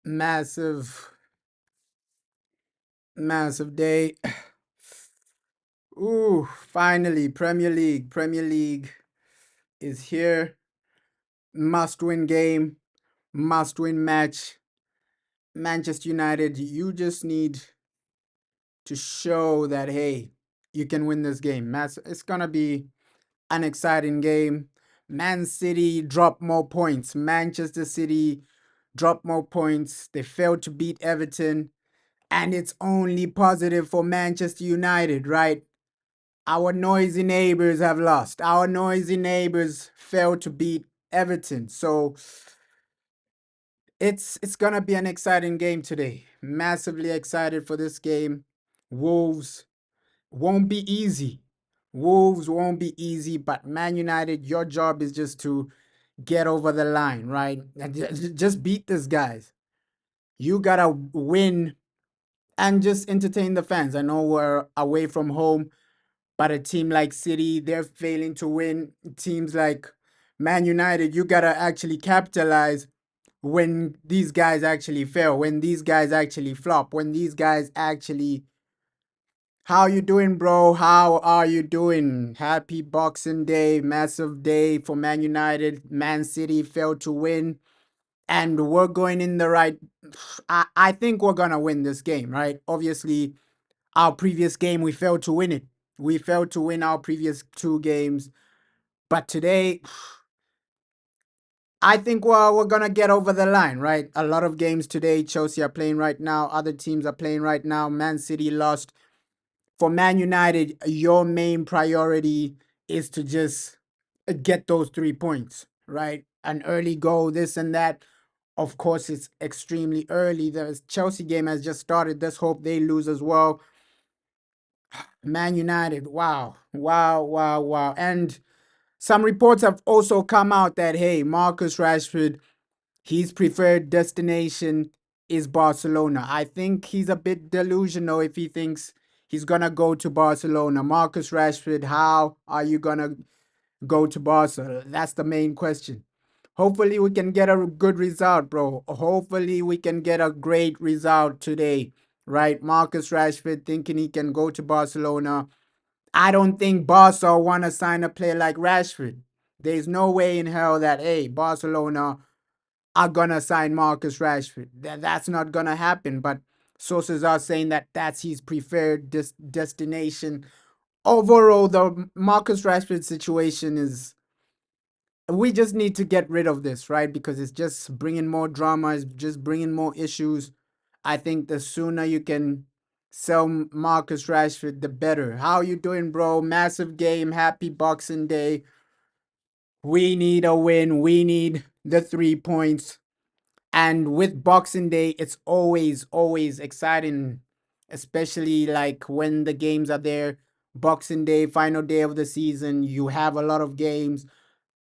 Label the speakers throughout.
Speaker 1: Massive, massive day. Ooh, finally, Premier League. Premier League is here. Must win game, must win match. Manchester United, you just need to show that, hey, you can win this game. It's going to be an exciting game. Man City dropped more points. Manchester City dropped more points. They failed to beat Everton. And it's only positive for Manchester United, right? Our noisy neighbors have lost. Our noisy neighbors failed to beat Everton. So it's gonna be an exciting game today. Massively excited for this game. Wolves won't be easy. Wolves won't be easy, but Man United, your job is just to get over the line, right? And just beat these guys. You gotta win and just entertain the fans. I know we're away from home, but a team like City, they're failing to win. Teams like Man United, you gotta actually capitalize when these guys actually fail, when these guys actually flop, when these guys actually. How you doing, bro? How are you doing? Happy Boxing Day, massive day for Man United. Man City failed to win, and we're going in the right. I think we're gonna win this game, right? Obviously, our previous game we failed to win it. We failed to win our previous two games, but today I think we're gonna get over the line, right? A lot of games today. Chelsea are playing right now. Other teams are playing right now. Man City lost. For Man United, your main priority is to just get those 3 points, right? An early goal, this and that. Of course, it's extremely early. The Chelsea game has just started. Let's hope they lose as well. Man United, wow, wow, wow, wow. And some reports have also come out that, hey, Marcus Rashford, his preferred destination is Barcelona. I think he's a bit delusional if he thinks he's going to go to Barcelona. Marcus Rashford, how are you going to go to Barcelona? That's the main question. Hopefully, we can get a good result, bro. Hopefully, we can get a great result today, right? Marcus Rashford thinking he can go to Barcelona. I don't think Barca want to sign a player like Rashford. There's no way in hell that, hey, Barcelona are gonna sign Marcus Rashford. That's not gonna happen. But sources are saying that that's his preferred destination. Overall, the Marcus Rashford situation is. We just need to get rid of this, right? Because it's just bringing more drama. It's just bringing more issues. I think the sooner you can sell Marcus Rashford, the better. How you doing, bro? Massive game. Happy Boxing Day. We need a win. We need the 3 points. And with Boxing Day, it's always exciting, especially like when the games are there. Boxing Day, final day of the season, you have a lot of games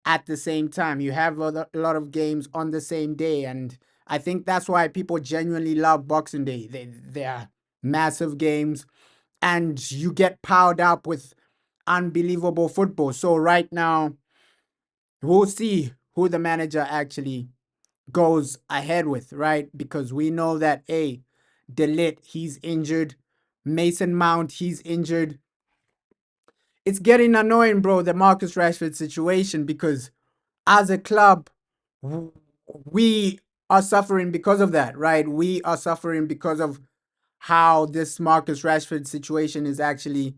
Speaker 1: at the same time. You have a lot of games on the same day. And I think that's why people genuinely love Boxing Day. They are massive games and you get powered up with unbelievable football. So right now, we'll see who the manager actually goes ahead with, right? Because we know that Delit, he's injured. Mason Mount, he's injured. It's getting annoying, bro, the Marcus Rashford situation, because as a club, we are suffering because of that, right? We are suffering because of how this Marcus Rashford situation is actually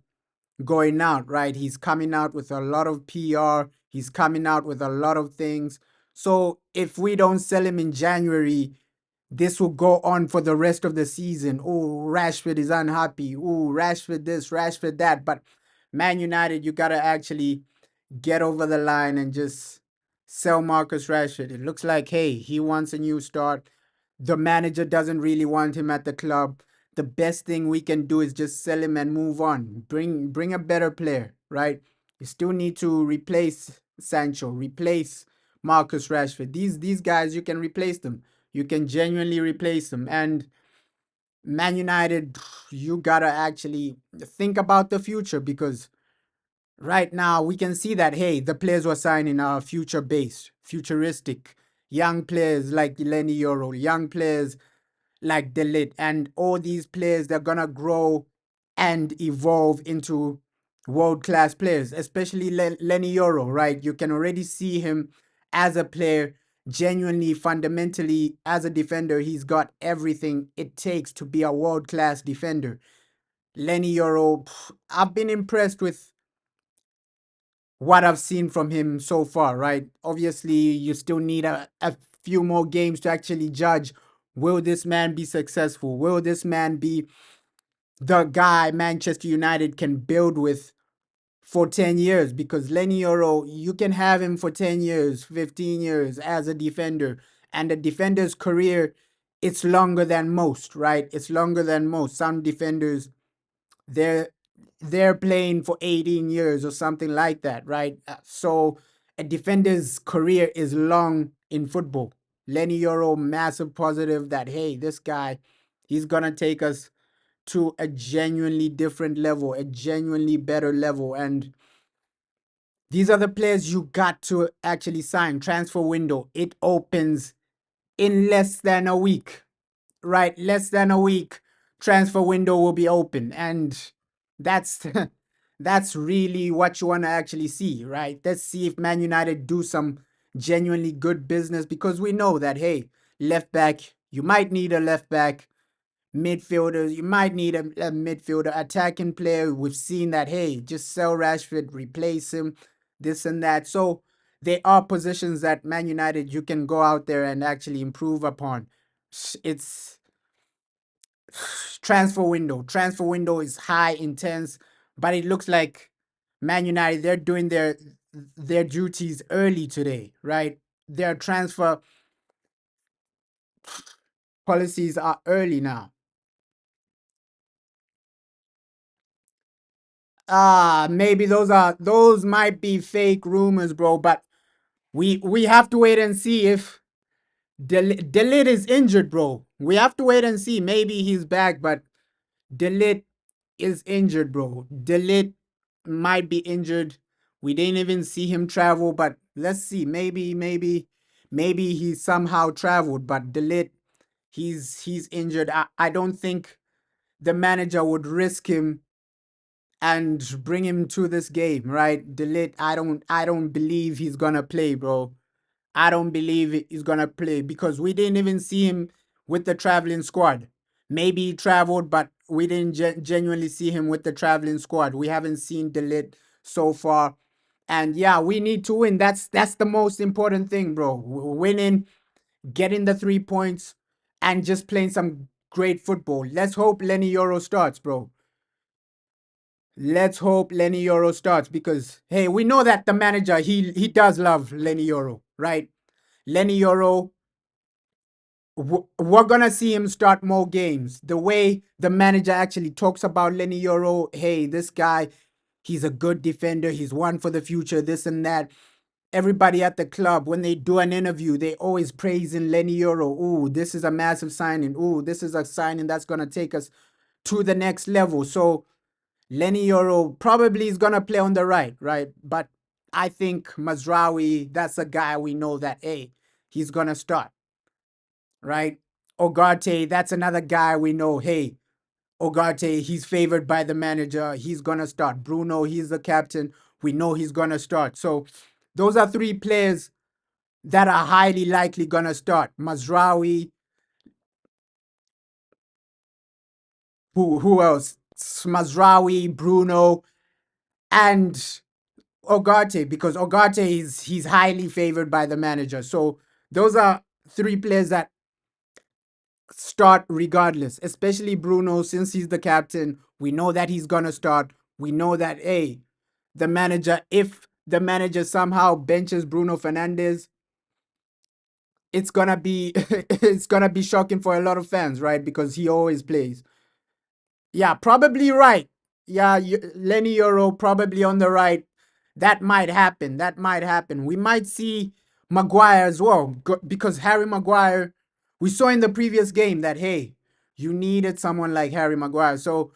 Speaker 1: going out, right? He's coming out with a lot of PR. He's coming out with a lot of things. So if we don't sell him in January, this will go on for the rest of the season. Oh, Rashford is unhappy. Oh, Rashford this, Rashford that. But Man United, you got to actually get over the line and just sell Marcus Rashford. It looks like, hey, he wants a new start. The manager doesn't really want him at the club. The best thing we can do is just sell him and move on. Bring a better player, right? You still need to replace Sancho, replace Marcus Rashford. These guys, you can replace them. You can genuinely replace them. And Man United, you gotta actually think about the future, because right now we can see that, hey, the players we're signing are future based, futuristic, young players like Lenny Euro, young players like De Ligt, and all these players, they're gonna grow and evolve into world class players, especially Lenny Yoro, right? You can already see him as a player, genuinely, fundamentally, as a defender. He's got everything it takes to be a world class defender. Lenny Yoro, I've been impressed with what I've seen from him so far, right? Obviously, you still need a few more games to actually judge, will this man be successful? Will this man be the guy Manchester United can build with for 10 years? Because Lenny Yoro, you can have him for 10 years, 15 years as a defender. And a defender's career, it's longer than most, right? It's longer than most. Some defenders, they're they're playing for 18 years or something like that, right? So a defender's career is long in football. Lenny Yoro, massive positive that, hey, this guy, he's gonna take us to a genuinely different level, a genuinely better level. And these are the players you got to actually sign. Transfer window, it opens in less than a week, right? Less than a week, transfer window will be open. And that's that's really what you want to actually see, right? Let's see if Man United do some genuinely good business, because we know that, hey, left back, you might need a left back. Midfielders, you might need a midfielder, attacking player. We've seen that, hey, just sell Rashford, replace him, this and that. So there are positions that Man United, you can go out there and actually improve upon. It's transfer window. Transfer window is high, intense, but it looks like Man United, they're doing their duties early today, right? Their transfer policies are early now. Maybe those might be fake rumors, bro. But we have to wait and see if Delit is injured, bro. We have to wait and see. Maybe he's back, but Delit is injured, bro. Delit might be injured. We didn't even see him travel, but let's see. Maybe he somehow traveled, but Delit, he's injured. I don't think the manager would risk him and bring him to this game, right? Delete. I don't believe he's gonna play, bro. I don't believe he's gonna play, because we didn't even see him with the traveling squad. Maybe he traveled, but we didn't genuinely see him with the traveling squad. We haven't seen Delete so far. And yeah, we need to win. That's the most important thing, bro. Winning, getting the 3 points, and just playing some great football. Let's hope Lenny Euro starts, bro. Let's hope Lenny Yoro starts, because hey, we know that the manager, he does love Lenny Yoro, right? Lenny Yoro, we're gonna see him start more games. The way the manager actually talks about Lenny Yoro, hey, this guy, he's a good defender. He's one for the future. This and that. Everybody at the club, when they do an interview, they always praising Lenny Yoro. Ooh, this is a massive signing. Ooh, this is a signing that's gonna take us to the next level. So Lenny Yoro probably is gonna play on the right? But I think Mazraoui, that's a guy we know that, hey, he's gonna start, right? Ugarte, that's another guy we know, hey, Ugarte, he's favored by the manager, he's gonna start. Bruno, he's the captain, we know he's gonna start. So those are three players that are highly likely gonna start. Mazraoui, who else? Mazraoui, Bruno, and Ugarte, because Ugarte he's highly favored by the manager. So those are three players that start regardless, especially Bruno, since he's the captain. We know that he's gonna start. We know that, hey, the manager, if the manager somehow benches Bruno Fernandes, it's gonna be it's gonna be shocking for a lot of fans, right? Because he always plays. Yeah, probably right. Yeah, Lenny Euro probably on the right. That might happen. That might happen. We might see Maguire as well, because Harry Maguire, we saw in the previous game that, hey, you needed someone like Harry Maguire. So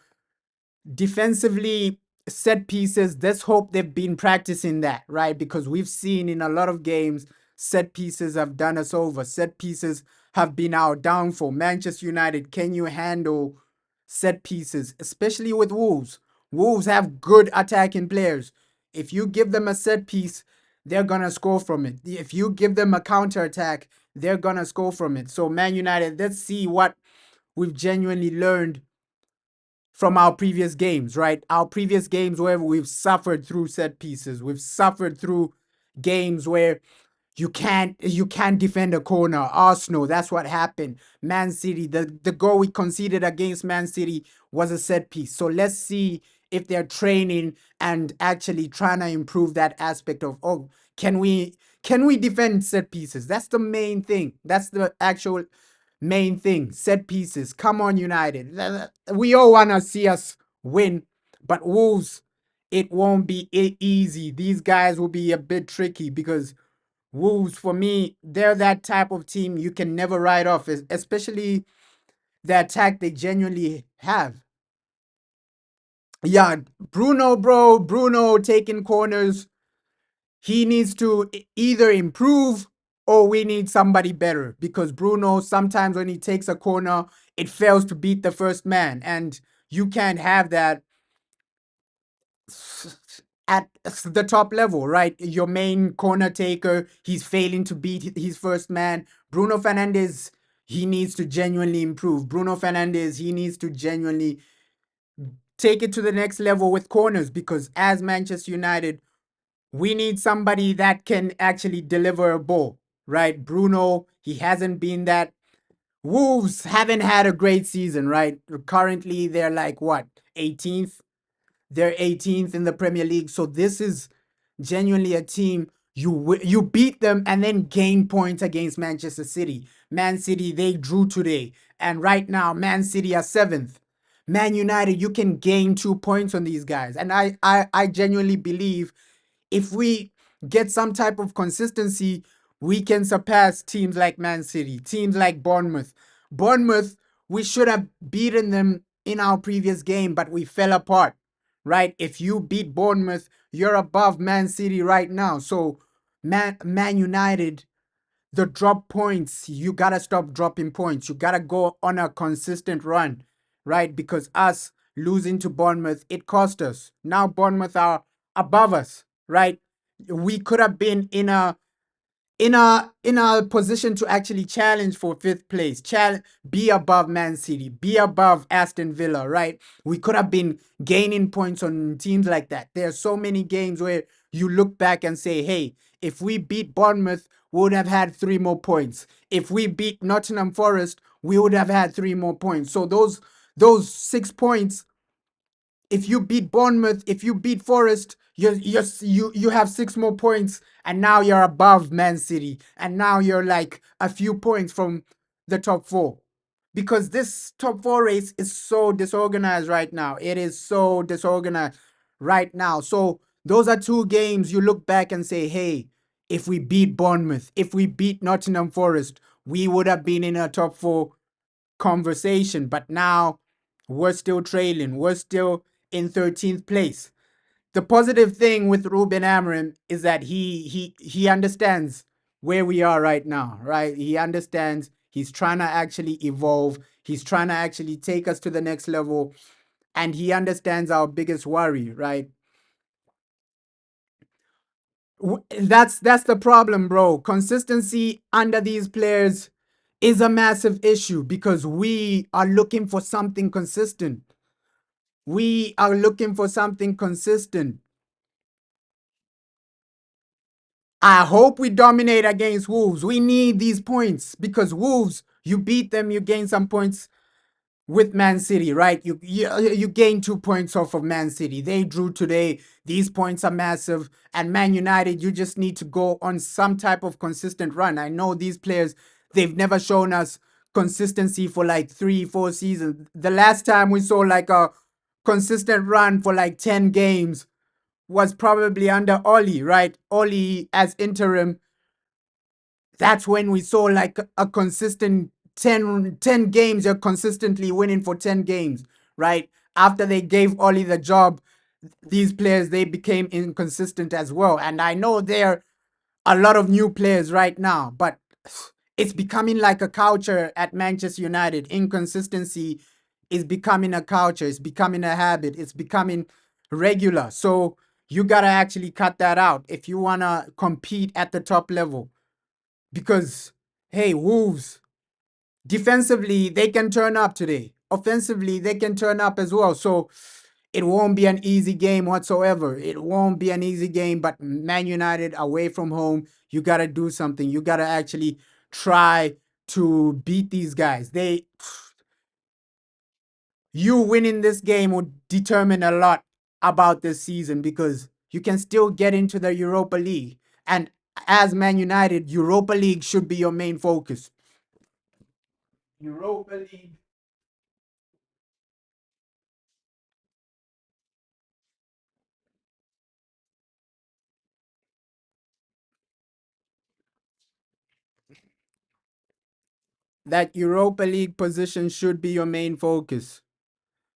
Speaker 1: defensively, set pieces, let's hope they've been practicing that, right? Because we've seen in a lot of games Set pieces have done us over. Set pieces have been our downfall. Manchester United, can you handle set pieces, especially with Wolves? Wolves have good attacking players. If you give them a set piece, they're going to score from it. If you give them a counter attack, they're going to score from it. So, Man United, let's see what we've genuinely learned from our previous games, right? Our previous games where we've suffered through set pieces. We've suffered through games where you can't defend a corner. Arsenal, that's what happened. Man City, the goal we conceded against Man City was a set piece. So let's see if they're training and actually trying to improve that aspect of, oh, can we defend set pieces? That's the main thing. That's the actual main thing. Set pieces. Come on, United. We all want to see us win, but Wolves, it won't be easy. These guys will be a bit tricky because Wolves, for me, they're that type of team you can never write off, especially the attack they genuinely have. Yeah, Bruno, bro, Bruno taking corners. He needs to either improve or we need somebody better because Bruno, sometimes when he takes a corner, it fails to beat the first man. And you can't have that at the top level, right? Your main corner taker, he's failing to beat his first man. Bruno Fernandes, he needs to genuinely improve. Bruno Fernandes, he needs to genuinely take it to the next level with corners because as Manchester United, we need somebody that can actually deliver a ball, right? Bruno, he hasn't been that. Wolves haven't had a great season, right? Currently, they're like what, 18th? They're 18th in the Premier League. So this is genuinely a team you beat them and then gain points against Manchester City. Man City, they drew today. And right now, Man City are 7th. Man United, you can gain 2 points on these guys. And I genuinely believe if we get some type of consistency, we can surpass teams like Man City, teams like Bournemouth. Bournemouth, we should have beaten them in our previous game, but we fell apart, right? If you beat Bournemouth, you're above Man City right now. So Man United, the drop points, you gotta stop dropping points. You gotta go on a consistent run, right? Because us losing to Bournemouth, it cost us. Now Bournemouth are above us, right? We could have been in a position to actually challenge for fifth place, be above Man City, be above Aston Villa, right? We could have been gaining points on teams like that. There are so many games where you look back and say, hey, if we beat Bournemouth, we would have had 3 more points. If we beat Nottingham Forest, we would have had 3 more points. So those 6 points, if you beat Bournemouth, if you beat Forest, you have 6 more points, and now you're above Man City, and now you're like a few points from the top 4. Because this top 4 race is so disorganized right now. It is so disorganized right now. So those are 2 games you look back and say, hey, if we beat Bournemouth, if we beat Nottingham Forest, we would have been in a top 4 conversation. But now we're still trailing. We're still in 13th place. The positive thing with Ruben Amorim is that he understands where we are right now, right? He understands. He's trying to actually evolve. He's trying to actually take us to the next level, and he understands our biggest worry, right? That's the problem, bro. Consistency under these players is a massive issue because we are looking for something consistent. We are looking for something consistent. I hope we dominate against Wolves. We need these points because Wolves, you beat them, you gain some points with Man City, right? You gain 2 points off of Man City. They drew today. These points are massive. And Man United, you just need to go on some type of consistent run. I know these players, they've never shown us consistency for like 3-4 seasons. The last time we saw like a consistent run for like 10 games was probably under Oli, right? Oli as interim. That's when we saw like a consistent 10 games. You're consistently winning for 10 games, right? After they gave Oli the job, these players, they became inconsistent as well. And I know they're a lot of new players right now, but it's becoming like a culture at Manchester United. Inconsistency is becoming a culture, it's becoming a habit, it's becoming regular. So you gotta actually cut that out if you wanna compete at the top level. Because hey, Wolves, defensively, they can turn up today. Offensively, they can turn up as well. So it won't be an easy game whatsoever. It won't be an easy game, but Man United away from home, you got to do something. You got to actually try to beat these guys. You winning this game would determine a lot about this season because you can still get into the Europa League. And as Man United, Europa League should be your main focus. Europa League. That Europa League position should be your main focus.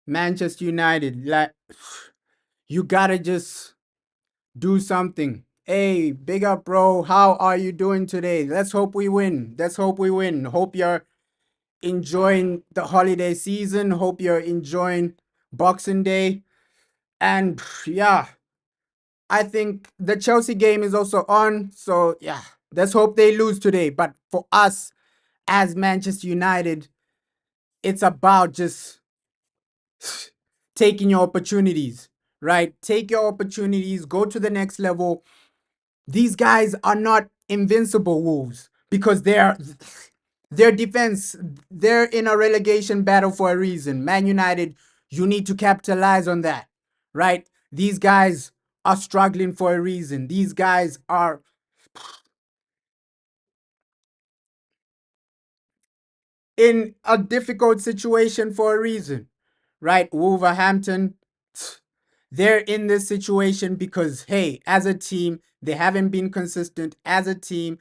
Speaker 1: Manchester United, like you gotta just do something. Hey, big up, bro. How are you doing today? Let's hope we win. Let's hope we win. Hope you're enjoying the holiday season. Hope you're enjoying Boxing Day. And yeah, I think the Chelsea game is also on. So yeah, let's hope they lose today. But for us as Manchester United, it's about just taking your opportunities, right? Take your opportunities, go to the next level. These guys are not invincible, Wolves, because their defense, they're in a relegation battle for a reason. Man United, you need to capitalize on that, right? These guys are struggling for a reason. These guys are in a difficult situation for a reason, right? Wolverhampton, they're in this situation because, hey, as a team, they haven't been consistent. As a team,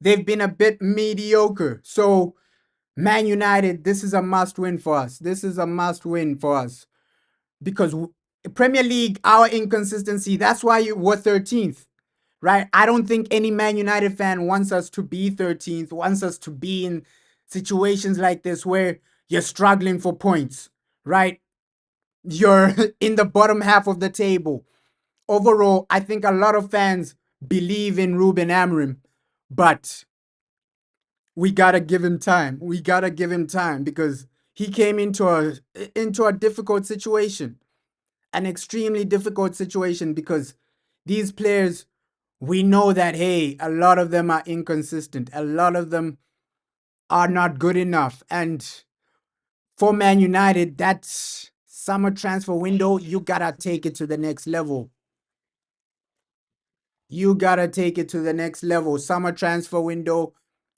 Speaker 1: they've been a bit mediocre. So, Man United, this is a must win for us. This is a must win for us because Premier League, our inconsistency, that's why you were 13th, right? I don't think any Man United fan wants us to be 13th, wants us to be in situations like this where you're struggling for points, right? You're in the bottom half of the table. Overall, I think a lot of fans believe in Ruben Amorim, but we gotta give him time. We gotta give him time because he came into a difficult situation, an extremely difficult situation because these players, we know that hey, a lot of them are inconsistent. A lot of them are not good enough. And for Man United, that summer transfer window, you gotta take it to the next level. You gotta take it to the next level. Summer transfer window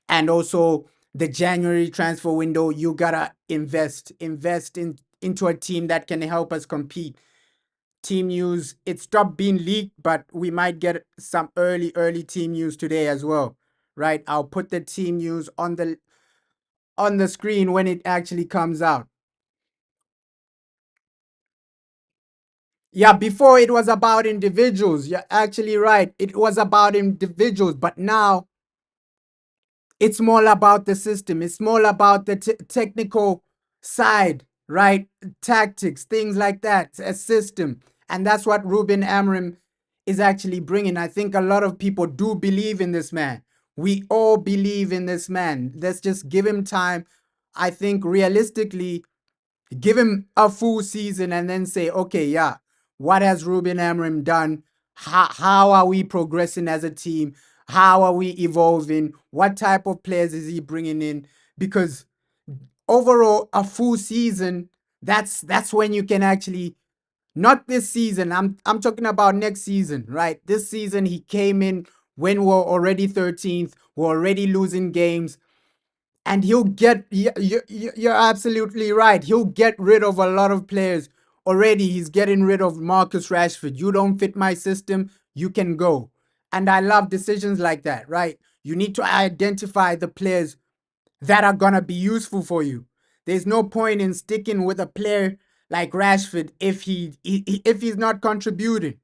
Speaker 1: and also the January transfer window. You gotta invest into a team that can help us compete. Team news, it stopped being leaked, but we might get some early team news today as well. Right? I'll put the team news on the screen when it actually comes out. Yeah, before it was about individuals. You're actually right. It was about individuals, but now it's more about the system. It's more about the technical side, right? Tactics, things like that, a system. And that's what Ruben Amorim is actually bringing. I think a lot of people do believe in this man. We all believe in this man. Let's just give him time. I think realistically, give him a full season and then say, okay, yeah, what has Ruben Amorim done? How are we progressing as a team? How are we evolving? What type of players is he bringing in? Because overall, a full season, that's when you can actually, not this season. I'm talking about next season, right? This season he came in when we're already 13th, we're already losing games. And he'll get, you're absolutely right. He'll get rid of a lot of players. Already, he's getting rid of Marcus Rashford. You don't fit my system, you can go. And I love decisions like that, right? You need to identify the players that are going to be useful for you. There's no point in sticking with a player like Rashford if if he's not contributing.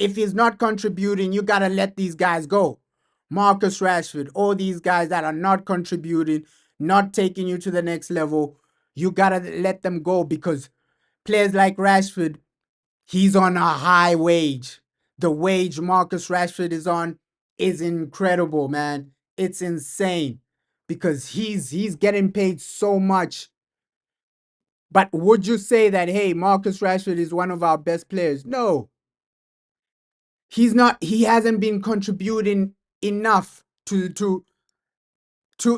Speaker 1: If he's not contributing, you got to let these guys go. Marcus Rashford, all these guys that are not contributing, not taking you to the next level, you got to let them go because players like Rashford, he's on a high wage. The wage Marcus Rashford is on is incredible, man. It's insane because he's getting paid so much. But would you say that, hey, Marcus Rashford is one of our best players? No, he's not. He hasn't been contributing enough to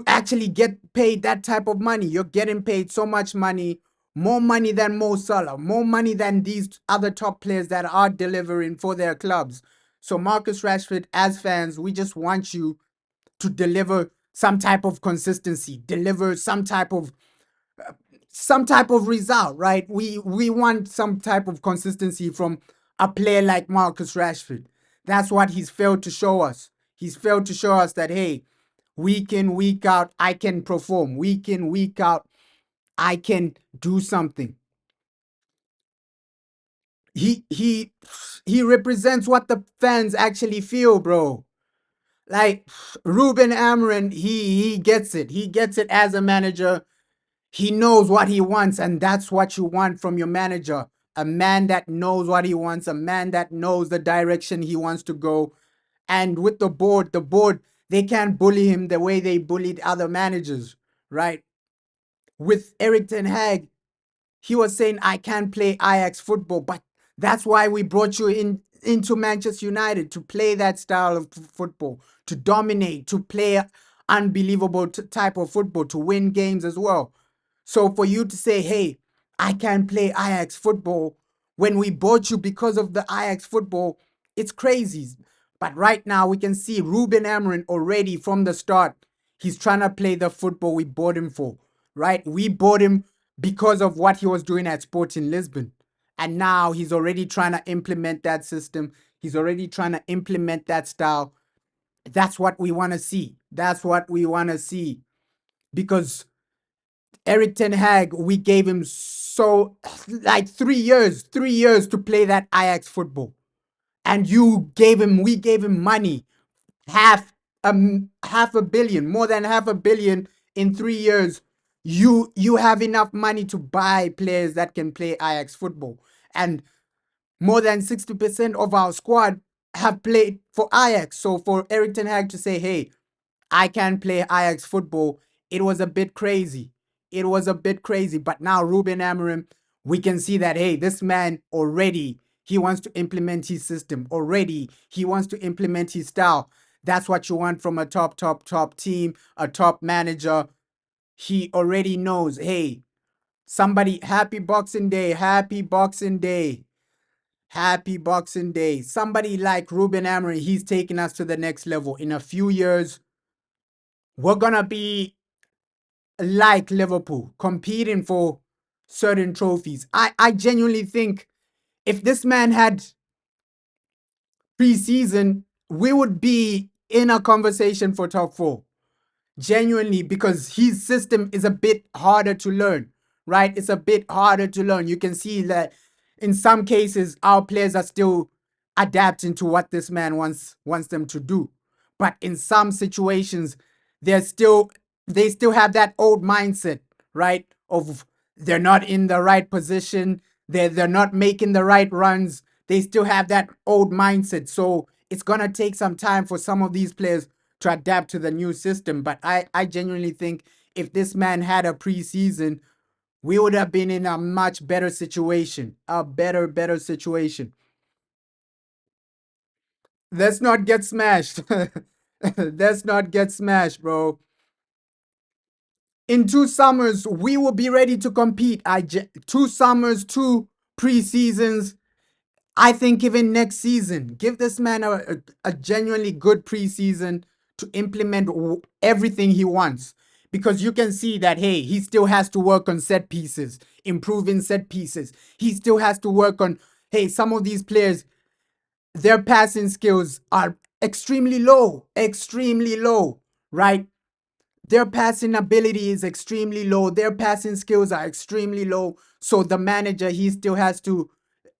Speaker 1: actually get paid that type of money. You're getting paid so much money, more money than Mo Salah, more money than these other top players that are delivering for their clubs. So Marcus Rashford, as fans, we just want you to deliver some type of consistency, deliver some type of result, right? We want some type of consistency from a player like Marcus Rashford. That's what he's failed to show us. He's failed to show us that, hey, week in, week out, I can perform. Week in, week out, I can do something. He he he represents what the fans actually feel, bro. Like Ruben Amorim, he gets it. He gets it as a manager. He knows what he wants, and that's what you want from your manager. A man that knows what he wants, a man that knows the direction he wants to go. And with the board, they can't bully him the way they bullied other managers, right? With Eric Ten Hag, he was saying, I can't play Ajax football, but that's why we brought you into Manchester United to play that style of football, to dominate, to play unbelievable type of football, to win games as well. So for you to say, hey, I can't play Ajax football when we bought you because of the Ajax football, it's crazy. But right now we can see Ruben Amorim already from the start. He's trying to play the football we bought him for, right? We bought him because of what he was doing at Sporting Lisbon. And now he's already trying to implement that system. He's already trying to implement that style. That's what we want to see. That's what we want to see. Because Eric Ten Hag, we gave him so like 3 years to play that Ajax football. And we gave him money, half a billion, more than half a billion in 3 years. You have enough money to buy players that can play Ajax football. And more than 60% of our squad have played for Ajax. So for Eric Ten Hag to say, hey, I can play Ajax football, it was a bit crazy. It was a bit crazy. But now Ruben Amorim, we can see that, hey, this man already, he wants to implement his system. Already, he wants to implement his style. That's what you want from a top team, a top manager. He already knows, hey, somebody, happy Boxing Day, happy Boxing Day. Happy Boxing Day. Somebody like Ruben Amorim, he's taking us to the next level. In a few years, we're going to be like Liverpool, competing for certain trophies. I genuinely think if this man had preseason, we would be in a conversation for top four. Genuinely, because his system is a bit harder to learn, right? It's a bit harder to learn. You can see that in some cases, our players are still adapting to what this man wants them to do. But in some situations, they still have that old mindset, right? Of they're not in the right position, they're not making the right runs. They still have that old mindset. So it's gonna take some time for some of these players to adapt to the new system. But I genuinely think if this man had a preseason, we would have been in a much better situation. A better situation. Let's not get smashed. Let's not get smashed, bro. In 2 summers, we will be ready to compete. 2 summers, 2 preseasons. I think even next season, give this man a genuinely good preseason to implement everything he wants. Because you can see that, hey, he still has to work on set pieces, improving set pieces. He still has to work on, hey, some of these players, their passing skills are extremely low, right? Their passing ability is extremely low. Their passing skills are extremely low. So the manager, he still has to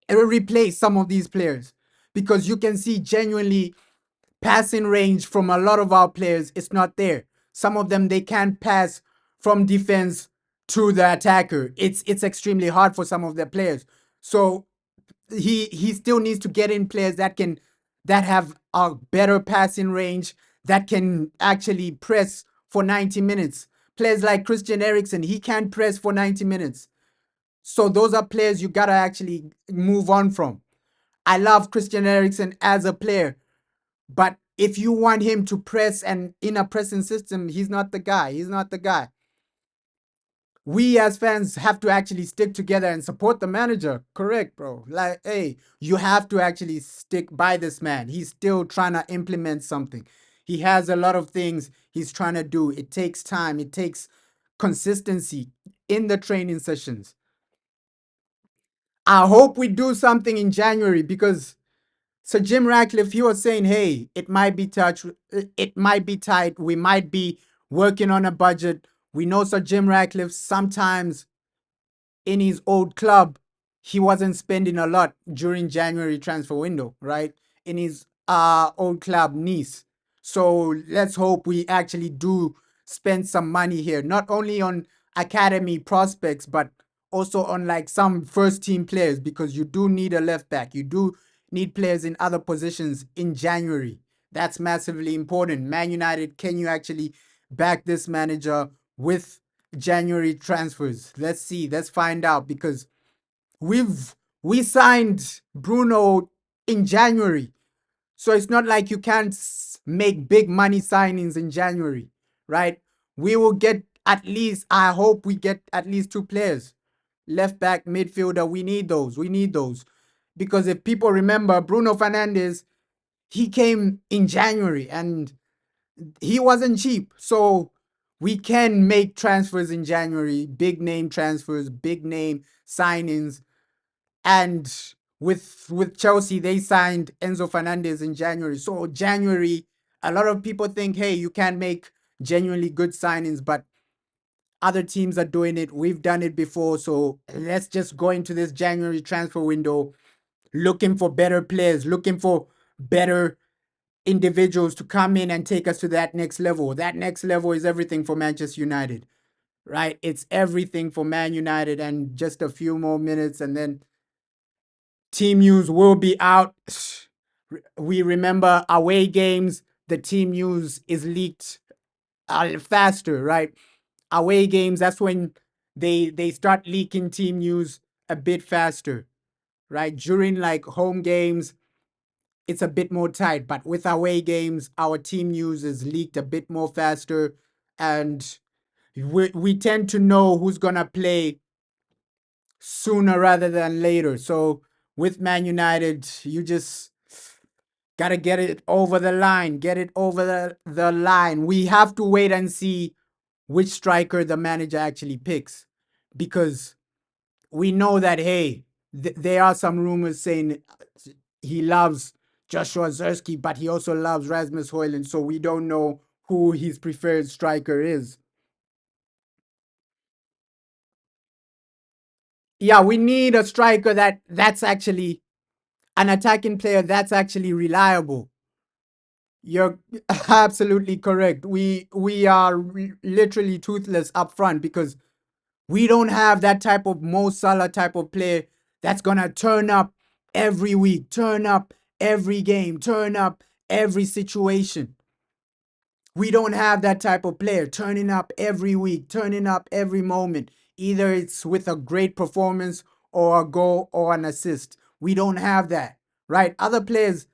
Speaker 1: replace some of these players because you can see genuinely passing range from a lot of our players. It's not there. Some of them, they can't pass from defense to the attacker. It's extremely hard for some of their players. So he still needs to get in players that have a better passing range, that can actually press for 90 minutes. Players like Christian Eriksen, he can't press for 90 minutes. So those are players you gotta actually move on from. I love Christian Eriksen as a player, but if you want him to press and in a pressing system, he's not the guy. He's not the guy. We as fans have to actually stick together and support the manager. Correct, bro. Like, hey, you have to actually stick by this man. He's still trying to implement something. He has a lot of things he's trying to do. It takes time, it takes consistency in the training sessions. I hope we do something in January, because Sir Jim Ratcliffe, he was saying, hey, it might be it might be tight. We might be working on a budget. We know Sir Jim Ratcliffe sometimes in his old club, he wasn't spending a lot during January transfer window, right? In his old club, Nice. So let's hope we actually do spend some money here, not only on academy prospects, but also on like some first team players, because you do need a left back. You do need players in other positions in January. That's massively important. Man United, can you actually back this manager with January transfers? Let's see. Let's find out, because we signed Bruno in January. So it's not like you can't make big money signings in January, right? We will get at least, I hope we get at least two players. Left back, midfielder, we need those. We need those. Because if people remember, Bruno Fernandes, he came in January and he wasn't cheap. So we can make transfers in January, big name transfers, big name signings. And with Chelsea, they signed Enzo Fernandez in January. So January, a lot of people think, hey, you can make genuinely good signings, but other teams are doing it. We've done it before. So let's just go into this January transfer window looking for better players, looking for better individuals to come in and take us to that next level. That next level is everything for Manchester United, right? It's everything for Man United. And just a few more minutes, and then team news will be out. We remember away games, the team news is leaked faster, right? Away games, that's when they start leaking team news a bit faster, right? During like home games, it's a bit more tight, but with away games, our team news is leaked a bit more faster, and we tend to know who's gonna play sooner rather than later. So with Man United, you just gotta get it over the line, get it over the line. We have to wait and see which striker the manager actually picks, because we know that, hey, there are some rumors saying he loves Joshua Zerski, but he also loves Rasmus Højlund, so we don't know who his preferred striker is. Yeah, we need a striker that's actually an attacking player that's actually reliable. You're absolutely correct. We are literally toothless up front, because we don't have that type of Mo Salah type of player that's gonna turn up every week, turn up every game, turn up every situation. We don't have that type of player turning up every week, turning up every moment. Either it's with a great performance or a goal or an assist. We don't have that, right? Other players,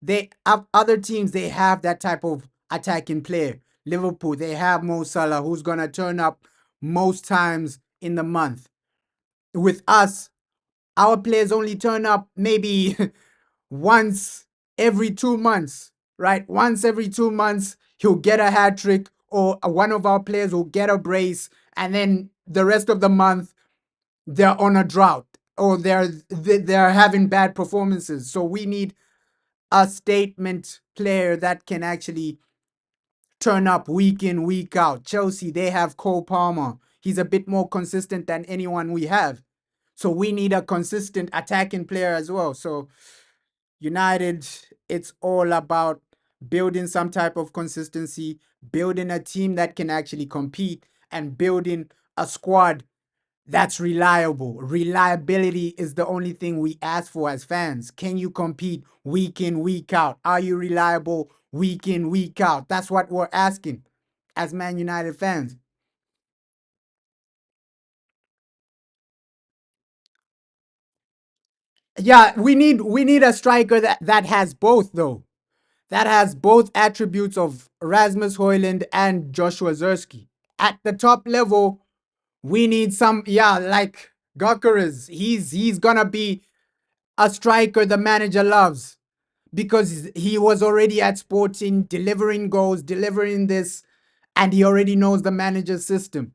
Speaker 1: they have other teams, they have that type of attacking player. Liverpool, they have Mo Salah, who's gonna turn up most times in the month. With us, our players only turn up maybe once every 2 months, right? Once every 2 months, he'll get a hat trick, or one of our players will get a brace, and then the rest of the month, they're on a drought, or they're having bad performances. So we need a statement player that can actually turn up week in, week out. Chelsea, they have Cole Palmer. He's a bit more consistent than anyone we have. So we need a consistent attacking player as well. So United, it's all about building some type of consistency, building a team that can actually compete, and building a squad that's reliable. Reliability is the only thing we ask for as fans. Can you compete week in, week out? Are you reliable week in, week out? That's what we're asking as Man United fans. Yeah, we need a striker that has both though. That has both attributes of Rasmus Hoyland and Joshua Zerski. At the top level, we need some, yeah, like Gokkeres. He's gonna be a striker the manager loves because he was already at Sporting delivering goals, delivering this, and he already knows the manager's system.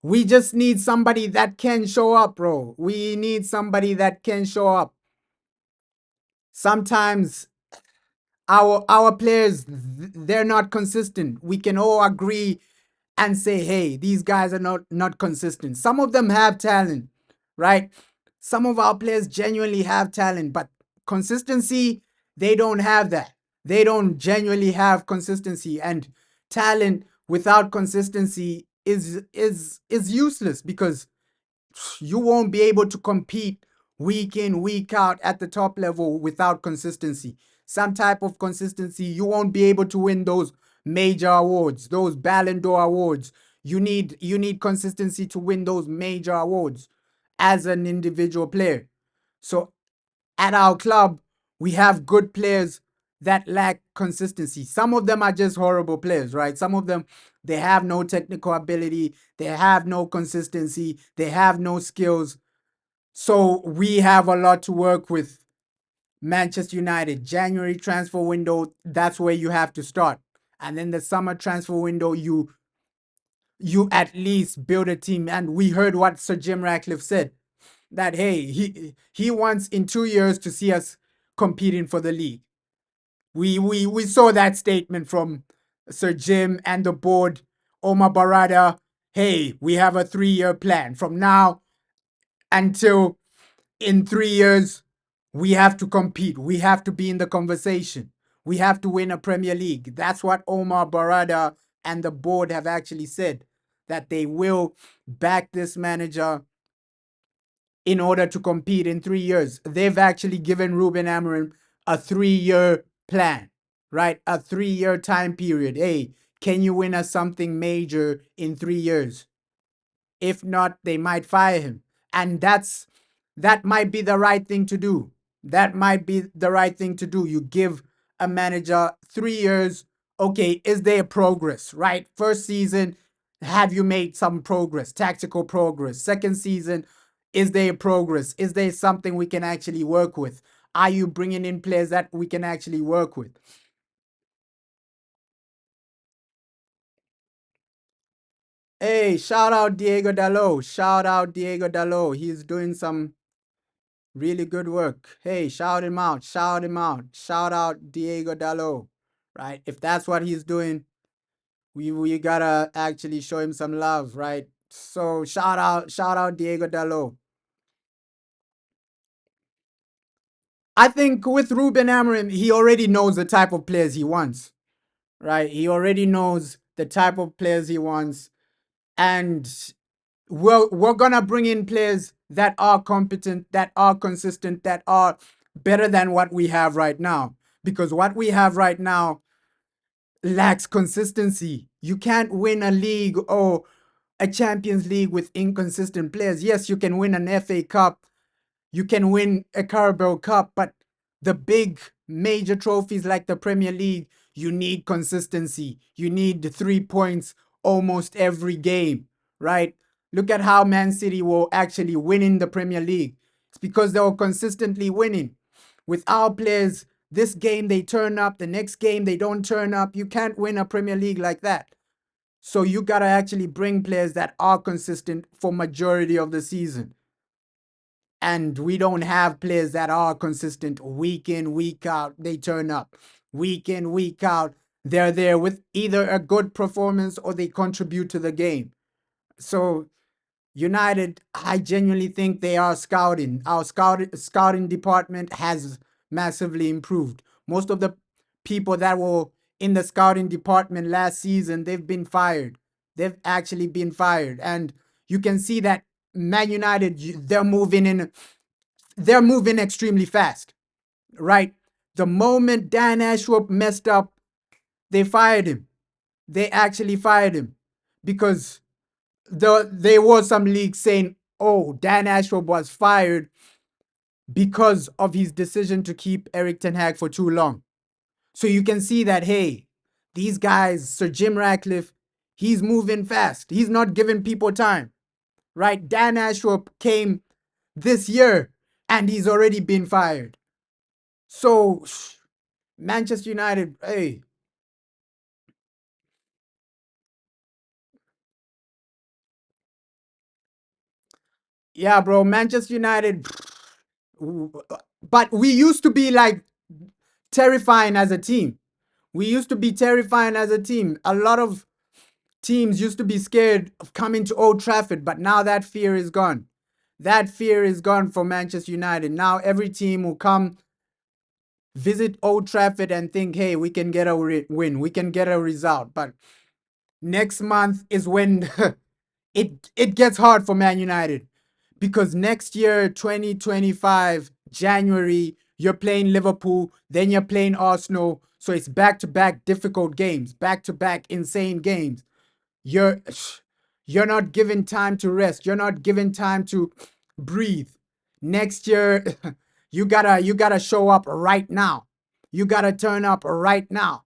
Speaker 1: We just need somebody that can show up, bro. We need somebody that can show up. Sometimes our players, they're not consistent. We can all agree and say, hey, these guys are not consistent. Some of them have talent, right? Some of our players genuinely have talent, but consistency, they don't have that. They don't genuinely have consistency, and talent without consistency is useless because you won't be able to compete week in, week out at the top level without consistency. Some type of consistency, you won't be able to win those major awards, those Ballon d'Or awards. You need consistency to win those major awards as an individual player. So at our club, we have good players that lack consistency. Some of them are just horrible players, right? Some of them, they have no technical ability, they have no consistency, they have no skills. So we have a lot to work with. Manchester United, January transfer window, that's where you have to start. And then the summer transfer window, you at least build a team. And we heard what Sir Jim Ratcliffe said, that hey, he wants in 2 years to see us competing for the league. We saw that statement from Sir Jim and the board. Omar Barada, hey, we have a 3-year plan. From now until in 3 years, we have to compete. We have to be in the conversation. We have to win a Premier League. That's what Omar Barada and the board have actually said, that they will back this manager in order to compete in 3 years. They've actually given Ruben Amorim a 3-year plan, right? A 3-year time period. Hey, can you win us something major in 3 years? If not, they might fire him. And that might be the right thing to do. That might be the right thing to do. You give a manager 3 years. Okay, is there progress, right? First season, have you made some progress, tactical progress? Second season, is there progress? Is there something we can actually work with? Are you bringing in players that we can actually work with? Hey, shout out Diego Dalot. Shout out Diego Dalot. He's doing some really good work. Hey, shout him out. Shout him out. Shout out Diego Dalot. Right? If that's what he's doing, we gotta actually show him some love, right? So shout out Diego Dalot. I think with Ruben Amorim, he already knows the type of players he wants, right? He already knows the type of players he wants, and we're gonna bring in players that are competent, that are consistent, that are better than what we have right now. Because what we have right now lacks consistency. You can't win a league or a Champions League with inconsistent players. Yes, you can win an FA Cup, you can win a Carabao Cup, but the big major trophies like the Premier League, you need consistency. You need 3 points almost every game, right? Look at how Man City were actually winning the Premier League. It's because they were consistently winning. With our players, this game they turn up, the next game they don't turn up. You can't win a Premier League like that. So you gotta actually bring players that are consistent for majority of the season. And we don't have players that are consistent week in, week out. They turn up week in, week out. They're there with either a good performance or they contribute to the game. So United, I genuinely think they are scouting. Our scouting department has massively improved. Most of the people that were in the scouting department last season, they've been fired. They've actually been fired. And you can see that Man United, they're moving extremely fast, right? The moment Dan Ashworth messed up, they fired him. They actually fired him because there was some leaks saying, oh, Dan Ashworth was fired because of his decision to keep Eric Ten Hag for too long. So you can see that, hey, these guys, Sir Jim Ratcliffe, he's moving fast. He's not giving people time, right? Dan Ashworth came this year and he's already been fired. So Manchester United, hey, yeah, bro, Manchester United, but we used to be like terrifying as a team. We used to be terrifying as a team. A lot of teams used to be scared of coming to Old Trafford, but now that fear is gone. That fear is gone for Manchester United. Now every team will come visit Old Trafford and think, hey, we can get a win, we can get a result. But next month is when it gets hard for Man United because next year, 2025, January, you're playing Liverpool, then you're playing Arsenal. So it's back to back difficult games, back to back insane games. You're you're not given time to rest. You're not given time to breathe. Next year, you gotta show up right now. You gotta turn up right now.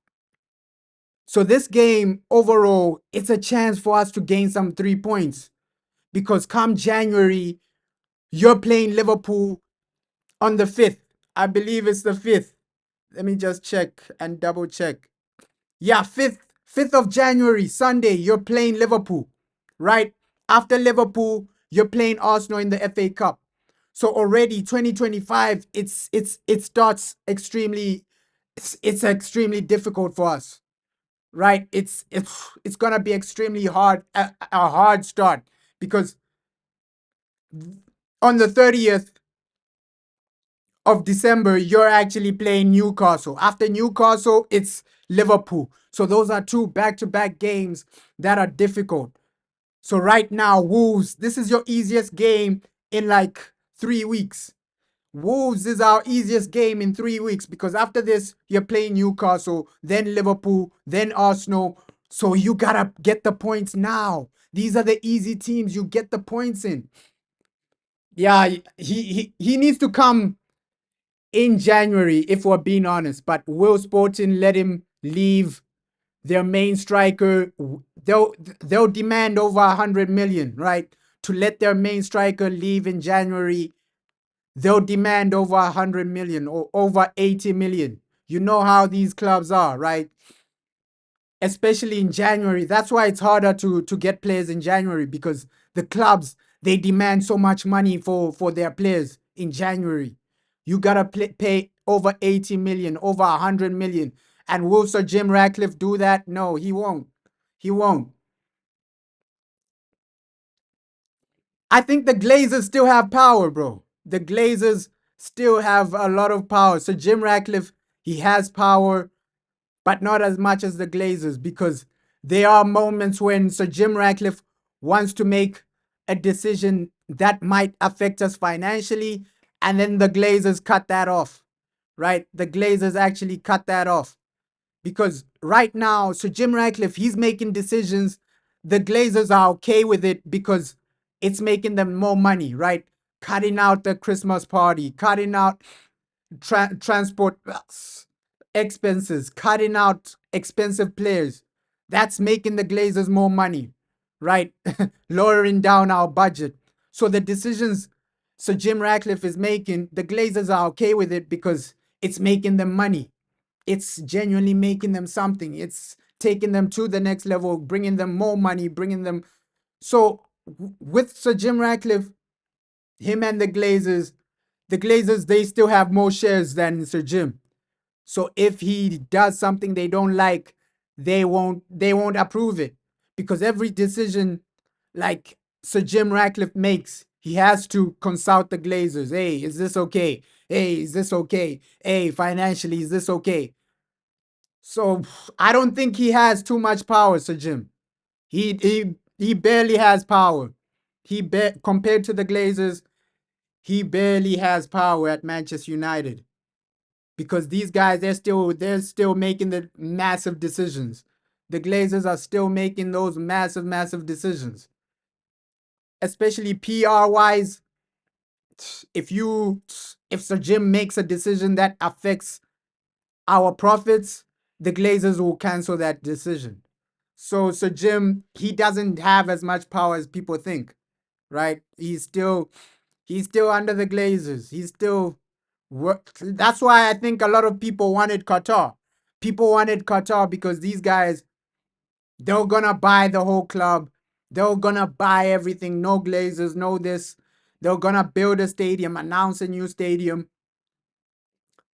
Speaker 1: So this game overall, it's a chance for us to gain some 3 points because come January, you're playing Liverpool on the 5th. I believe it's the 5th. Let me just check and double check. Yeah, 5th of January, Sunday, you're playing Liverpool, right? After Liverpool, you're playing Arsenal in the FA Cup. So already 2025, it starts extremely it's extremely difficult for us, right? It's gonna be extremely hard, a hard start because on the 30th of December, you're actually playing Newcastle. After Newcastle, it's Liverpool. So those are two back-to-back games that are difficult. So right now, Wolves, this is your easiest game in like 3 weeks. Wolves is our easiest game in 3 weeks because after this, you're playing Newcastle, then Liverpool, then Arsenal. So you gotta get the points now. These are the easy teams you get the points in. Yeah, he needs to come in January, if we're being honest. But will Sporting let him leave their main striker? They'll demand over 100 million, right? To let their main striker leave in January, they'll demand over 100 million or over 80 million. You know how these clubs are, right? Especially in January. That's why it's harder to get players in January because the clubs, they demand so much money for their players in January. You gotta pay over 80 million, over 100 million. And will Sir Jim Ratcliffe do that? No, he won't. He won't. I think the Glazers still have power, bro. The Glazers still have a lot of power. So Jim Ratcliffe, he has power, but not as much as the Glazers because there are moments when Sir Jim Ratcliffe wants to make a decision that might affect us financially, and then the Glazers cut that off, right? The Glazers actually cut that off because right now, Sir Jim Ratcliffe, he's making decisions. The Glazers are okay with it because it's making them more money, right? Cutting out the Christmas party, cutting out transport expenses, cutting out expensive players. That's making the Glazers more money, right? Lowering down our budget. So the decisions Sir Jim Ratcliffe is making, the Glazers are okay with it because it's making them money. It's genuinely making them something. It's taking them to the next level, bringing them more money, bringing them. So with Sir Jim Ratcliffe, him and the Glazers, they still have more shares than Sir Jim. So if he does something they don't like, they won't approve it because every decision, like Sir Jim Ratcliffe makes, he has to consult the Glazers. Hey, is this okay? Hey, is this okay? Hey, financially, is this okay? So I don't think he has too much power, Sir Jim. He barely has power. Compared to the Glazers, he barely has power at Manchester United because these guys they're still making the massive decisions. The Glazers are still making those massive decisions, especially PR wise. If Sir Jim makes a decision that affects our profits, the Glazers will cancel that decision. So Sir Jim, he doesn't have as much power as people think, right? He's still under the Glazers. He's still That's why I think a lot of people wanted Qatar. People wanted Qatar because these guys, they're gonna buy the whole club. They're gonna buy everything. No Glazers, no this. They're gonna build a stadium, announce a new stadium.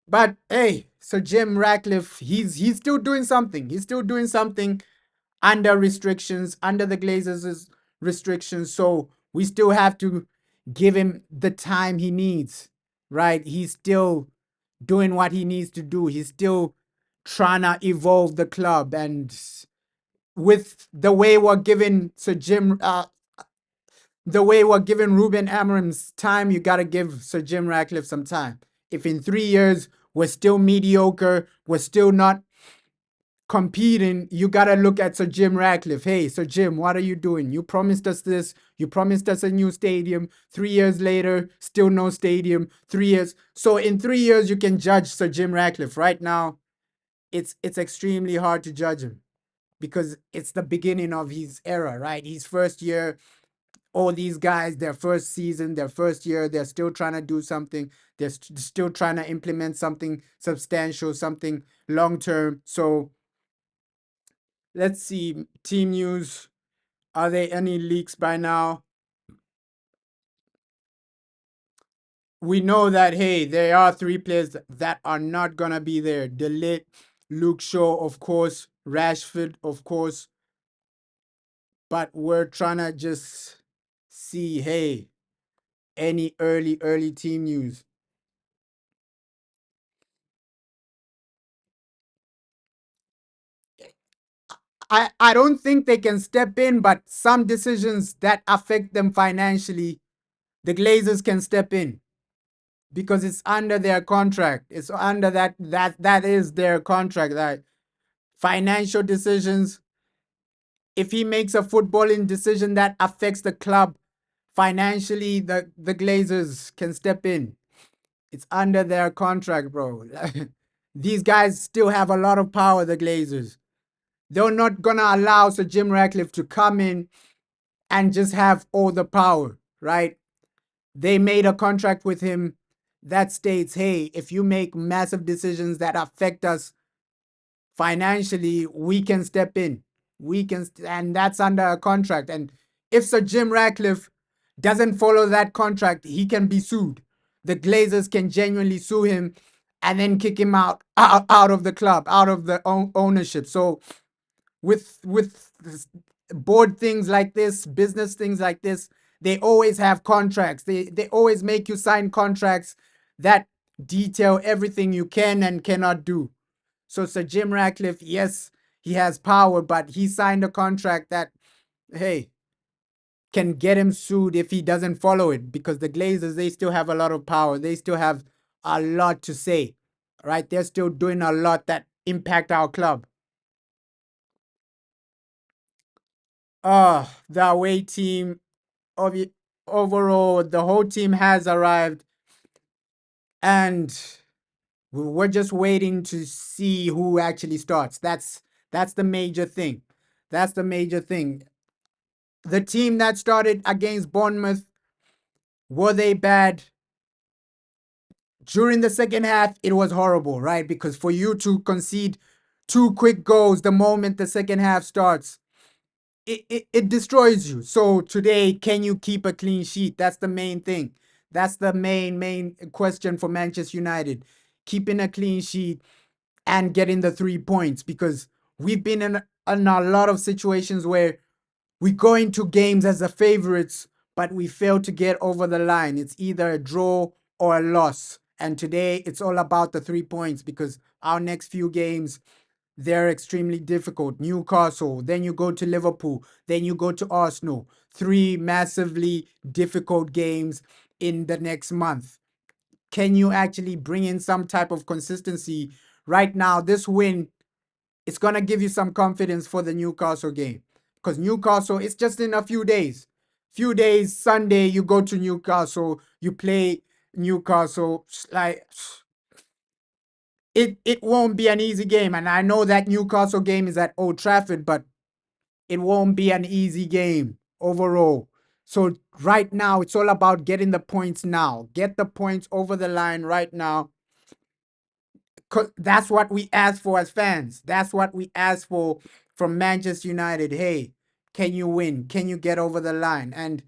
Speaker 1: But hey, Sir Jim Ratcliffe, he's still doing something. He's still doing something under restrictions, under the Glazers' restrictions. So we still have to give him the time he needs, right? He's still doing what he needs to do. He's still trying to evolve the club. And with the way we're giving the way we're giving Ruben Amorim's time, you got to give Sir Jim Ratcliffe some time. If in 3 years we're still mediocre, we're still not competing, you got to look at Sir Jim Ratcliffe. Hey, Sir Jim, what are you doing? You promised us this. You promised us a new stadium. 3 years later, still no stadium. 3 years. So in 3 years, you can judge Sir Jim Ratcliffe. Right now, it's extremely hard to judge him because it's the beginning of his era, right? His first year, all these guys, their first season, their first year, they're still trying to do something. They're still trying to implement something substantial, something long term. So let's see. Team news. Are there any leaks by now? We know that, hey, there are 3 players that are not going to be there. Delete, Luke Shaw, of course, Rashford, of course. But we're trying to just see, hey, any early team news. I don't think they can step in, but some decisions that affect them financially, the Glazers can step in because it's under their contract. It's under that is their contract. That financial decisions, if he makes a footballing decision that affects the club financially, the Glazers can step in. It's under their contract, bro. These guys still have a lot of power, the Glazers. They're not gonna allow Sir Jim Ratcliffe to come in and just have all the power, right? They made a contract with him that states, hey, if you make massive decisions that affect us financially, we can step in. And that's under a contract. And if Sir Jim Ratcliffe doesn't follow that contract, he can be sued. The Glazers can genuinely sue him and then kick him out of the club, out of the ownership. So with board things like this, business things like this, they always have contracts. They always make you sign contracts that detail everything you can and cannot do. So Sir Jim Ratcliffe, yes, he has power, but he signed a contract that, hey, can get him sued if he doesn't follow it, because the Glazers, they still have a lot of power. They still have a lot to say, right? They're still doing a lot that impact our club. The away team, overall, the whole team has arrived, and we're just waiting to see who actually starts. That's the major thing. That's the major thing. The team that started against Bournemouth, were they bad? During the second half, it was horrible, right? Because for you to concede 2 quick goals the moment the second half starts, it destroys you. So today, can you keep a clean sheet? That's the main thing. That's the main question for Manchester United. Keeping a clean sheet and getting the 3 points, because we've been in a lot of situations where we go into games as the favorites, but we fail to get over the line. It's either a draw or a loss. And today it's all about the 3 points because our next few games, they're extremely difficult. Newcastle, then you go to Liverpool, then you go to Arsenal. Three massively difficult games in the next month. Can you actually bring in some type of consistency? Right now, this win, it's going to give you some confidence for the Newcastle game. Because Newcastle, it's just in a few days. Few days, Sunday, you go to Newcastle, you play Newcastle. Like, it won't be an easy game. And I know that Newcastle game is at Old Trafford, but it won't be an easy game overall. So right now, it's all about getting the points now. Get the points over the line right now. 'Cause that's what we ask for as fans. That's what we ask for from Manchester United. Hey, can you win? Can you get over the line? And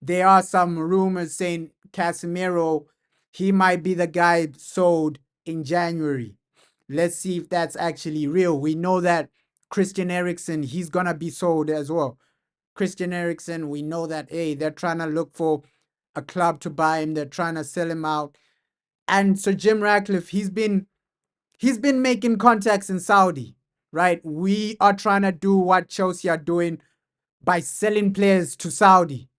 Speaker 1: there are some rumors saying Casemiro, he might be the guy sold in January. Let's see if that's actually real. We know that Christian Eriksen, he's gonna be sold as well. Christian Eriksen, we know that, hey, they're trying to look for a club to buy him. They're trying to sell him out. And Sir Jim Ratcliffe, he's been making contacts in Saudi, right? We are trying to do what Chelsea are doing by selling players to Saudi.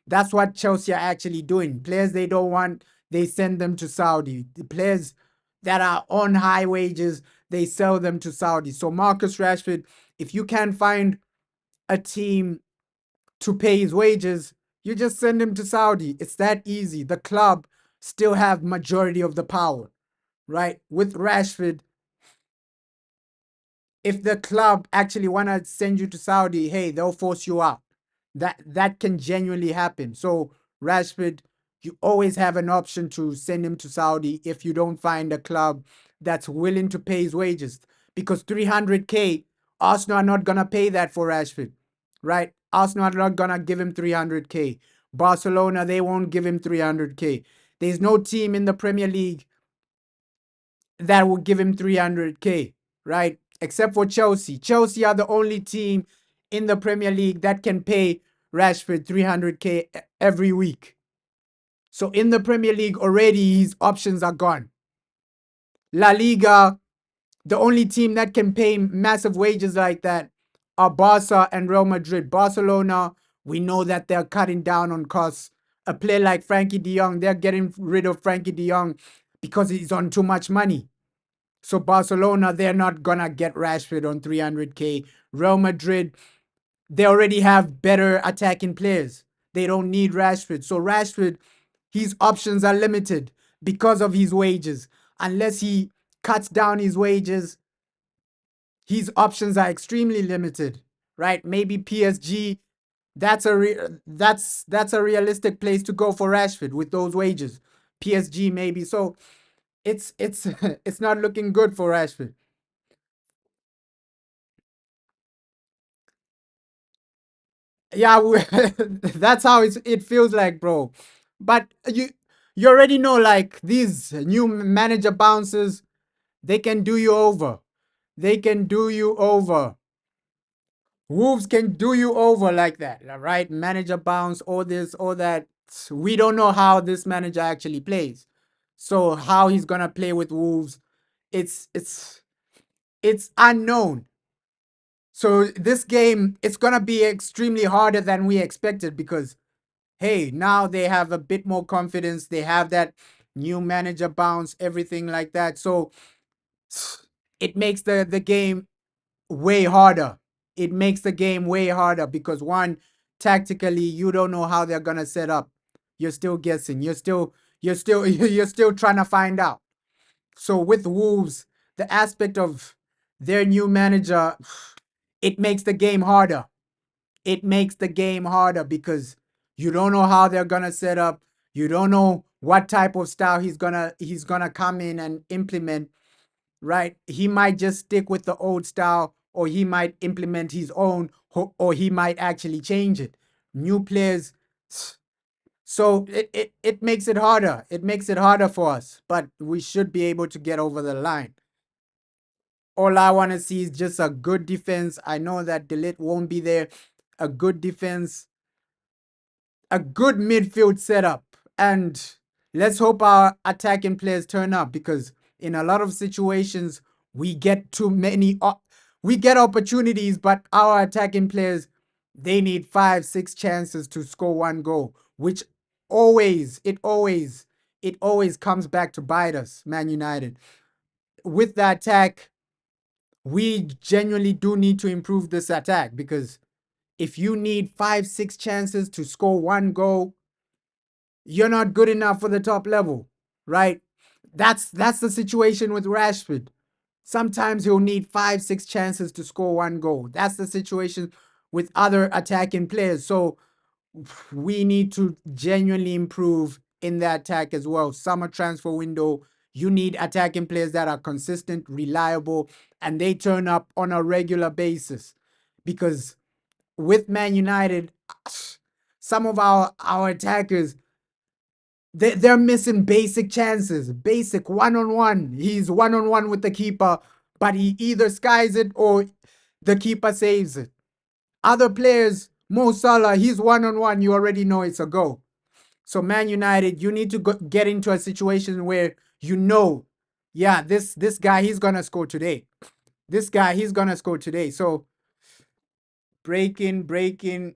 Speaker 1: That's what Chelsea are actually doing. Players they don't want, they send them to Saudi. The players that are on high wages, they sell them to Saudi. So Marcus Rashford, if you can't find a team to pay his wages, you just send him to Saudi. It's that easy. The club still have majority of the power, right? With Rashford, if the club actually want to send you to Saudi, hey, they'll force you out. That can genuinely happen. So Rashford, you always have an option to send him to Saudi if you don't find a club that's willing to pay his wages. Because 300K, Arsenal are not gonna pay that for Rashford, right? Arsenal are not gonna give him 300K. Barcelona, they won't give him 300K. There's no team in the Premier League that will give him 300K, right? Except for Chelsea. Chelsea are the only team in the Premier League that can pay Rashford 300K every week. So in the Premier League already, his options are gone. La Liga, the only team that can pay massive wages like that are Barca and Real Madrid. Barcelona, we know that they're cutting down on costs. A player like Frankie de Jong, they're getting rid of Frankie de Jong because he's on too much money. So Barcelona, they're not gonna get Rashford on 300K. Real Madrid, they already have better attacking players. They don't need Rashford. So Rashford, his options are limited because of his wages. Unless he cuts down his wages, his options are extremely limited, right? Maybe PSG, that's a realistic place to go for Rashford with those wages. PSG maybe. So it's it's not looking good for Rashford. Yeah, that's how it feels like, bro. But you already know, like these new manager bounces, they can do you over. They can do you over. Wolves can do you over like that, right? Manager bounce, all this, all that. We don't know how this manager actually plays. So how he's gonna play with Wolves, it's it's it's unknown. So this game, it's gonna be extremely harder than we expected because hey, now they have a bit more confidence. They have that new manager bounce, everything like that. So it makes the game way harder. It makes the game way harder because one, tactically, you don't know how they're gonna set up. You're still guessing. You're still trying to find out. So with Wolves, the aspect of their new manager, it makes the game harder. It makes the game harder because you don't know how they're gonna set up. You don't know what type of style he's gonna come in and implement, right? He might just stick with the old style, or he might implement his own, or he might actually change it. New players, so it makes it harder. It makes it harder for us, but we should be able to get over the line. All I want to see is just a good defense. I know that Delete won't be there. a good defense, a good midfield setup, and let's hope our attacking players turn up, because in a lot of situations we get too many we get opportunities, but our attacking players, they need 5 6 chances to score one goal, which always comes back to bite us, Man United. With the attack, we genuinely do need to improve this attack, because if you need 5 6 chances to score one goal, you're not good enough for the top level, right? That's the situation with Rashford. Sometimes he'll need 5 6 chances to score one goal. That's the situation with other attacking players. So we need to genuinely improve in the attack as well. Summer transfer window, you need attacking players that are consistent, reliable, and they turn up on a regular basis. Because with Man United, some of our attackers, they're missing basic chances, basic one-on-one. He's one-on-one with the keeper, but he either skies it or the keeper saves it. Other players, Mo Salah, he's one-on-one. You already know it's a goal. So Man United, you need to get into a situation where you know, yeah, this guy, he's gonna score today. This guy, he's gonna score today. So breaking.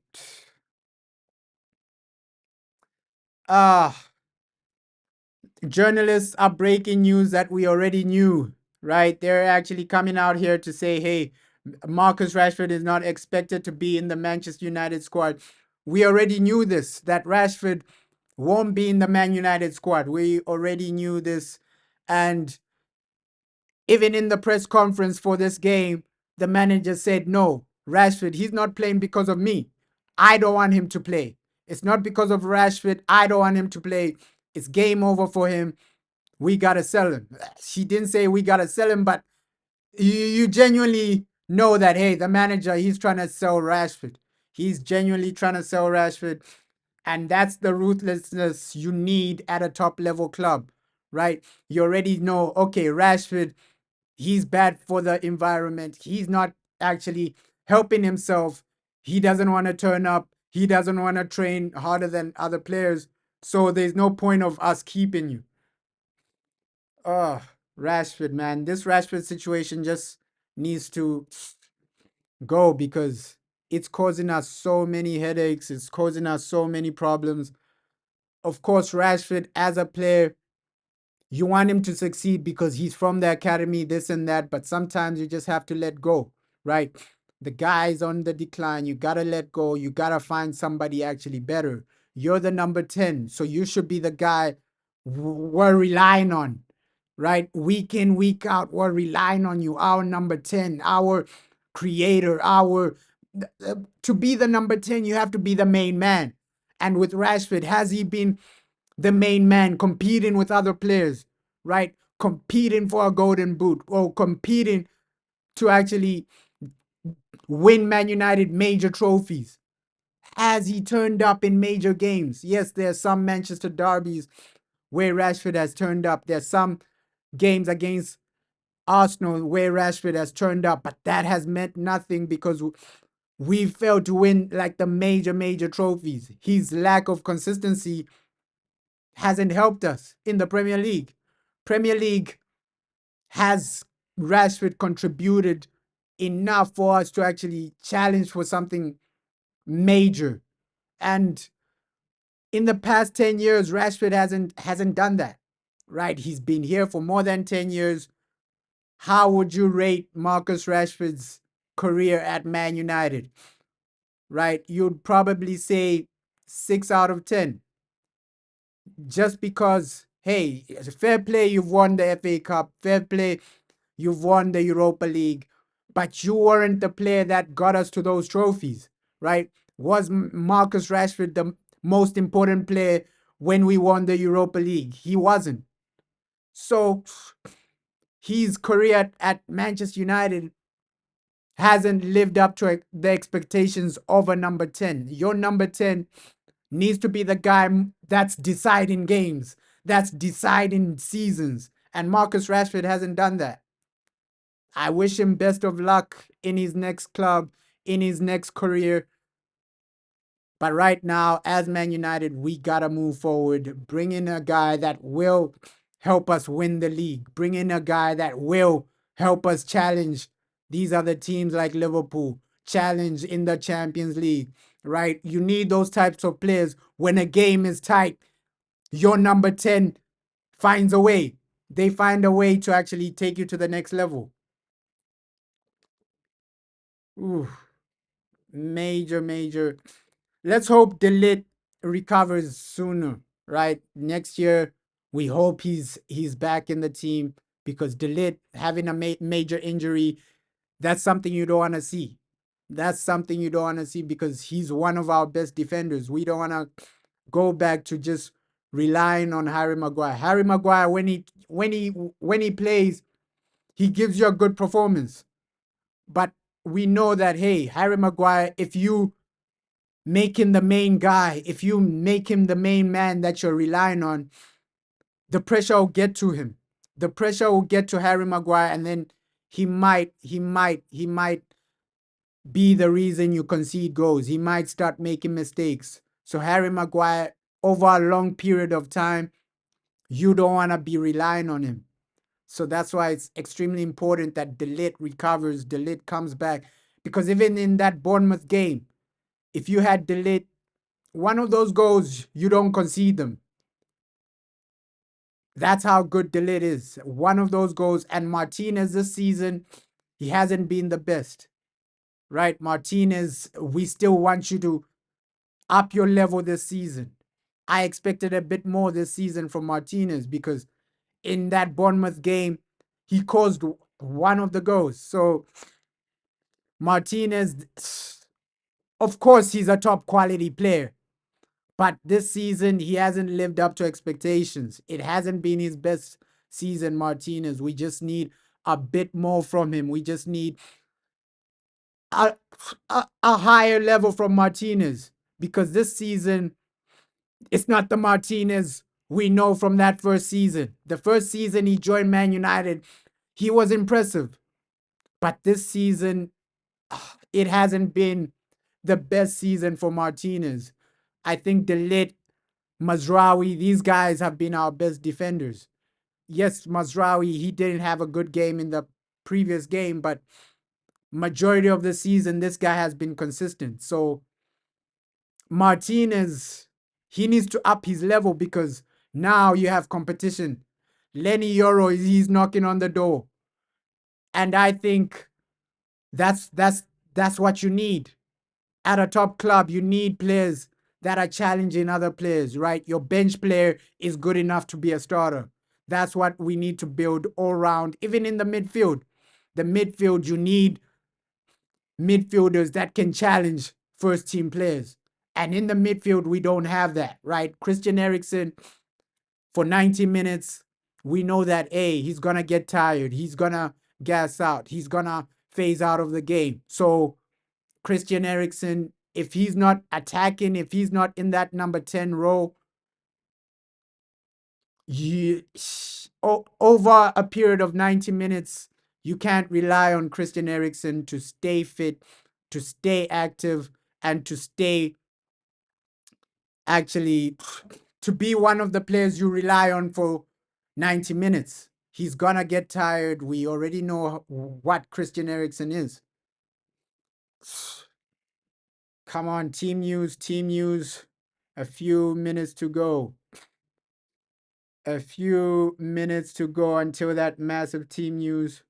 Speaker 1: Ah, journalists are breaking news that we already knew, right? They're actually coming out here to say, hey, Marcus Rashford is not expected to be in the Manchester United squad. We already knew this, that Rashford won't be in the Man United squad. We already knew this. And even in the press conference for this game, the manager said, no, Rashford, he's not playing because of me. I don't want him to play. It's not because of Rashford. I don't want him to play. It's game over for him. We got to sell him. She didn't say we got to sell him, but you genuinely know that, hey, the manager, he's trying to sell Rashford. He's genuinely trying to sell Rashford. And that's the ruthlessness you need at a top level club, right? You already know, okay, Rashford, he's bad for the environment. He's not actually helping himself. He doesn't want to turn up. He doesn't want to train harder than other players. So there's no point of us keeping you. Oh, Rashford, man. This Rashford situation just needs to go, because it's causing us so many headaches. It's causing us so many problems. Of course, Rashford as a player, you want him to succeed because he's from the academy, this and that, but sometimes you just have to let go, right? The guy's on the decline. You got to let go. You got to find somebody actually better. You're the number 10, so you should be the guy we're relying on, right? Week in, week out, we're relying on you, our number 10, our creator, to be the number 10, you have to be the main man. And with Rashford, has he been the main man competing with other players, right? Competing for a golden boot, or competing to actually win Man United major trophies? Has he turned up in major games? Yes, there's some Manchester derbies where Rashford has turned up. There's some games against Arsenal where Rashford has turned up, but that has meant nothing, because we failed to win like the major trophies. His lack of consistency hasn't helped us in the Premier League. Premier League has Rashford contributed enough for us to actually challenge for something major. And in the past 10 years, Rashford hasn't done that. Right? He's been here for more than 10 years. How would you rate Marcus Rashford's career at Man United? Right? You'd probably say 6 out of 10. Just because, hey, fair play, you've won the FA Cup. Fair play, you've won the Europa League, but you weren't the player that got us to those trophies, right? Was Marcus Rashford the most important player when we won the Europa League? He wasn't. So his career at Manchester United hasn't lived up to the expectations of a number 10. Your number 10 needs to be the guy that's deciding games, that's deciding seasons. And Marcus Rashford hasn't done that. I wish him best of luck in his next club, in his next career. But right now, as Man United, we got to move forward. Bring in a guy that will help us win the league. Bring in a guy that will help us challenge these other teams like Liverpool, challenge in the Champions League, right? You need those types of players when a game is tight. Your number 10 finds a way. They find a way to actually take you to the next level. Ooh, major. Let's hope Delit recovers sooner, right? Next year, we hope he's back in the team because Delit having a major injury, that's something you don't want to see. That's something you don't want to see because he's one of our best defenders. We don't want to go back to just relying on Harry Maguire. Harry Maguire, when he plays, he gives you a good performance. But we know that, hey, Harry Maguire, if you make him the main guy, if you make him the main man that you're relying on, the pressure will get to him. The pressure will get to Harry Maguire, and then he might be the reason you concede goals. He might start making mistakes. So Harry Maguire, over a long period of time, you don't want to be relying on him. So that's why it's extremely important that De Ligt recovers, De Ligt comes back. Because even in that Bournemouth game, if you had De Ligt, one of those goals, you don't concede them. That's how good De Ligt is. One of those goals. And Martinez this season, he hasn't been the best. Right? Martinez, we still want you to up your level this season. I expected a bit more this season from Martinez because in that Bournemouth game, he caused one of the goals. So Martinez, of course, he's a top quality player. But this season, he hasn't lived up to expectations. It hasn't been his best season, Martinez. We just need a bit more from him. We just need a, a higher level from Martinez because this season, it's not the Martinez we know from that first season. The first season he joined Man United, he was impressive. But this season, it hasn't been the best season for Martinez. I think De Ligt, Mazraoui, these guys have been our best defenders. Yes, Mazraoui, he didn't have a good game in the previous game, but majority of the season, this guy has been consistent. So Martinez, he needs to up his level because now you have competition. Lenny Yoro, he's knocking on the door. And I think that's what you need. At a top club, you need players that are challenging other players, right? Your bench player is good enough to be a starter. That's what we need to build all around, even in the midfield. The midfield, you need midfielders that can challenge first team players. And in the midfield, we don't have that, right? Christian Eriksen, for 90 minutes, we know that, hey, he's going to get tired. He's going to gas out. He's going to phase out of the game. So Christian Eriksen, if he's not attacking, if he's not in that number 10 role, over a period of 90 minutes, you can't rely on Christian Eriksen to stay fit, to stay active, and to stay actually to be one of the players you rely on for 90 minutes. He's gonna get tired. We already know what Christian Eriksen is. Come on, team news, team news. A few minutes to go. A few minutes to go until that massive team news.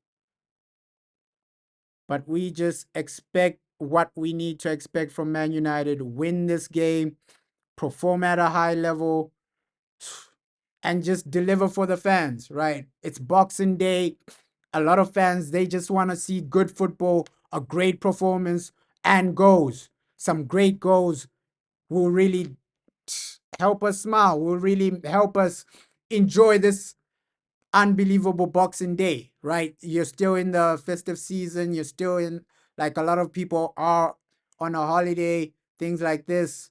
Speaker 1: But we just expect what we need to expect from Man United. Win this game, perform at a high level, and just deliver for the fans, right? It's Boxing Day. A lot of fans, they just want to see good football, a great performance, and goals. Some great goals will really help us smile, will really help us enjoy this unbelievable Boxing Day, right? You're still in the festive season. You're still in, like a lot of people are on a holiday, things like this.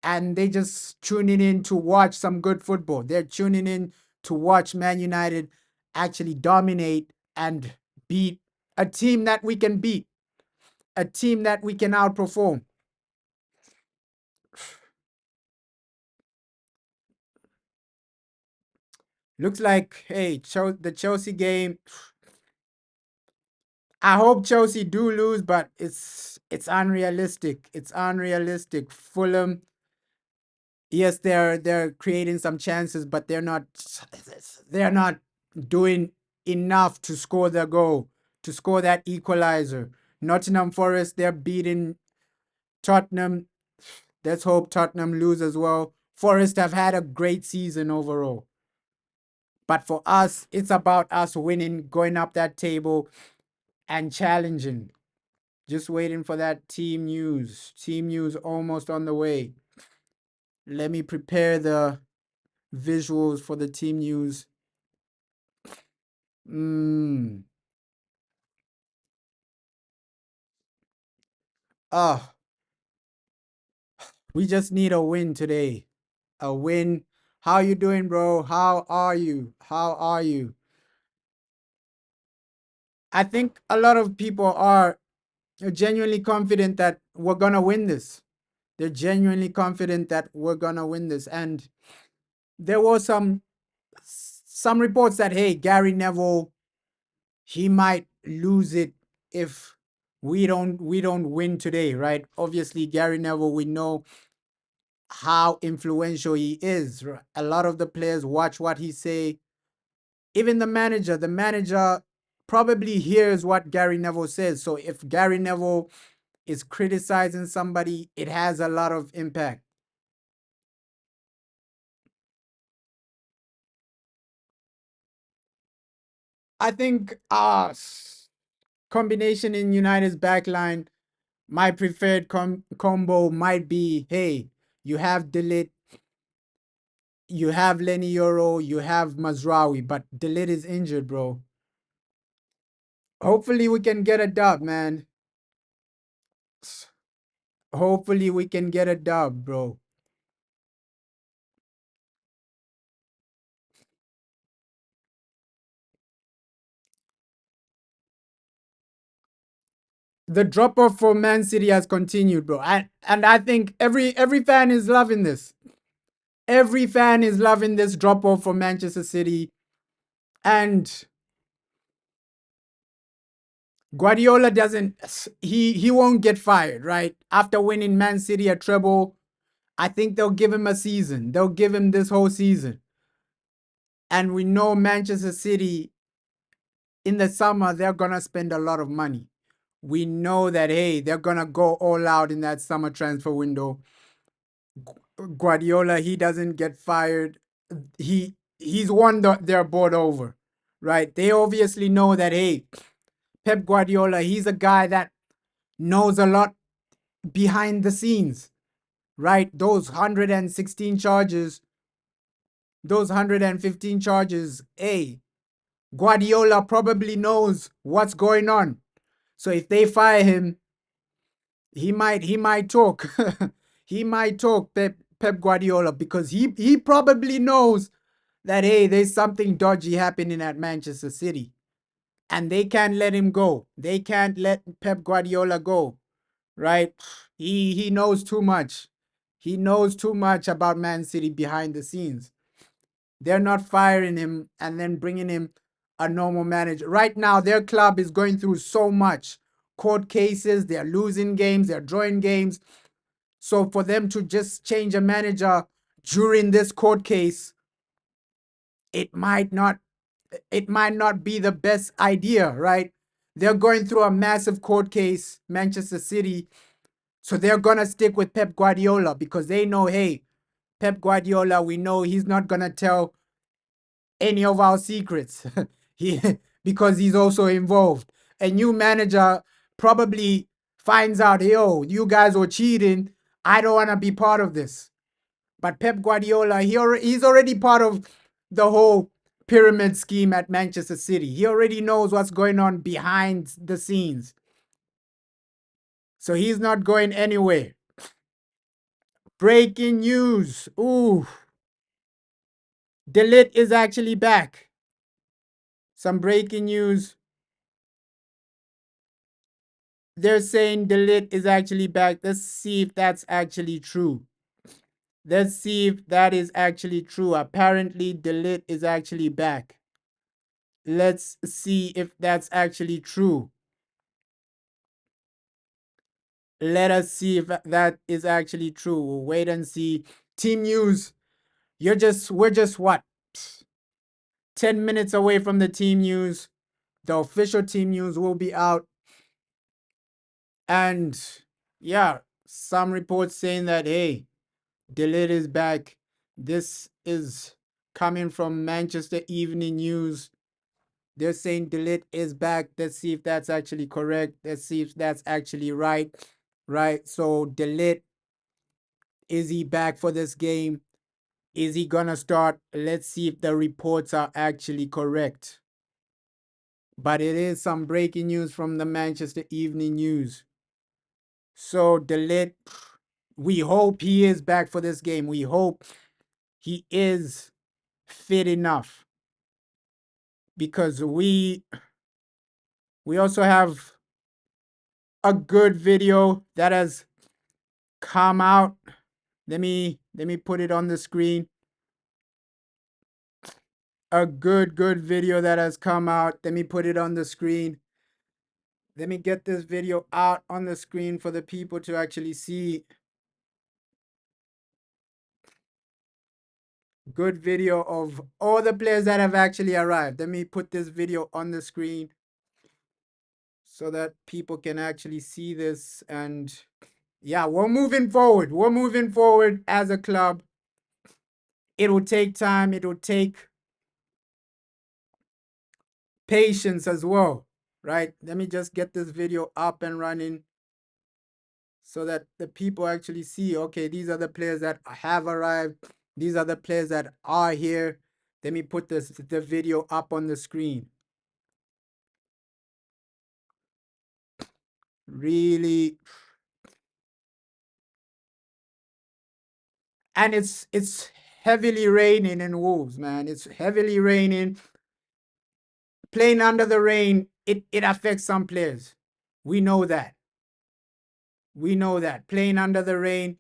Speaker 1: And they just tuning in to watch some good football. They're tuning in to watch Man United actually dominate and beat a team that we can beat, a team that we can outperform. Looks like, hey, the Chelsea game. I hope Chelsea do lose, but it's unrealistic. It's unrealistic. Fulham, yes, they're creating some chances, but they're not doing enough to score the goal, to score that equalizer. Nottingham Forest, they're beating Tottenham. Let's hope Tottenham lose as well. Forest have had a great season overall. But for us, it's about us winning, going up that table and challenging. Just waiting for that team news. Team news almost on the way. Let me prepare the visuals for the team news. Mm. Ah, we just need a win today. A win. How you doing, bro? How are you? How are you? I think a lot of people are genuinely confident that we're gonna win this. They're genuinely confident that we're gonna win this. And there were some reports that, hey, Gary Neville, he might lose it if we don't win today, right? Obviously, Gary Neville, we know how influential he is. A lot of the players watch what he say. Even the manager probably hears what Gary Neville says. So if Gary Neville is criticizing somebody, it has a lot of impact. I think combination in United's backline, my preferred combo might be, hey, you have Delit, you have Lenny Yoro, you have Mazraoui, but Delit is injured, bro. Hopefully we can get a dub, man. Hopefully we can get a dub, bro. The drop off for Man City has continued, bro. And I think every fan is loving this. Every fan is loving this drop off for Manchester City. And Guardiola doesn't he won't get fired, right? After winning Man City a treble, I think they'll give him a season. They'll give him this whole season. And we know Manchester City in the summer they're gonna spend a lot of money. We know that, hey, they're gonna go all out in that summer transfer window. Guardiola, he doesn't get fired. He's won their board over, right? They obviously know that, hey, Pep Guardiola, he's a guy that knows a lot behind the scenes, right? Those 116 charges, those 115 charges, hey, Guardiola probably knows what's going on. So if they fire him, he might talk. He might talk, Pep Guardiola, because he probably knows that, hey, there's something dodgy happening at Manchester City. And they can't let him go. They can't let Pep Guardiola go, right? He knows too much. He knows too much about Man City behind the scenes. They're not firing him and then bringing him a normal manager. Right now, their club is going through so much court cases. They're losing games. They're drawing games. So for them to just change a manager during this court case, it might not it might not be the best idea, right? They're going through a massive court case, Manchester City. So they're going to stick with Pep Guardiola because they know, hey, Pep Guardiola, we know he's not going to tell any of our secrets. he Because he's also involved. A new manager probably finds out, yo, you guys were cheating. I don't want to be part of this. But Pep Guardiola, he's already part of the whole pyramid scheme at Manchester City. He already knows what's going on behind the scenes. So he's not going anywhere. Breaking news. Ooh, Delit is actually back. Some breaking news. They're saying Delit is actually back. Let's see if that's actually true. Let's see if that is actually true. Apparently, Delete is actually back. Let's see if that's actually true. Let us see if that is actually true. We'll wait and see. Team news. We're just what? 10 minutes away from the team news. The official team news will be out. And yeah, some reports saying that, hey, Delete is back. This is coming from Manchester Evening News. They're saying Delete is back. Let's see if that's actually correct. Let's see if that's actually right. Right. So Delete, is he back for this game? Is he gonna start? Let's see if the reports are actually correct. But it is some breaking news from the Manchester Evening News. So Delete, we hope he is back for this game. We hope he is fit enough, because we also have a good video that has come out. Let me put it on the screen. A good video that has come out. Let me put it on the screen. Let me get this video out on the screen for the people to actually see. Good video of all the players that have actually arrived. Let me put this video on the screen so that people can actually see this. And yeah, we're moving forward. We're moving forward as a club. It will take time. It will take patience as well, right? Let me just get this video up and running so that the people actually see, okay, these are the players that have arrived. These are the players that are here. Let me put the video up on the screen. Really. And it's heavily raining in Wolves, man. It's heavily raining. Playing under the rain, it affects some players. We know that. We know that. Playing under the rain,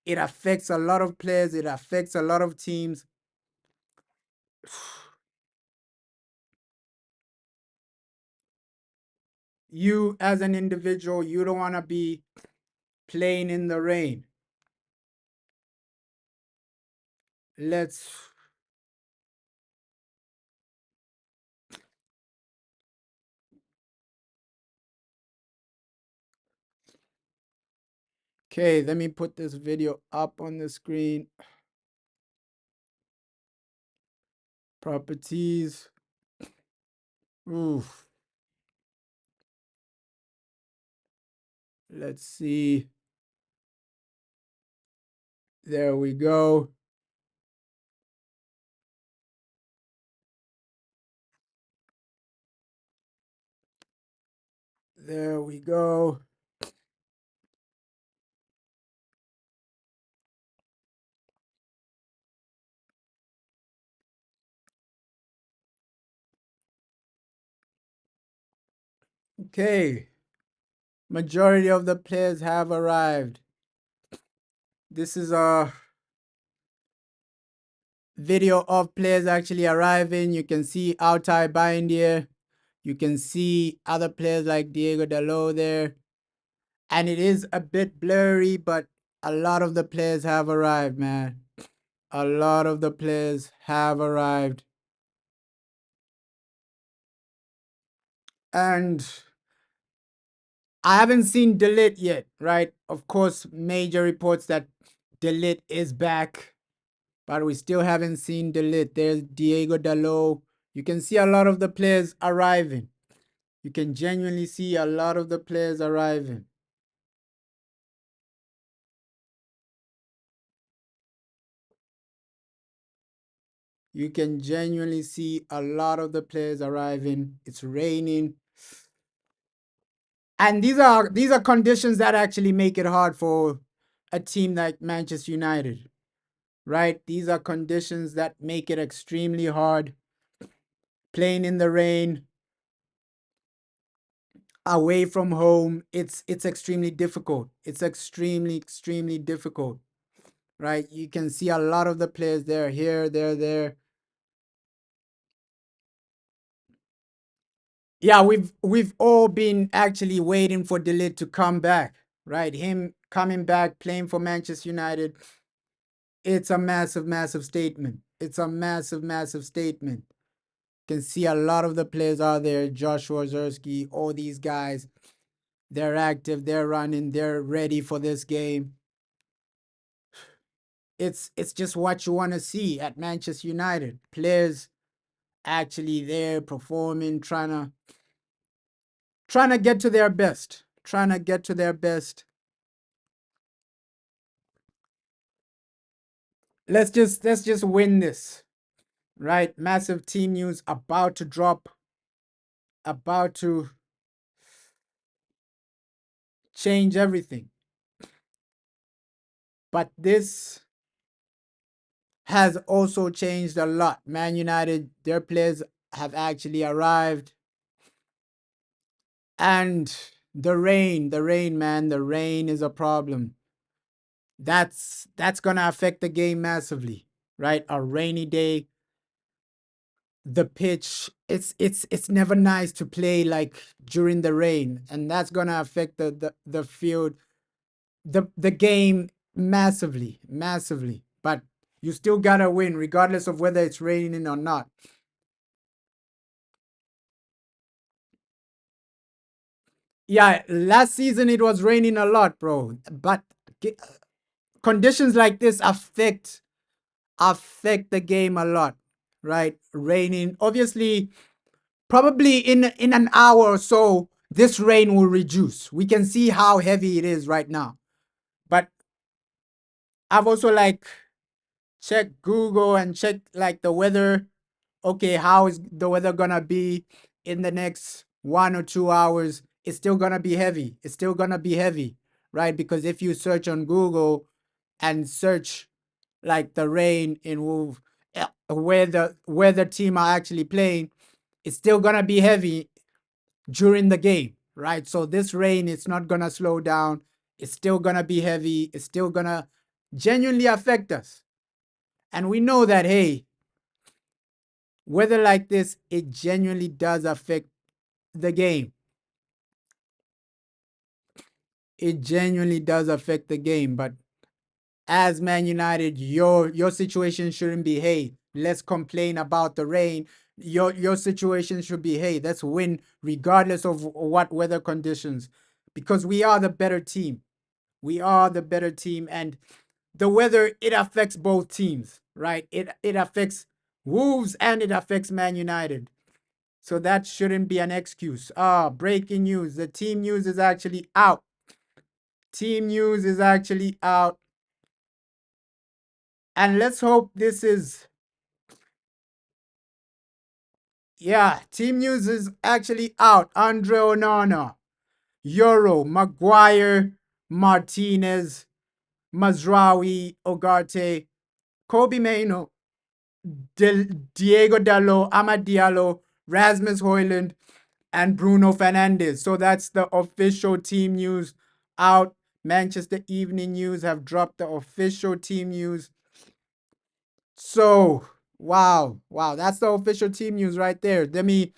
Speaker 1: it affects a lot of players. It affects a lot of teams. You, as an individual, you don't want to be playing in the rain. Let's... Okay, let me put this video up on the screen. Properties. Oof. Let's see. There we go. There we go. Okay. Majority of the players have arrived. This is a video of players actually arriving. You can see Altai Bind here. You can see other players like Diego Dalot there. And it is a bit blurry, but a lot of the players have arrived, man. A lot of the players have arrived. And I haven't seen Delete yet, right? Of course, major reports that Delete is back, but we still haven't seen Delete. There's Diego Dalot. You can see a lot of the players arriving. You can genuinely see a lot of the players arriving. You can genuinely see a lot of the players arriving. It's raining. And these are conditions that actually make it hard for a team like Manchester United, right? These are conditions that make it extremely hard. Playing in the rain, away from home, it's extremely difficult. It's extremely difficult, right? You can see a lot of the players there, here, there. Yeah, we've all been actually waiting for Delete to come back, right? Him coming back, playing for Manchester United. It's a massive, massive statement. It's a massive, massive statement. Can see a lot of the players out there, Joshua Zerski, all these guys. They're active, they're running, they're ready for this game. It's just what you want to see at Manchester United. Players actually there performing, trying to get to their best. Trying to get to their best. Let's just win this. Right? Massive team news about to drop, about to change everything. But this has also changed a lot. Man United, their players have actually arrived. And the rain, man, the rain is a problem. That's gonna affect the game massively, right? A rainy day, the pitch, it's never nice to play like during the rain, and that's gonna affect the field, the game massively, massively. But you still gotta win, regardless of whether it's raining or not. Yeah, last season it was raining a lot, bro. But conditions like this affect the game a lot, right? Raining, obviously, probably in an hour or so, this rain will reduce. We can see how heavy it is right now. But I've also like checked Google and checked like the weather. Okay, how is the weather gonna be in the next 1 or 2 hours? It's still gonna be heavy. It's still gonna be heavy, right? Because if you search on Google and search like the rain in Wolf, where the team are actually playing, it's still gonna be heavy during the game, right? So this rain, it's not gonna slow down. It's still gonna be heavy. It's still gonna genuinely affect us. And we know that, hey, weather like this, it genuinely does affect the game. It genuinely does affect the game. But as Man United, your situation shouldn't be, hey, let's complain about the rain. Your situation should be, hey, let's win regardless of what weather conditions, because we are the better team. We are the better team, and the weather, it affects both teams, right? It affects Wolves and it affects Man United. So that shouldn't be an excuse. Breaking news. The team news is actually out. Team news is actually out. And let's hope this is, yeah, team news is actually out. Andre Onana, Euro, Maguire, Martinez, Mazraoui, Ugarte, Kobe Maino, Diego Dallo, Amad Diallo, Rasmus Hoyland, and Bruno Fernandes. So that's the official team news out. Manchester Evening News have dropped the official team news. So, wow, that's the official team news right there. Let me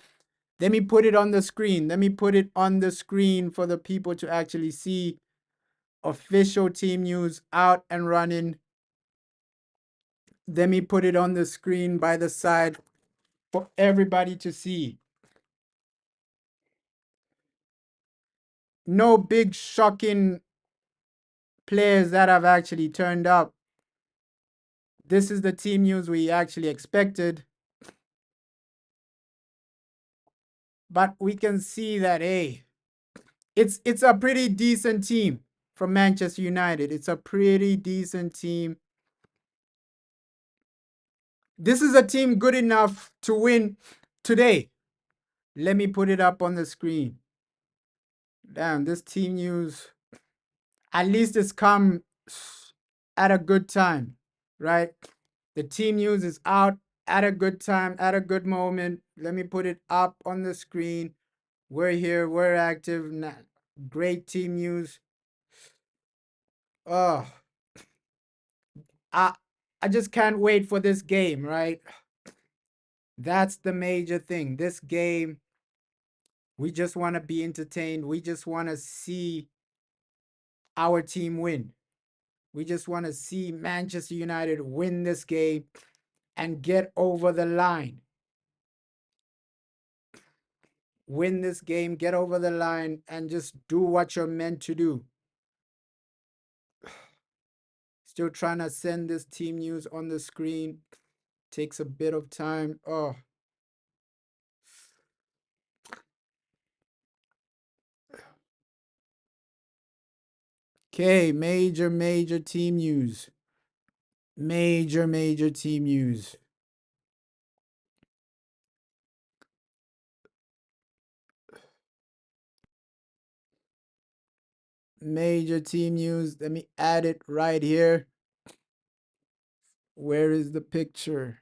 Speaker 1: put it on the screen. Let me put it on the screen for the people to actually see. Official team news out and running. Let me put it on the screen by the side for everybody to see. No big shocking players that have actually turned up. This is the team news we actually expected. But we can see that, hey, it's a pretty decent team from Manchester United. It's a pretty decent team. This is a team good enough to win today. Let me put it up on the screen. Damn, this team news, at least it's come at a good time, right? The team news is out at a good time, at a good moment. Let me put it up on the screen. We're here, we're active. Great team news. Oh, I I just can't wait for this game, right? That's the major thing. This game, we just want to be entertained. We just want to see our team win. We just want to see Manchester United win this game and get over the line. Win this game, get over the line, and just do what you're meant to do. Still trying to send this team news on the screen. Takes a bit of time. Oh. Okay, major team news. Major team news. Major team news. Let me add it right here. Where is the picture?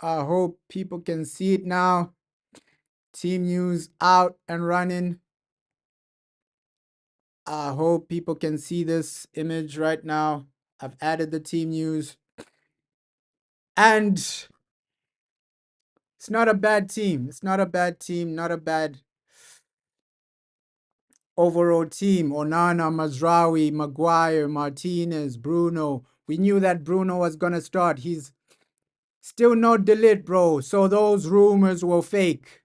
Speaker 1: I hope people can see it now. Team news out and running. I hope people can see this image right now. I've added the team news. And it's not a bad team. It's not a bad team, not a bad overall team. Onana, Mazraoui, Maguire, Martinez, Bruno. We knew that Bruno was going to start. He's still not delete, bro. So those rumors were fake,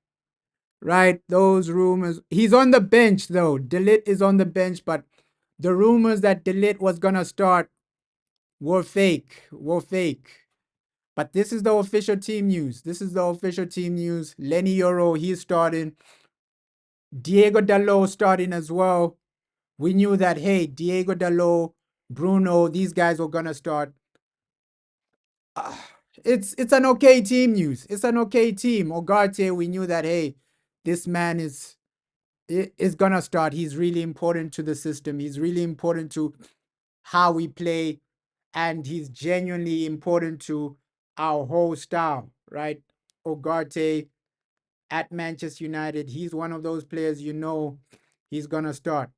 Speaker 1: right? Those rumors. He's on the bench, though. Delete is on the bench, but the rumors that Delete was going to start were fake, But this is the official team news. This is the official team news. Lenny Yoro, he's starting. Diego Dalot starting as well. We knew that, hey, Diego Dalot, Bruno, these guys were going to start. It's an okay team news. It's an okay team. Ugarte, we knew that, hey, this man is going to start. He's really important to the system. He's really important to how we play. And he's genuinely important to our whole style, right? Ugarte at Manchester United, he's one of those players you know he's going to start.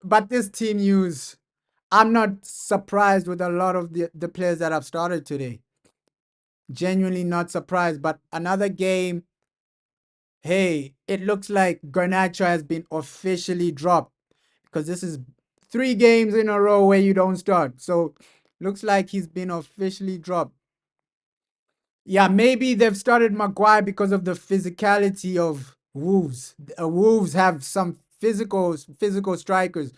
Speaker 1: But this team news, I'm not surprised with a lot of the players that have started today. Genuinely not surprised. But another game, hey, it looks like Garnacho has been officially dropped because this is 3 games in a row where you don't start. So looks like he's been officially dropped. Yeah, maybe they've started Maguire because of the physicality of Wolves. Wolves have some physical strikers,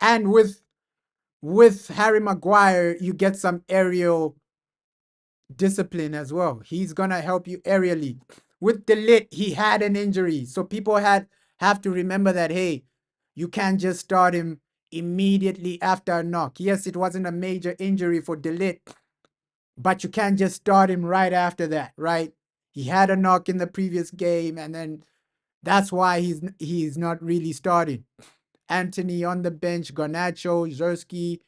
Speaker 1: and with Harry Maguire, you get some aerial discipline as well. He's gonna help you aerially. With Delit, he had an injury, so people have to remember that. Hey, you can't just start him immediately after a knock. Yes, it wasn't a major injury for Delit, but you can't just start him right after that, right? He had a knock in the previous game, and then that's why he's not really starting. Anthony on the bench, Garnacho, Zerski,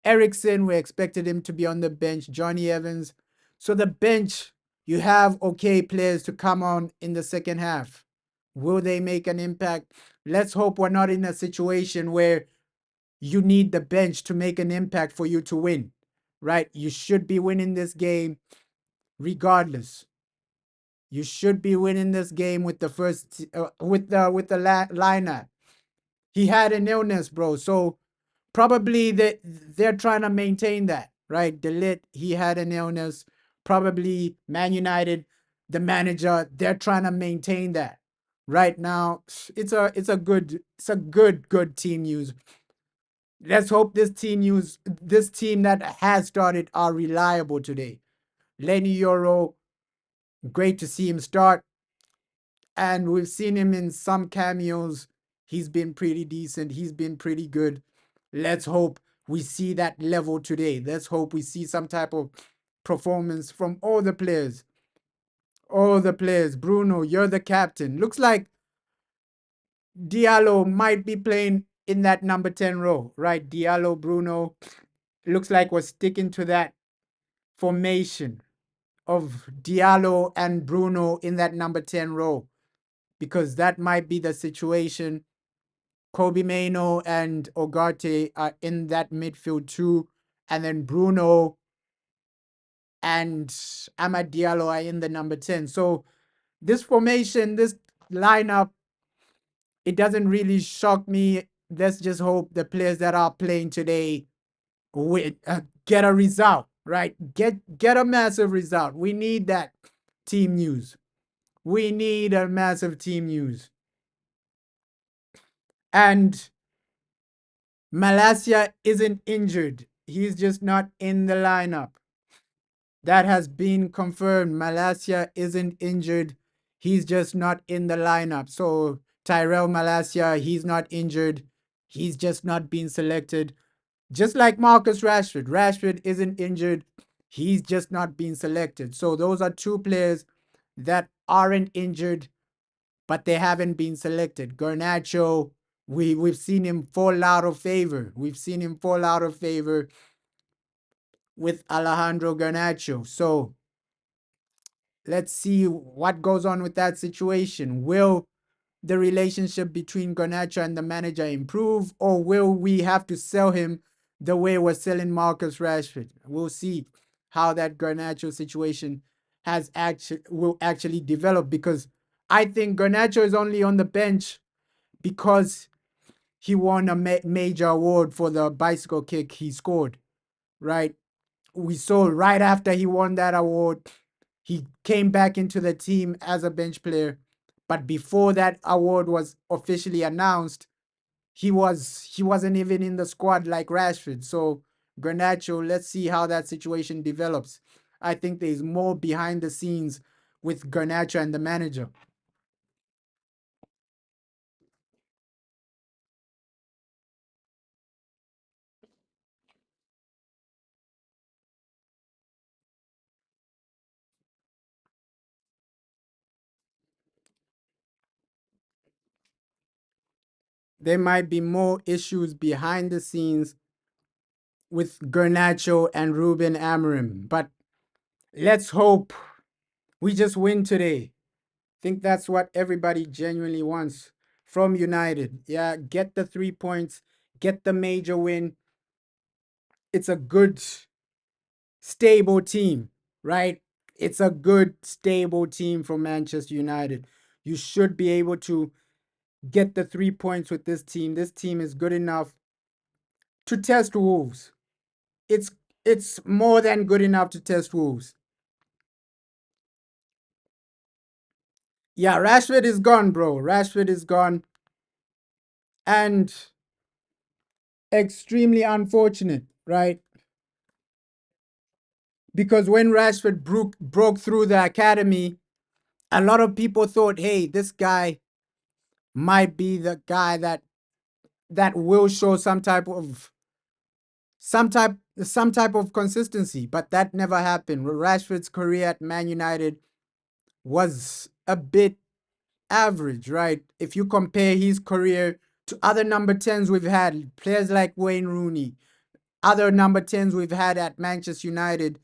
Speaker 1: Ericsson, we expected him to be on the bench, Johnny Evans. So the bench, you have okay players to come on in the second half. Will they make an impact? Let's hope we're not in a situation where you need the bench to make an impact for you to win, right? You should be winning this game regardless. You should be winning this game with the first with the lineup. He had an illness, bro. So probably they're trying to maintain that, right? Delit, he had an illness. Probably Man United, the manager, they're trying to maintain that. Right now, it's a good team news. Let's hope this team that has started are reliable today. Lenny Euro, great to see him start. And we've seen him in some cameos. He's been pretty decent. He's been pretty good. Let's hope we see that level today. Let's hope we see some type of performance from all the players. All the players. Bruno, you're the captain. Looks like Diallo might be playing in that number 10 role, right? Diallo, Bruno. Looks like we're sticking to that formation. of Diallo and Bruno in that number 10 role, because that might be the situation. Kobe Maino and Ugarte are in that midfield too, and then Bruno and Amad Diallo are in the number 10. So this formation, this lineup, it doesn't really shock me. Let's just hope the players that are playing today with get a result, right? Get a massive result. We need that team news. We need a massive team news. And Malacia isn't injured. He's just not in the lineup. That has been confirmed. Malacia isn't injured. He's just not in the lineup. So Tyrell Malacia, he's not injured. He's just not been selected. Just like Marcus Rashford. Rashford isn't injured. He's just not been selected. So those are two players that aren't injured, but they haven't been selected. Garnacho, we've seen him fall out of favor. We've seen him fall out of favor with Alejandro Garnacho. So let's see what goes on with that situation. Will the relationship between Garnacho and the manager improve, or will we have to sell him the way we're selling Marcus Rashford? We'll see how that Garnacho situation will actually develop, because I think Garnacho is only on the bench because he won a major award for the bicycle kick he scored, right? We saw right after he won that award, he came back into the team as a bench player. But before that award was officially announced, he wasn't even in the squad like Rashford. So Garnacho, let's see how that situation develops. I think there's more behind the scenes with Garnacho and the manager. There might be more issues behind the scenes with Garnacho and Ruben Amorim, but let's hope we just win today. Think that's what everybody genuinely wants from United. Yeah, get the 3 points, get the major win. It's a good, stable team, right? It's a good, stable team from Manchester United. You should be able to get the 3 points with this team. This team is good enough to test Wolves. It's it's more than good enough to test Wolves. Yeah, Rashford is gone, bro. Rashford is gone. And extremely unfortunate, right? Because when Rashford broke through the academy, a lot of people thought, hey, this guy might be the guy that will show some type of consistency, but that never happened. Rashford's career at Man United was a bit average, right? If you compare his career to other number 10s we've had, players like Wayne Rooney, other number 10s we've had at Manchester United,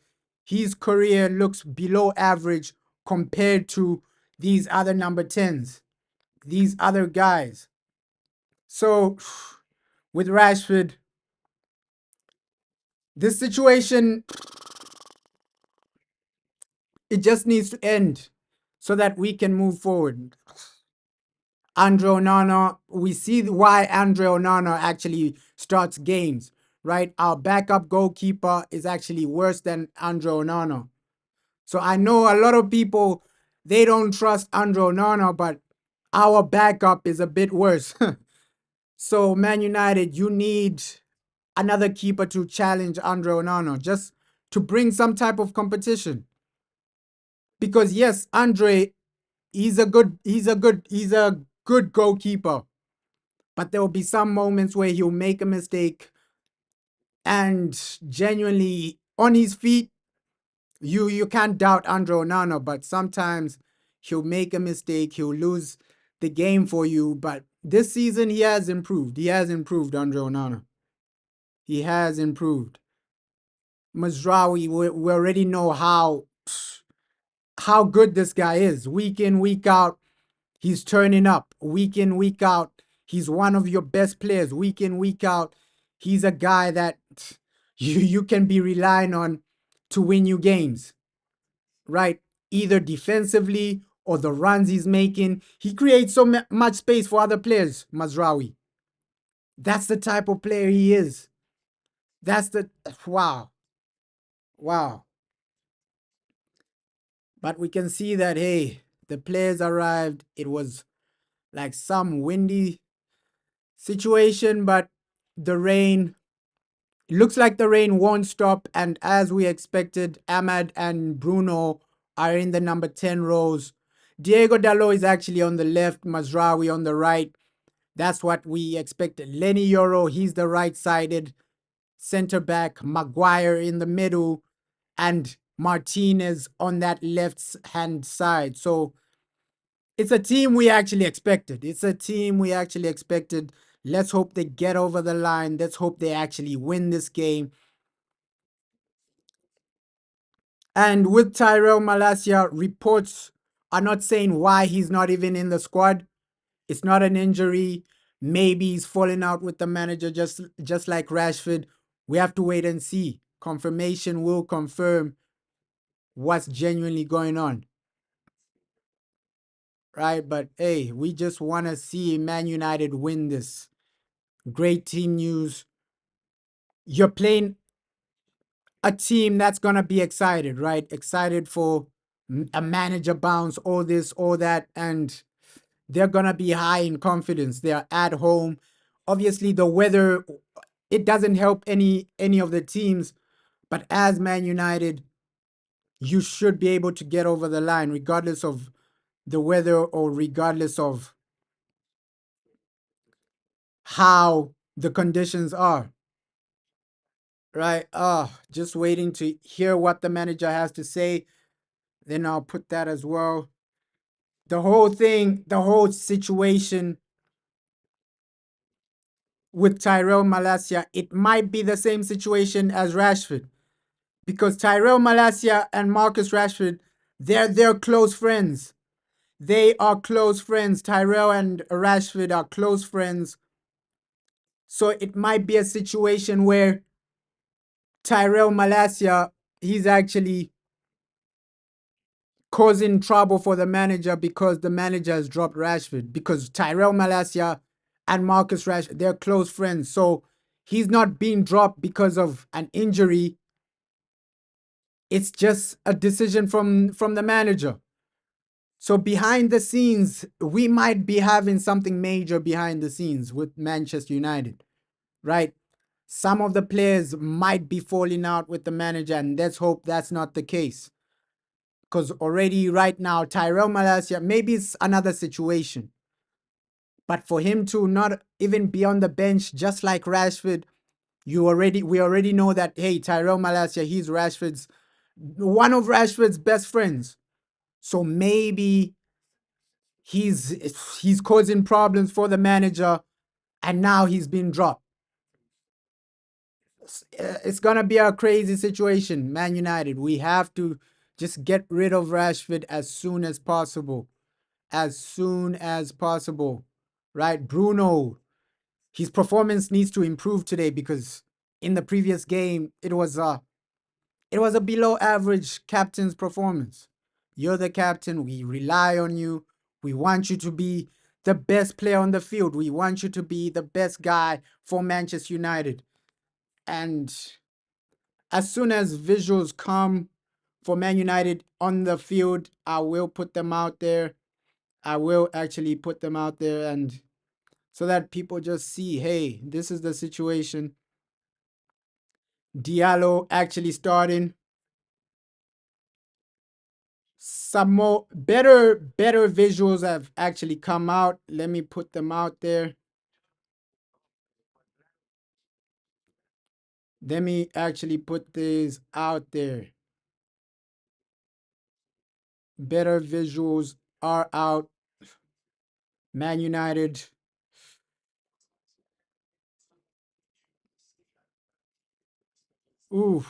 Speaker 1: his career looks below average compared to these other number 10s, these other guys. So with Rashford, this situation, it just needs to end so that we can move forward. Andre Onana, we see why Andre Onana actually starts games, right? Our backup goalkeeper is actually worse than Andre Onana. So I know a lot of people, they don't trust Andre Onana, but our backup is a bit worse. So Man United, you need another keeper to challenge Andre Onana, just to bring some type of competition. Because yes, Andre, he's a good goalkeeper. But there will be some moments where he'll make a mistake, and genuinely on his feet, you can't doubt Andre Onana, but sometimes he'll make a mistake, he'll lose the game for you. But this season he has improved. He has improved, Andre Onana. He has improved. Mazraoui, we already know how how good this guy is. Week in, week out, he's turning up. Week in, week out, he's one of your best players. Week in, week out, he's a guy that you can be relying on to win you games, right? Either defensively or the runs he's making. He creates so much space for other players, Mazraoui. That's the type of player he is. That's the wow. Wow. But we can see that hey, the players arrived. It was like some windy situation, but the rain looks like the rain won't stop. And as we expected, Ahmad and Bruno are in the number 10 rows. Diego Dalot is actually on the left, Mazraoui on the right. That's what we expected. Lenny Yoro, he's the right-sided center back. Maguire in the middle, and Martinez on that left-hand side. So it's a team we actually expected. It's a team we actually expected. Let's hope they get over the line. Let's hope they actually win this game. And with Tyrell Malacia, reports are not saying why he's not even in the squad. It's not an injury. Maybe he's falling out with the manager, just like Rashford. We have to wait and see. Confirmation will confirm what's genuinely going on, right? But hey, we just want to see Man United win this. Great team news. You're playing a team that's going to be excited, right? Excited for a manager bounce, all this, all that. And they're going to be high in confidence. They're at home. Obviously, the weather, it doesn't help any of the teams. But as Man United, you should be able to get over the line regardless of the weather or regardless of how the conditions are. Right? Just waiting to hear what the manager has to say. Then I'll put that as well. The whole thing, the whole situation with Tyrell Malacia, it might be the same situation as Rashford. Because Tyrell Malacia and Marcus Rashford, they're close friends. They are close friends. Tyrell and Rashford are close friends. So it might be a situation where Tyrell Malacia, he's actually causing trouble for the manager because the manager has dropped Rashford. Because Tyrell Malacia and Marcus Rashford, they're close friends. So he's not being dropped because of an injury. It's just a decision from the manager. So behind the scenes, we might be having something major behind the scenes with Manchester United, right? Some of the players might be falling out with the manager, and let's hope that's not the case. Because already right now, Tyrell Malacia, maybe it's another situation. But for him to not even be on the bench, just like Rashford, we already know that, hey, Tyrell Malacia, he's one of Rashford's best friends. So maybe he's causing problems for the manager, and now he's been dropped. It's gonna be a crazy situation, Man United. We have to just get rid of Rashford as soon as possible. As soon as possible. Right? Bruno, his performance needs to improve today because in the previous game it was a below average captain's performance. You're the captain. We rely on you. We want you to be the best player on the field. We want you to be the best guy for Manchester United. And as soon as visuals come for Man United on the field, I will put them out there. I will actually put them out there, and so that people just see, hey, this is the situation. Diallo actually starting. Some more better visuals have actually come out. Let me put them out there. Let me actually put these out there. Better visuals are out. Man United. Ooh.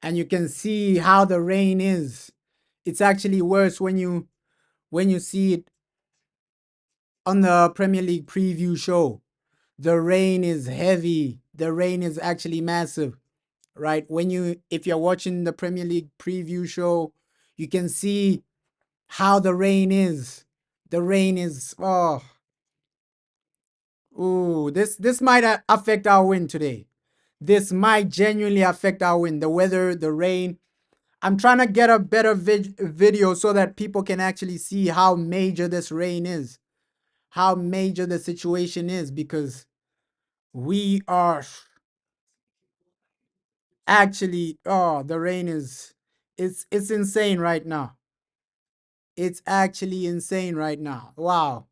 Speaker 1: And you can see how the rain is. It's actually worse when you see it on the Premier League preview show. The rain is heavy. The rain is actually massive, right? When you if you're watching the Premier League preview show, you can see how the rain is. The rain is ooh, this might affect our win today. This might genuinely affect our win. The weather, the rain. I'm trying to get a better video so that people can actually see how major this rain is, how major the situation is, because we are actually, the rain is, it's insane right now. It's actually insane right now. Wow.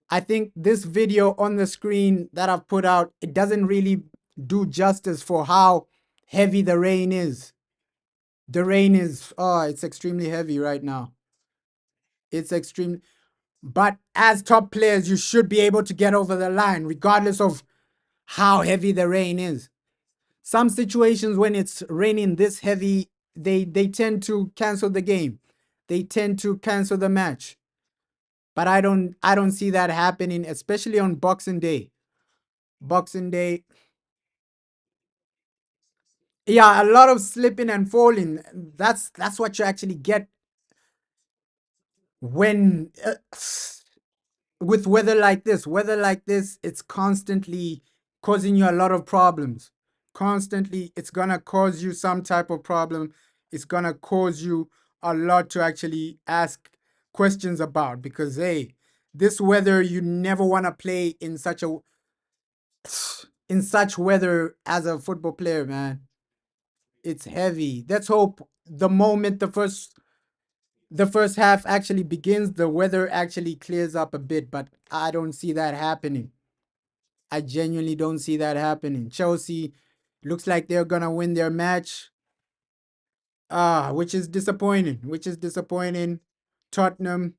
Speaker 1: I think this video on the screen that I've put out, it doesn't really do justice for how heavy the rain is. The rain is, it's extremely heavy right now. It's extreme. But as top players, you should be able to get over the line, regardless of how heavy the rain is. Some situations when it's raining this heavy, they tend to cancel the game. They tend to cancel the match. But I don't see that happening, especially on Boxing Day. Boxing Day, yeah, a lot of slipping and falling. That's what you actually get when with weather like this. Weather like this, it's constantly causing you a lot of problems. Constantly, it's gonna cause you some type of problem. It's gonna cause you a lot to actually ask questions about, because hey, this weather, you never want to play in such weather as a football player, man. It's heavy. Let's hope the moment the first half actually begins, the weather actually clears up a bit, but I don't see that happening. I genuinely don't see that happening. Chelsea looks like they're gonna win their match. Which is disappointing. Which is disappointing. Tottenham,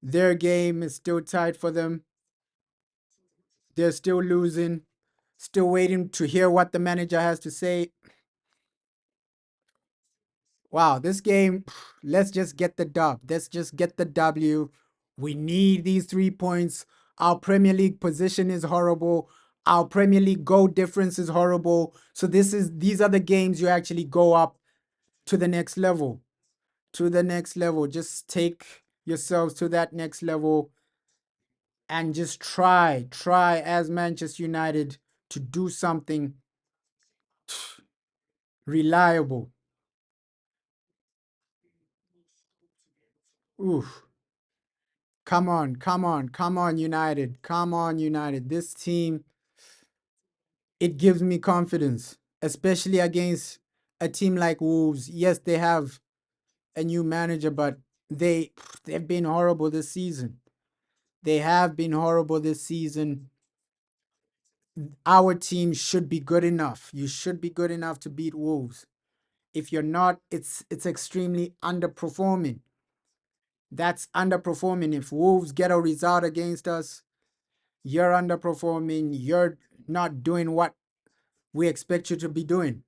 Speaker 1: their game is still tight for them. They're still losing. Still waiting to hear what the manager has to say. Wow, this game, let's just get the dub. Let's just get the W. We need these 3 points. Our Premier League position is horrible. Our Premier League goal difference is horrible. So these are the games you actually go up to the next level. To the next level. Just take yourselves to that next level and just try as Manchester United to do something reliable. Oof. Come on, United. Come on, United. This team, it gives me confidence, especially against a team like Wolves. Yes, they have a new manager, but they've been horrible this season. They have been horrible this season. Our team should be good enough. You should be good enough to beat Wolves. If you're not, it's extremely underperforming. That's underperforming. If Wolves get a result against us, you're underperforming. You're not doing what we expect you to be doing.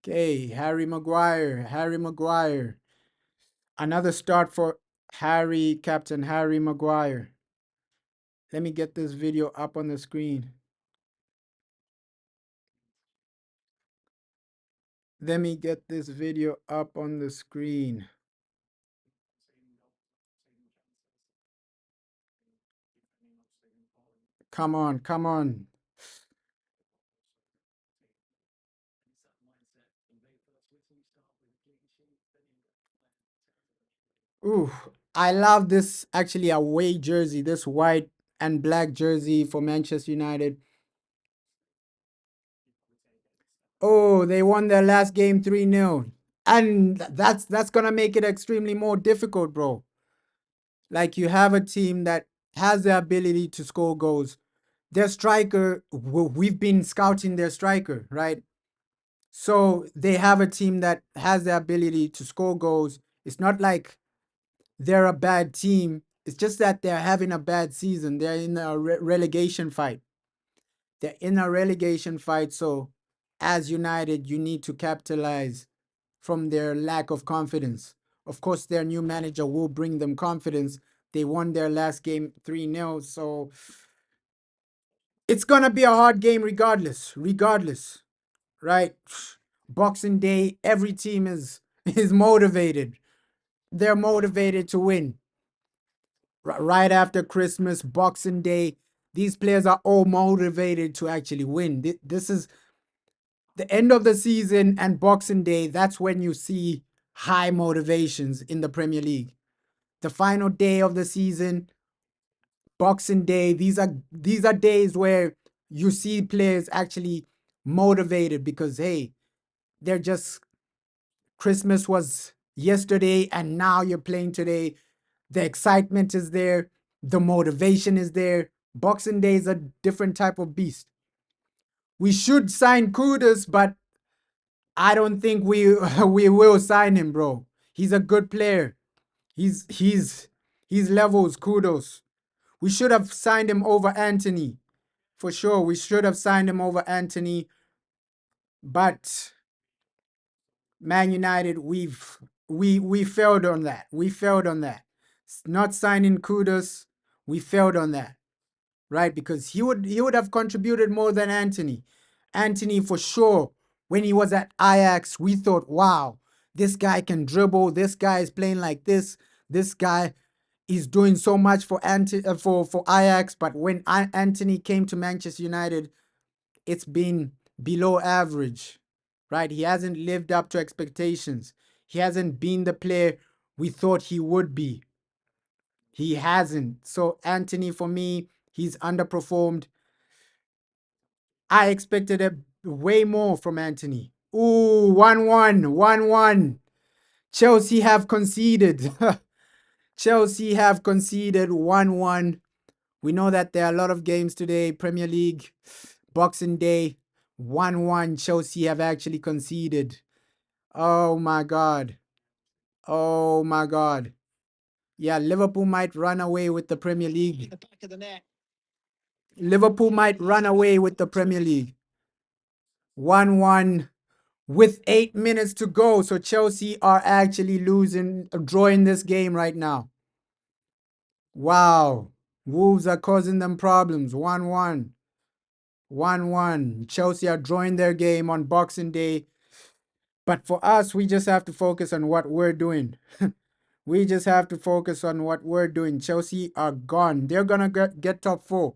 Speaker 1: Okay, Harry Maguire. Harry Maguire. Another start for Captain Harry Maguire. Let me get this video up on the screen. Let me get this video up on the screen. Come on, come on. Ooh, I love this actually away jersey, this white and black jersey for Manchester United. Oh, they won their last game 3-0. And that's gonna make it extremely more difficult, bro. Like, you have a team that has the ability to score goals. Their striker, we've been scouting their striker, right? So they have a team that has the ability to score goals. It's not like they're a bad team. It's just that they're having a bad season. They're in a relegation fight. They're in a relegation fight. So as United, you need to capitalize from their lack of confidence. Of course, their new manager will bring them confidence. They won their last game 3-0, so it's gonna be a hard game regardless, right? Boxing Day, every team is motivated. They're motivated to win. Right after Christmas, Boxing Day, these players are all motivated to actually win. This is the end of the season and Boxing Day. That's when you see high motivations in the Premier League. The final day of the season, Boxing Day, these are days where you see players actually motivated because hey, they're just Christmas was yesterday and now you're playing today. The excitement is there, the motivation is there. Boxing Day is a different type of beast. We should sign Kudus, but I don't think we we will sign him, bro. He's a good player. He's levels, kudos. We should have signed him over Anthony. For sure. We should have signed him over Anthony. But Man United, we failed on that. We failed on that. Not signing Kudus, we failed on that. Right? Because he would have contributed more than Anthony. Anthony for sure. When he was at Ajax, we thought, wow, this guy can dribble. This guy is playing like this. This guy is doing so much for for Ajax. But when Anthony came to Manchester United, it's been below average, right? He hasn't lived up to expectations. He hasn't been the player we thought he would be. He hasn't. So Anthony, for me, he's underperformed. I expected way more from Anthony. Ooh, 1-1, 1-1. Chelsea have conceded. Chelsea have conceded 1-1. We know that there are a lot of games today, Premier League, Boxing Day. 1-1, Chelsea have actually conceded. Oh my God. Oh my God. Yeah, Liverpool might run away with the Premier League. Liverpool might run away with the Premier League. 1-1 with 8 minutes to go. So Chelsea are actually drawing this game right now. Wow. Wolves are causing them problems. 1-1. 1-1. Chelsea are drawing their game on Boxing Day. But for us, we just have to focus on what we're doing. We just have to focus on what we're doing. Chelsea are gone. They're going to get top four.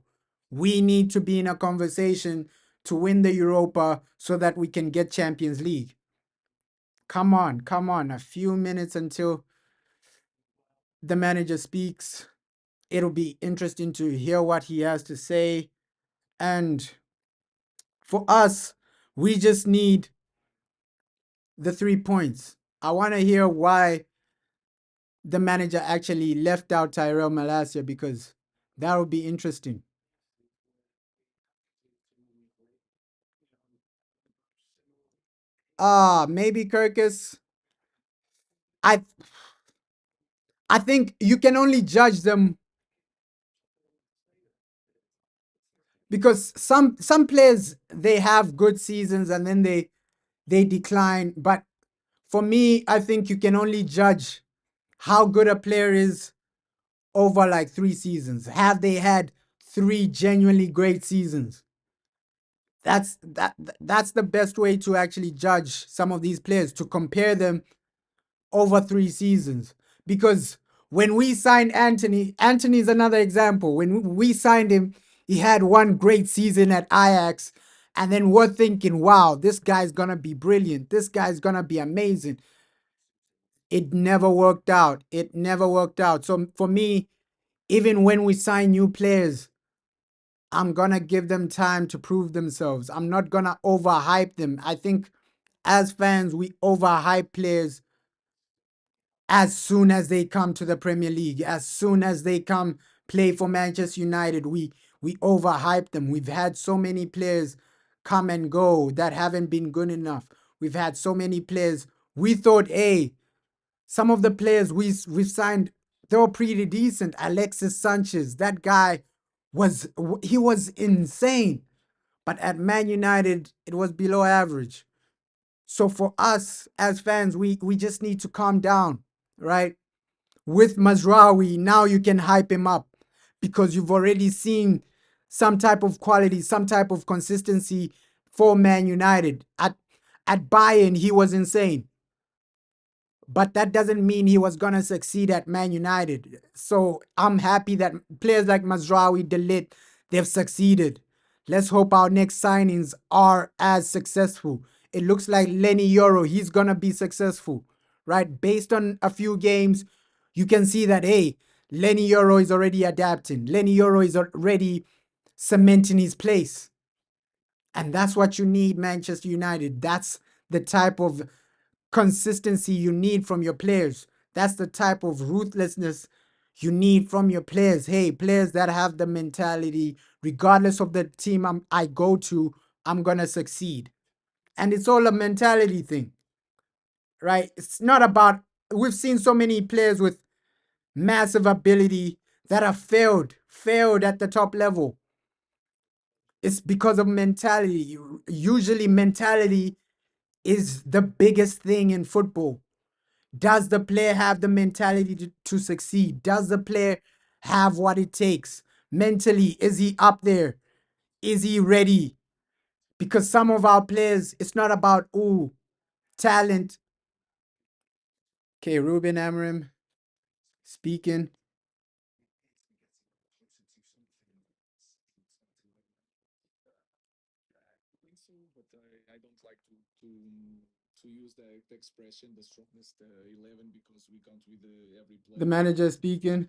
Speaker 1: We need to be in a conversation to win the Europa so that we can get Champions League. Come on, come on. A few minutes until the manager speaks. It'll be interesting to hear what he has to say. And for us, we just need the 3 points. I want to hear why the manager actually left out Tyrell Malacia because that would be interesting. Maybe Kirkus. I I think you can only judge them because some players they have good seasons and then they decline. But for me, I think you can only judge how good a player is over like 3 seasons. Have they had 3 genuinely great seasons? That's the best way to actually judge some of these players, to compare them over 3 seasons. Because when we signed Anthony is another example. When we signed him, he had one great season at Ajax, and then we're thinking, wow, this guy's gonna be brilliant. This guy's gonna be amazing. It never worked out. It never worked out. So for me, even when we sign new players, I'm gonna give them time to prove themselves. I'm not gonna overhype them. I think as fans, we overhype players as soon as they come to the Premier League, as soon as they come play for Manchester United, we overhype them. We've had so many players come and go that haven't been good enough. We've had so many players. We thought, hey, some of the players we've signed, they were pretty decent. Alexis Sanchez, that guy was insane. But at Man United, it was below average. So for us as fans, we just need to calm down, right? With Mazraoui, now you can hype him up because you've already seen some type of quality, some type of consistency for Man United. At Bayern, he was insane. But that doesn't mean he was gonna succeed at Man United. So I'm happy that players like Mazraoui, Delit, they've succeeded. Let's hope our next signings are as successful. It looks like Lenny Yoro, he's gonna be successful, right? Based on a few games, you can see that hey, Lenny Yoro is already adapting. Lenny Yoro is already cementing his place. And that's what you need, Manchester United. That's the type of consistency you need from your players. That's the type of ruthlessness you need from your players. Hey, players that have the mentality, regardless of the team I go to, I'm going to succeed. And it's all a mentality thing, right? It's not about, we've seen so many players with massive ability that have failed at the top level. It's because of mentality. Usually, mentality is the biggest thing in football. Does the player have the mentality to succeed? Does the player have what it takes? Mentally, is he up there? Is he ready? Because some of our players, it's not about, ooh, talent. Okay, Ruben Amorim speaking. The manager speaking.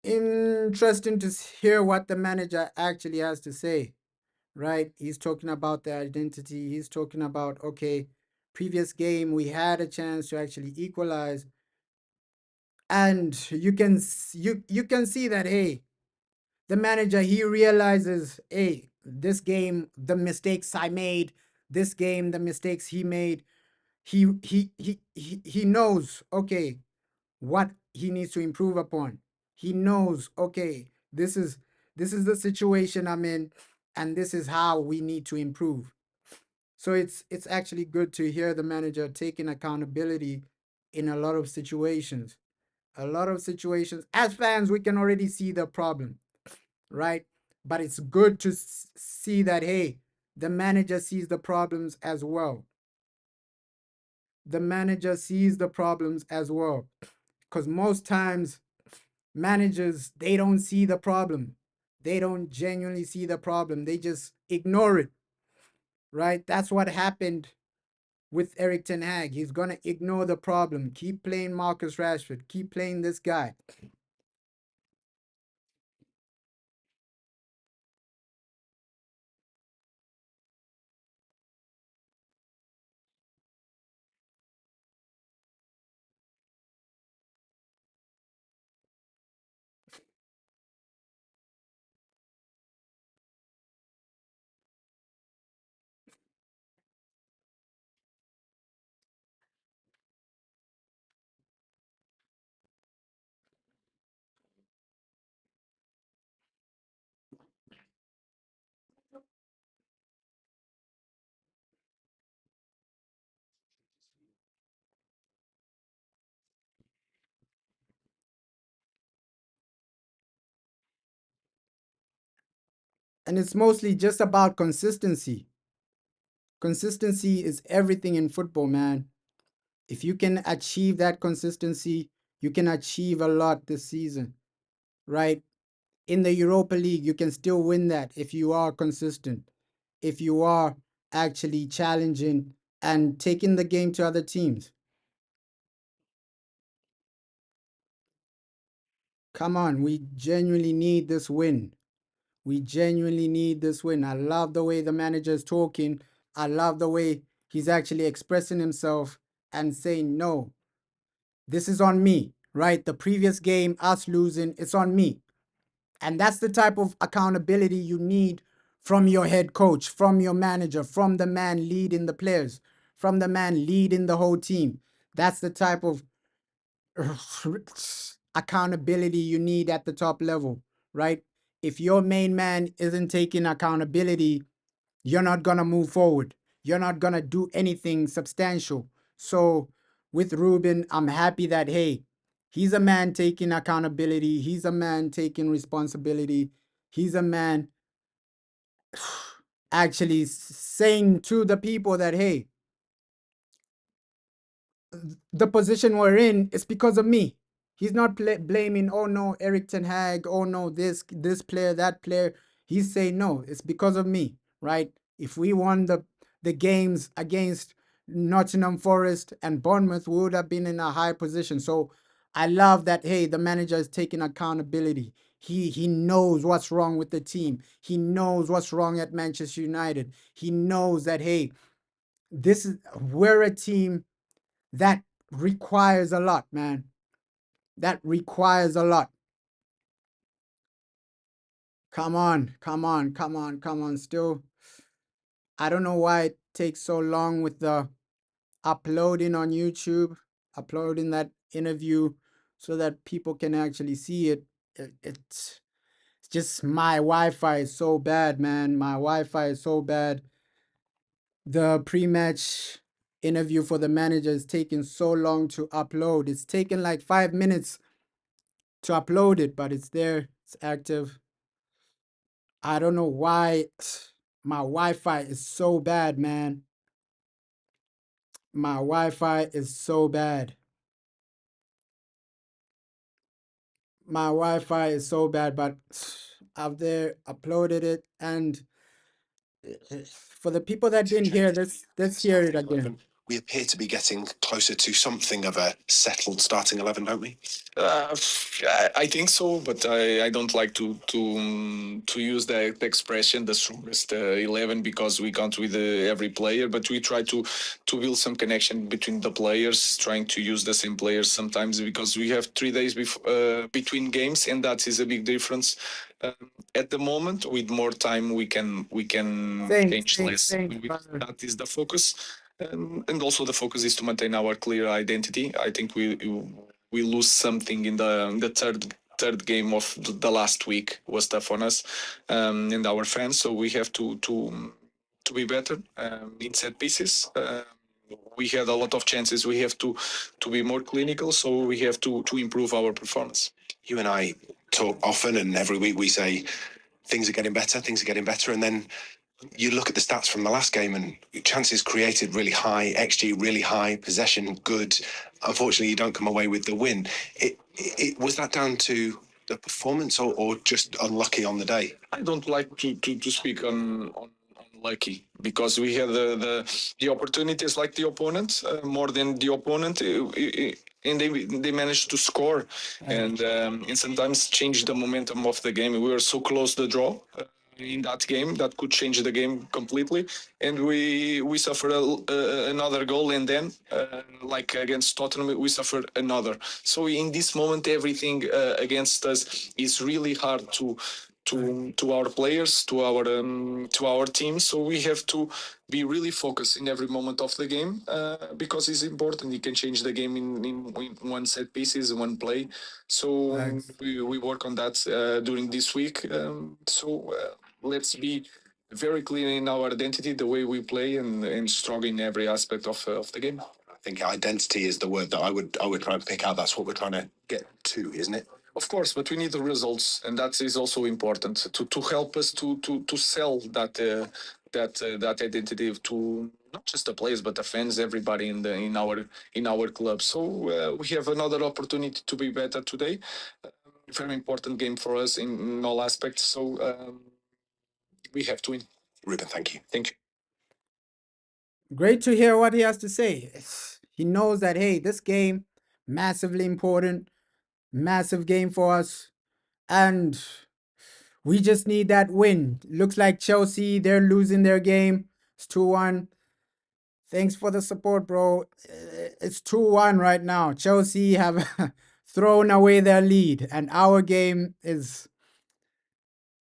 Speaker 1: Interesting to hear what the manager actually has to say, right? He's talking about the identity. He's talking about, okay, previous game, we had a chance to actually equalize. And you can see that, hey, the manager, he realizes, hey, this game, the mistakes I made, this game, the mistakes he made, he knows, okay, what he needs to improve upon. He knows, okay, this is the situation I'm in, and this is how we need to improve. So it's actually good to hear the manager taking accountability in a lot of situations. A lot of situations, as fans, we can already see the problem, right? But it's good to see that, hey, the manager sees the problems as well. The manager sees the problems as well. Because most times, managers, they don't see the problem. They don't genuinely see the problem. They just ignore it, right? That's what happened with Eric Ten Hag. He's going to ignore the problem. Keep playing Marcus Rashford. Keep playing this guy. And it's mostly just about consistency. Consistency is everything in football, man. If you can achieve that consistency, you can achieve a lot this season, right? In the Europa League, you can still win that if you are consistent, if you are actually challenging and taking the game to other teams. Come on, we genuinely need this win. We genuinely need this win. I love the way the manager is talking. I love the way he's actually expressing himself and saying, no, this is on me, right? The previous game, us losing, it's on me. And that's the type of accountability you need from your head coach, from your manager, from the man leading the players, from the man leading the whole team. That's the type of accountability you need at the top level, right? If your main man isn't taking accountability, you're not going to move forward. You're not going to do anything substantial. So with Ruben, I'm happy that, hey, he's a man taking accountability. He's a man taking responsibility. He's a man actually saying to the people that, hey, the position we're in is because of me. He's not blaming, oh no, Eric Ten Hag, oh no, this player, that player. He's saying, no, it's because of me, right? If we won the games against Nottingham Forest and Bournemouth, we would have been in a high position. So I love that, hey, the manager is taking accountability. He knows what's wrong with the team. He knows what's wrong at Manchester United. He knows that, hey, we're a team that requires a lot, man. That requires a lot. Come on, come on, come on, come on. Still, I don't know why it takes so long with the uploading on YouTube, uploading that interview so that people can actually see it. It's just my Wi-Fi is so bad, man. My Wi-Fi is so bad. The pre-match interview for the manager is taking so long to upload. It's taken like 5 minutes to upload it, but it's there. It's active. I don't know why my Wi-Fi is so bad, man. My Wi-Fi is so bad. My Wi-Fi is so bad, but I've there uploaded it, and for the people that didn't hear this, let's hear it again.
Speaker 2: We appear to be getting closer to something of a settled starting 11, don't we? I think so, but I don't like to use the expression the strongest 11 because we count with every player, but we try to build some connection between the players, trying to use the same players sometimes because we have 3 days between games, and that is a big difference. At the moment, with more time, we can change less. That is the focus. And also the focus is to maintain our clear identity. I think we lose something in the third game of the last week was tough on us and our fans. So we have to be better in set pieces. We had a lot of chances. We have to be more clinical. So we have to improve our performance. You and I talk often, and every week we say things are getting better, and then you look at the stats from the last game and chances created really high, XG really high, possession good. Unfortunately, you don't come away with the win. It was that down to the performance or just unlucky on the day? I don't like to speak on lucky because we had the opportunities like the opponent more than the opponent and they managed to score and sometimes change the momentum of the game. We were so close to the draw in that game that could change the game completely, and we suffered another goal, and then like against Tottenham we suffered another. So in this moment everything against us is really hard to our players, to our team. So we have to be really focused in every moment of the game because it's important. You can change the game in one set pieces, one play. So we work on that during this week. Let's be very clear in our identity, the way we play, and strong in every aspect of the game. I think identity is the word that I would try and pick out. That's what we're trying to get to, isn't it? Of course, but we need the results, and that is also important to help us to sell that identity to not just the players but the fans, everybody in our club. So we have another opportunity to be better today. Very important game for us in all aspects. So we have to win. Ruben, thank you. Thank you.
Speaker 1: Great to hear what he has to say. He knows that, hey, this game, massively important, massive game for us. And we just need that win. Looks like Chelsea, they're losing their game. It's 2-1. Thanks for the support, bro. It's 2-1 right now. Chelsea have thrown away their lead, and our game is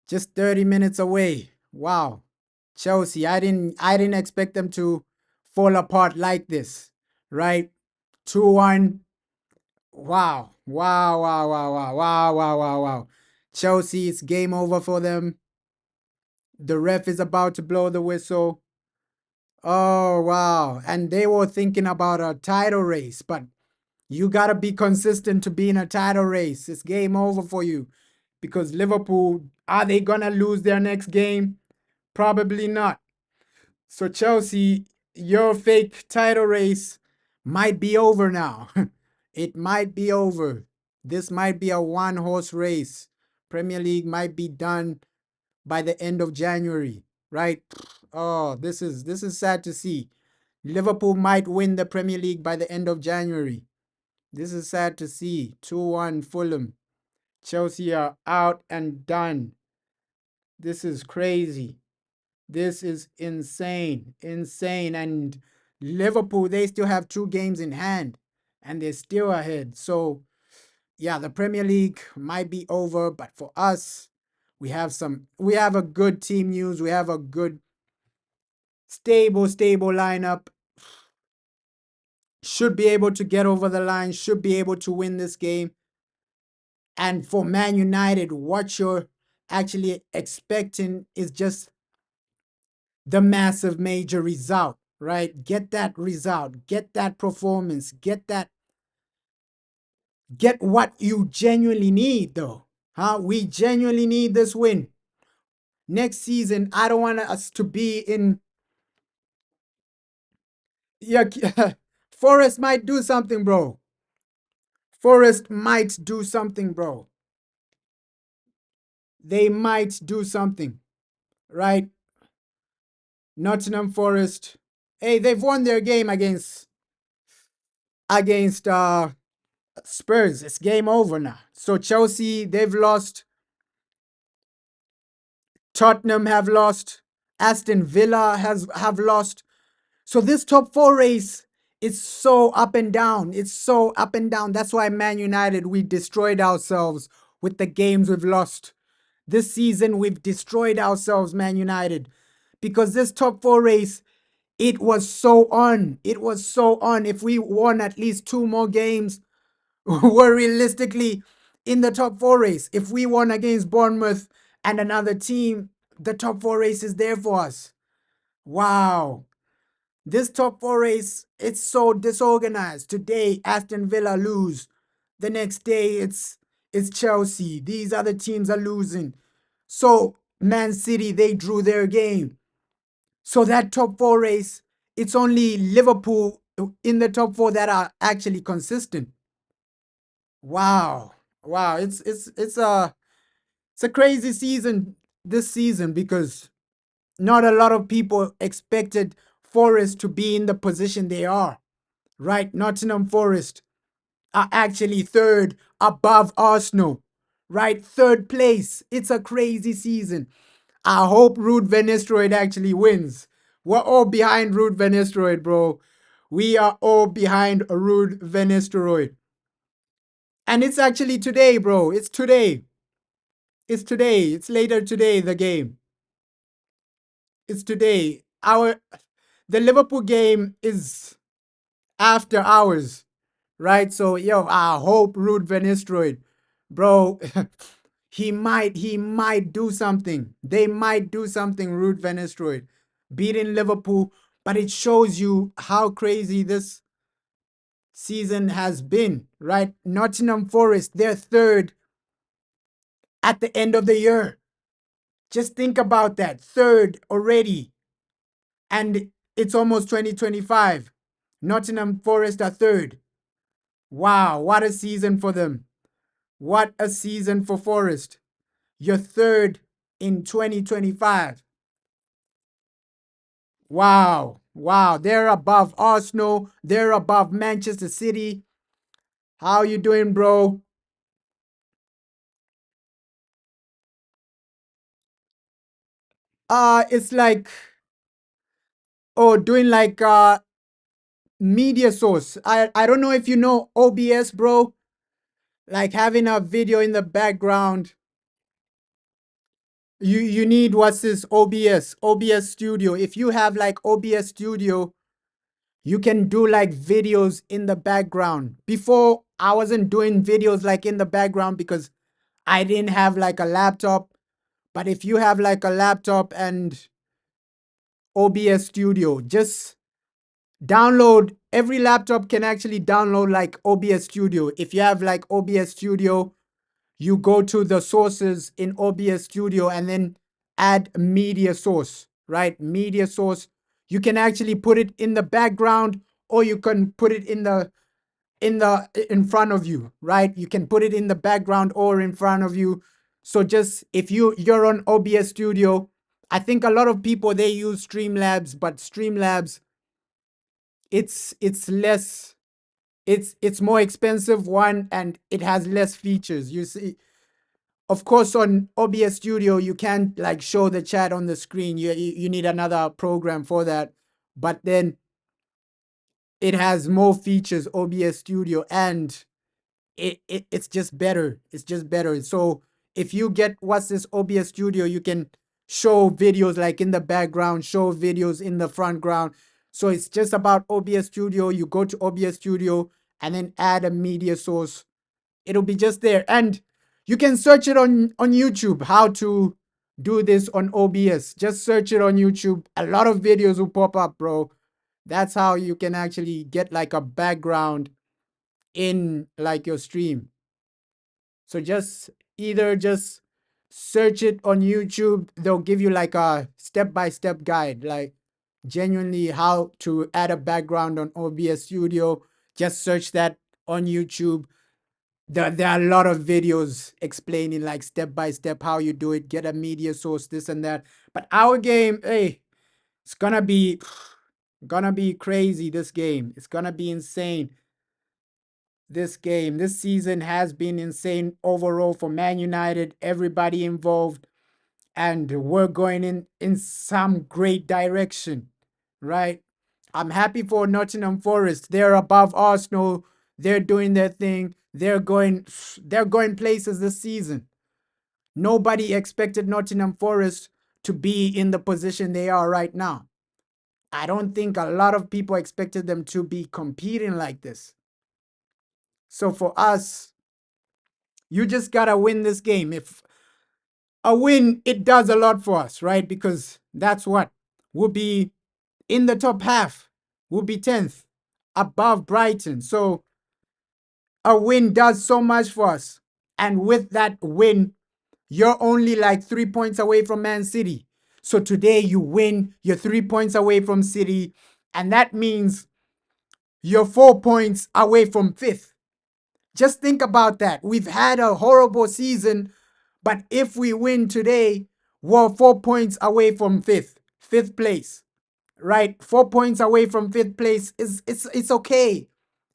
Speaker 1: just 30 minutes away. Wow. Chelsea, I didn't expect them to fall apart like this, right? 2-1. Wow. Wow, wow, wow, wow, wow, wow, wow, wow. Chelsea, it's game over for them. The ref is about to blow the whistle. Oh, wow. And they were thinking about a title race, but you got to be consistent to be in a title race. It's game over for you because Liverpool, are they going to lose their next game? Probably not. So, Chelsea, your fake title race might be over now. It might be over. This might be a one horse race. Premier League might be done by the end of January, right? Oh, this is sad to see. Liverpool might win the Premier League by the end of January. This is sad to see. 2-1 Fulham. Chelsea are out and done. This is crazy. This is insane. Insane. And Liverpool, they still have 2 games in hand and they're still ahead. So, yeah, the Premier League might be over, but for us, we have a good team news. We have a good stable lineup. Should be able to get over the line, should be able to win this game. And for Man United, what you're actually expecting is just the massive major result, right? Get that result, get that performance, get what you genuinely need though. Huh? We genuinely need this win. Next season, I don't want us to be in. Yeah, Forest might do something, bro. Forest might do something, bro. They might do something, right? Nottingham Forest. Hey, they've won their game against Spurs. It's game over now. So Chelsea, they've lost. Tottenham have lost. Aston Villa have lost. So this top four race is so up and down. It's so up and down. That's why Man United, we destroyed ourselves with the games we've lost. This season, we've destroyed ourselves, Man United, because this top four race, it was so on. It was so on. If we won at least 2 more games, we're realistically in the top four race. If we won against Bournemouth and another team, the top four race is there for us. Wow. This top four race, it's so disorganized. Today, Aston Villa lose. The next day, it's Chelsea. These other teams are losing. So Man City, they drew their game. So that top four race, it's only Liverpool in the top four that are actually consistent. Wow. Wow. It's a crazy season this season because not a lot of people expected Forest to be in the position they are. Right? Nottingham Forest are actually third above Arsenal. Right? Third place. It's a crazy season. I hope Ruud Van Nistelrooy actually wins. We're all behind Ruud Van Nistelrooy, bro. We are all behind Ruud Van Nistelrooy. And it's actually today, bro. It's today. It's today. It's later today, the game. It's today. The Liverpool game is after hours, right? So yo, I hope Ruud Van Nistelrooy, bro, he might do something. They might do something, Ruud Van Nistelrooy, beating Liverpool, but it shows you how crazy this season has been, right? Nottingham Forest, they're third at the end of the year. Just think about that. Third already. And it's almost 2025. Nottingham Forest are third. Wow, what a season for them. What a season for Forest. You're third in 2025. Wow. Wow. They're above Arsenal. They're above Manchester City. How you doing, bro? It's like doing like media source. I don't know if you know OBS, bro. Like having a video in the background. You need what's this OBS Studio. If you have like OBS Studio, you can do like videos in the background. Before I wasn't doing videos like in the background because I didn't have like a laptop. But if you have like a laptop and OBS Studio, just download. Every laptop can actually download like OBS Studio. If you have like OBS Studio, you go to the sources in OBS Studio and then add media source, right? Media source. You can actually put it in the background or you can put it in front of you, right? You can put it in the background or in front of you. So just if you're on OBS Studio, I think a lot of people they use Streamlabs, but Streamlabs it's less it's more expensive one and it has less features. You see, of course, on OBS Studio, you can't like show the chat on the screen. You need another program for that. But then it has more features, OBS Studio, and it's just better. It's just better. So if you get what's this OBS Studio, you can show videos like in the background, show videos in the front ground. So it's just about OBS Studio. You go to OBS Studio and then add a media source. It'll be just there. And you can search it on YouTube, how to do this on OBS. Just search it on YouTube. A lot of videos will pop up, bro. That's how you can actually get like a background in like your stream. So just either just search it on YouTube. They'll give you like a step-by-step guide, like genuinely how to add a background on OBS Studio. Just search that on YouTube. There are a lot of videos explaining like step by step how you do it, get a media source, this and that. But our game, hey, it's gonna be crazy. This game, it's gonna be insane. This season has been insane overall for Man United, everybody involved, and we're going in some great direction, right? I'm happy for Nottingham Forest. They're above Arsenal. They're doing their thing. They're going places this season. Nobody expected Nottingham Forest to be in the position they are right now. I don't think a lot of people expected them to be competing like this. So for us, you just gotta win this game. If a win, it does a lot for us, right? Because that's what we'll be in the top half. We'll be 10th above Brighton. So a win does so much for us. And with that win, You're only like 3 points away from Man City. So today you win, you're 3 points away from City, and that means you're 4 points away from fifth. Just think about that. We've had a horrible season, but if we win today, we're 4 points away from fifth place, right? 4 points away from fifth place is it's okay.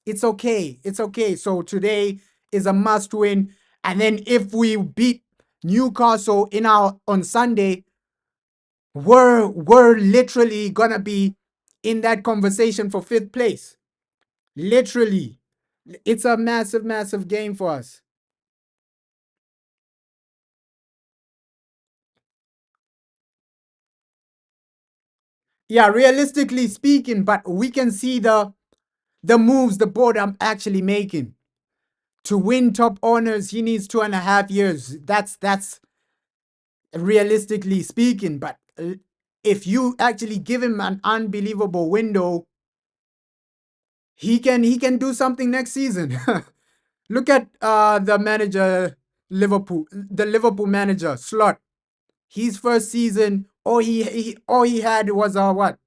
Speaker 1: It's okay. It's okay. So today is a must win. And then if we beat Newcastle in our on Sunday, we're literally gonna be in that conversation for fifth place. Literally. It's a massive, massive game for us. Yeah, realistically speaking, but we can see the moves the board are actually making. To win top honors, he needs 2.5 years. That's realistically speaking. But if you actually give him an unbelievable window, he can do something next season. Look at the manager the Liverpool manager Slot. His first season, all he had was a what?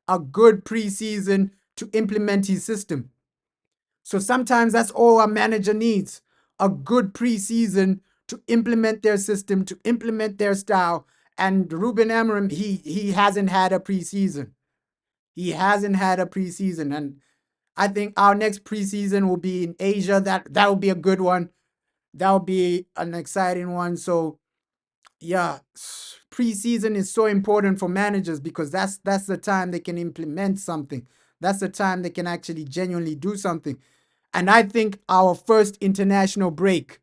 Speaker 1: A good preseason to implement his system. So sometimes that's all a manager needs. A good preseason to implement their system, to implement their style. And Ruben Amorim, he hasn't had a preseason. He hasn't had a preseason. And I think our next preseason will be in Asia. That will be a good one. That will be an exciting one. So yeah, preseason is so important for managers because that's the time they can implement something. That's the time they can actually genuinely do something. And I think our first international break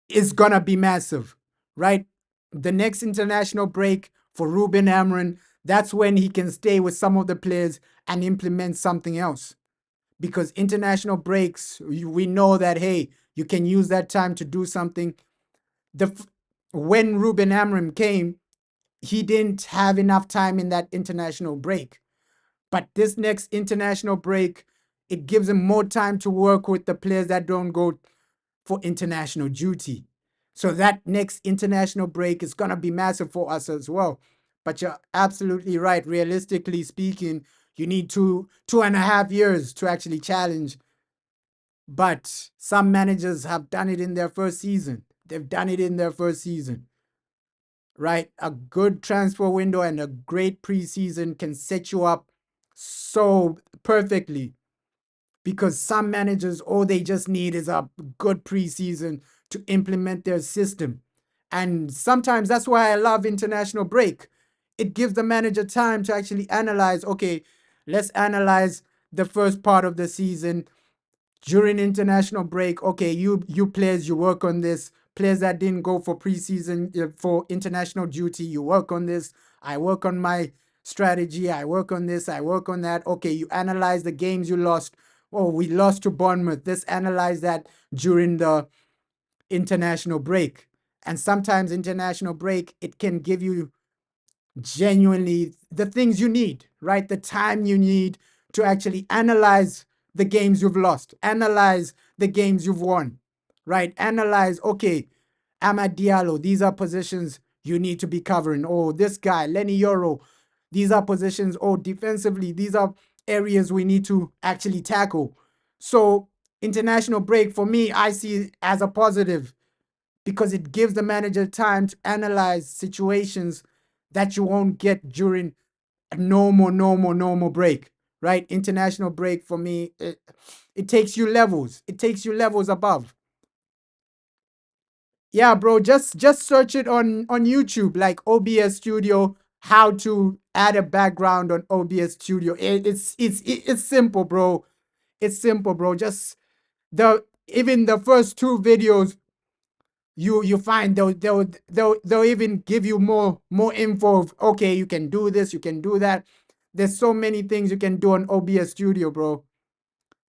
Speaker 1: is gonna be massive, right? The next international break for Ruben Amorim, that's when he can stay with some of the players and implement something else. Because international breaks, we know that hey, you can use that time to do something. The when Ruben Amorim came, he didn't have enough time in that international break. But this next international break, it gives him more time to work with the players that don't go for international duty. So that next international break is going to be massive for us as well. But you're absolutely right. Realistically speaking, you need 2.5 years to actually challenge. But some managers have done it in their first season. They've done it in their first season, right? A good transfer window and a great preseason can set you up so perfectly because some managers, all they just need is a good preseason to implement their system. And sometimes that's why I love international break. It gives the manager time to actually analyze, okay, let's analyze the first part of the season during international break. Okay, you players, you work on this. Players that didn't go for preseason for international duty, you work on this. I work on my strategy. I work on this. I work on that. Okay, you analyze the games you lost. Oh, we lost to Bournemouth. Let's analyze that during the international break. And sometimes international break, it can give you genuinely the things you need, right? The time you need to actually analyze the games you've lost, analyze the games you've won, right? Analyze, okay, Amad Diallo, these are positions you need to be covering. Oh, this guy, Lenny Euro, these are positions. Oh, defensively, these are areas we need to actually tackle. So, international break for me, I see as a positive because it gives the manager time to analyze situations that you won't get during a normal break, right? International break for me, it takes you levels. It takes you levels above. Yeah, bro, just search it on YouTube, like OBS Studio, how to add a background on OBS Studio. It's simple, bro. It's simple, bro. Just the even the first two videos you find they'll even give you more info of, okay, you can do this, you can do that. There's so many things you can do on OBS Studio, bro.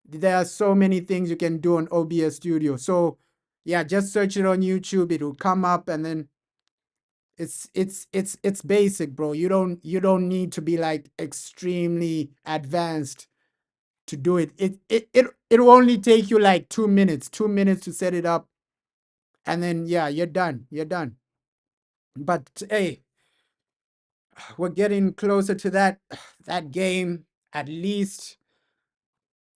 Speaker 1: There are so many things you can do on OBS Studio. So yeah, just search it on YouTube. It will come up, and then it's basic, bro. You don't need to be like extremely advanced to do it. It will only take you like 2 minutes, 2 minutes to set it up. and then yeah, you're done. You're done. But hey, we're getting closer to that game. At least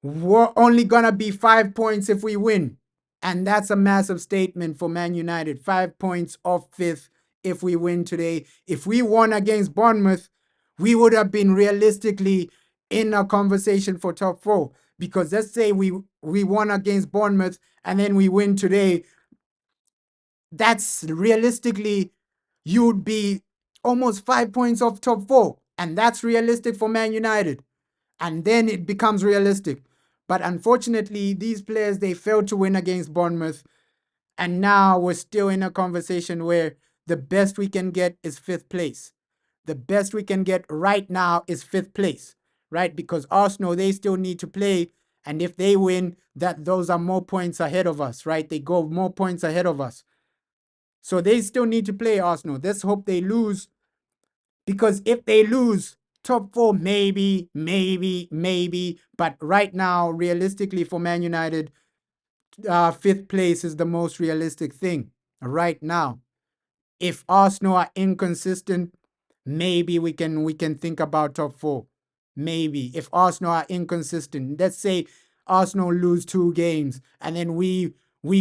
Speaker 1: we're only gonna be 5 points if we win, and that's a massive statement for Man United. 5 points off fifth if we win today. If we won against Bournemouth, we would have been realistically in a conversation for top four. Because let's say we won against Bournemouth and then we win today, that's realistically you'd be almost 5 points off top four, and that's realistic for Man United. And then it becomes realistic. But unfortunately, these players they failed to win against Bournemouth, and now we're still in a conversation where the best we can get is fifth place. The best we can get right now is fifth place, right? Because Arsenal they still need to play, and if they win, that those are more points ahead of us, right? They go more points ahead of us. So they still need to play Arsenal. Let's hope they lose, because if they lose, top four, maybe. But right now, realistically for Man United, fifth place is the most realistic thing right now. If Arsenal are inconsistent, maybe we can think about top four. Maybe if Arsenal are inconsistent, let's say Arsenal lose 2 games and then we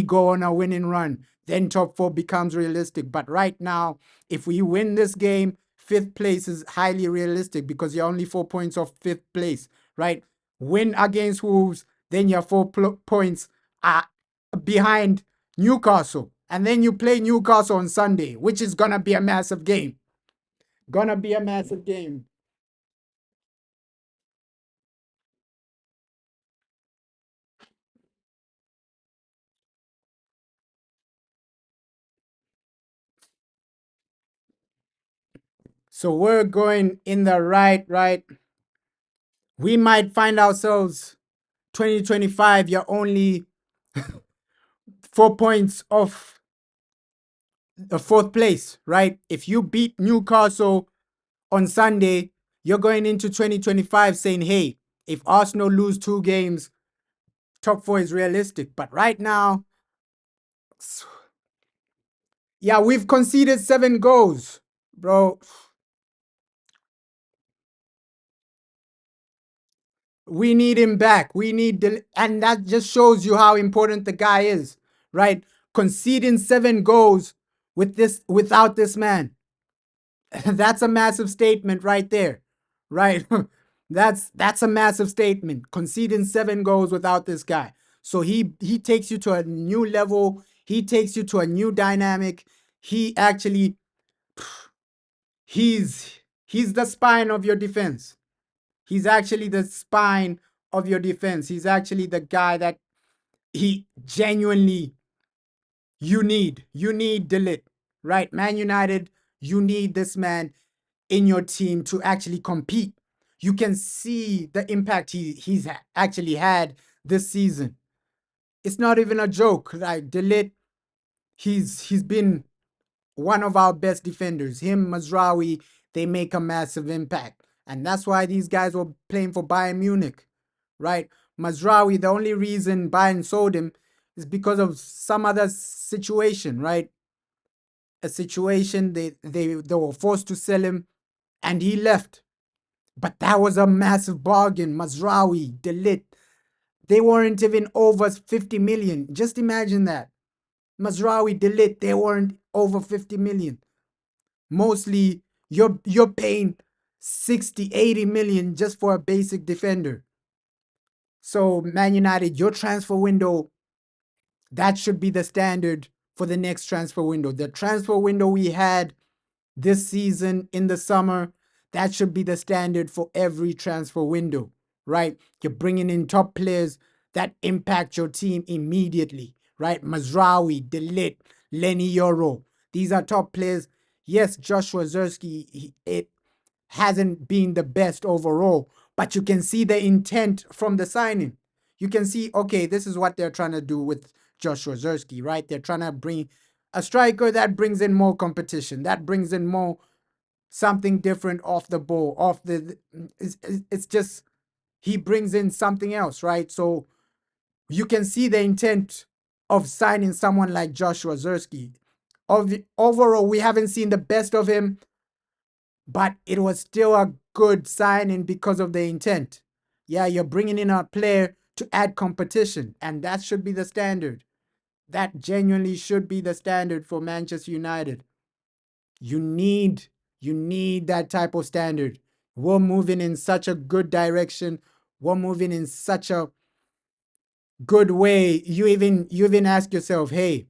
Speaker 1: go on a winning run, then top four becomes realistic. But right now, if we win this game, fifth place is highly realistic because you're only 4 points off fifth place, right? Win against Wolves, then you're 4 points behind Newcastle. And then you play Newcastle on Sunday, which is gonna be a massive game. Gonna be a massive game. So we're going in the right. We might find ourselves 2025, you're only 4 points off the fourth place, right? If you beat Newcastle on Sunday, you're going into 2025 saying, hey, if Arsenal lose 2 games, top four is realistic. But right now, yeah, we've conceded 7 goals, bro. We need him back. And that just shows you how important the guy is, right? Conceding 7 goals without this man. That's a massive statement right there, right? That's a massive statement. Conceding 7 goals without this guy. So he takes you to a new level. He takes you to a new dynamic. He actually he's the spine of your defense. He's actually the spine of your defense. He's actually the guy that he genuinely you need. You need Delete, right? Man United, you need this man in your team to actually compete. You can see the impact he's actually had this season. It's not even a joke. Like Delete, he's been one of our best defenders. Him, Mazraoui, they make a massive impact. And that's why these guys were playing for Bayern Munich, right? Mazraoui, the only reason Bayern sold him is because of some other situation, right? A situation they were forced to sell him and he left. But that was a massive bargain. Mazraoui, Delit, they weren't even over 50 million. Just imagine that. Mazraoui, Delit, they weren't over 50 million. Mostly you're paying 60, 80 million just for a basic defender. So Man United, your transfer window, that should be the standard for the next transfer window. The transfer window we had this season in the summer, that should be the standard for every transfer window, right? You're bringing in top players that impact your team immediately, right? Mazraoui, Delit, Lenny Yoro. These are top players. Yes, Joshua Zerski, it hasn't been the best overall, but you can see the intent from the signing. You can see, okay, this is what they're trying to do with Joshua Zerski, right? They're trying to bring a striker that brings in more competition, that brings in more something different off the ball, it's just he brings in something else, right? So you can see the intent of signing someone like Joshua Zerski. Overall, we haven't seen the best of him, but it was still a good signing because of the intent. Yeah, you're bringing in a player to add competition, and that should be the standard. That genuinely should be the standard for Manchester United. You need you need that type of standard. We're moving in such a good direction. We're moving in such a good way. You even ask yourself, hey,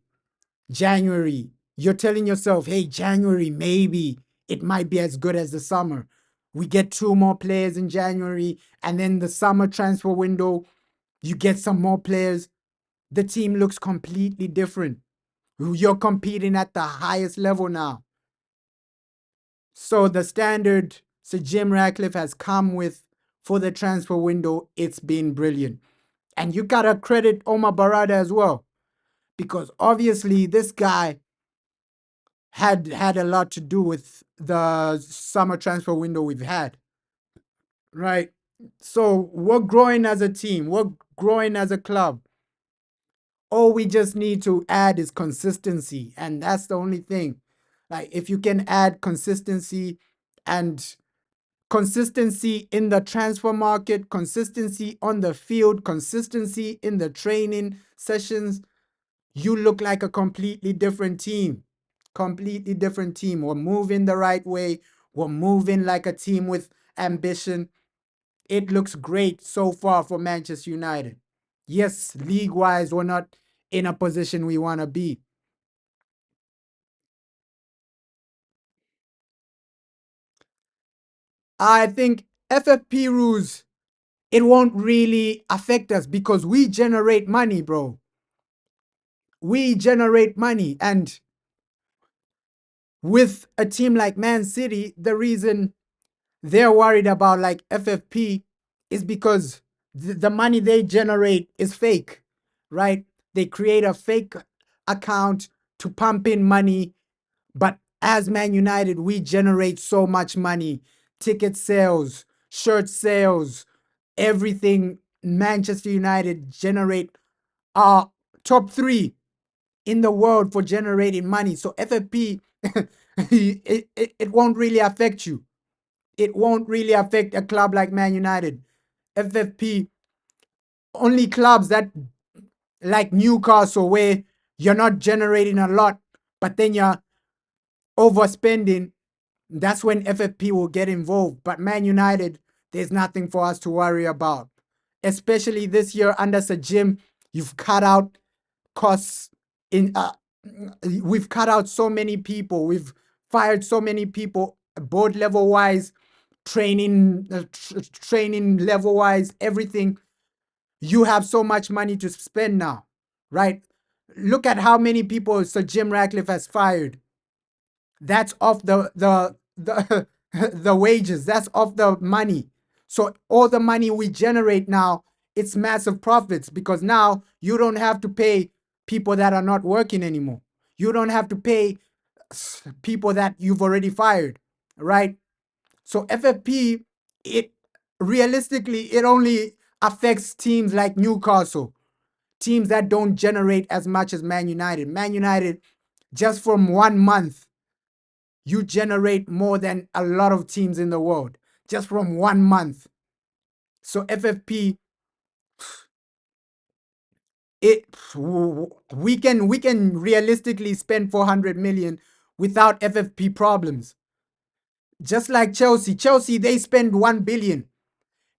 Speaker 1: January. You're telling yourself, hey, January, maybe it might be as good as the summer. We get two more players in January, and then the summer transfer window, you get some more players. The team looks completely different. You're competing at the highest level now. So the standard Sir Jim Ratcliffe has come with for the transfer window, it's been brilliant. And you gotta credit Omar Barada as well, because obviously this guy had a lot to do with the summer transfer window we've had, right? So we're growing as a team, we're growing as a club. All we just need to add is consistency, and that's the only thing. Like if you can add and consistency in the transfer market, consistency on the field, consistency in the training sessions, you look like a completely different team. Completely different team. We're moving the right way. We're moving like a team with ambition. It looks great so far for Manchester United. Yes, league wise, we're not in a position we want to be. I think FFP rules, it won't really affect us because we generate money, bro. We generate money. And with a team like Man City, the reason they're worried about like FFP is because the money they generate is fake, right? They create a fake account to pump in money. But as Man United, we generate so much money: ticket sales, shirt sales, everything. Manchester United generate our top three in the world for generating money. So FFP, it won't really affect you. It won't really affect a club like Man United. FFP, only clubs that like Newcastle, where you're not generating a lot, but then you're overspending, that's when FFP will get involved. But Man United, there's nothing for us to worry about. Especially this year under Sir Jim, you've cut out costs in we've cut out so many people. We've fired so many people, board level wise, training level wise, everything. You have so much money to spend now, right? Look at how many people Sir Jim Ratcliffe has fired. That's off the the wages. That's off the money. So all the money we generate now, it's massive profits because now you don't have to pay people that are not working anymore. You don't have to pay people that you've already fired, right? So FFP, it realistically, it only affects teams like Newcastle, teams that don't generate as much as Man United. Man United, just from 1 month, you generate more than a lot of teams in the world just from 1 month. So FFP, it we can realistically spend 400 million without FFP problems. Just like Chelsea, they spend 1 billion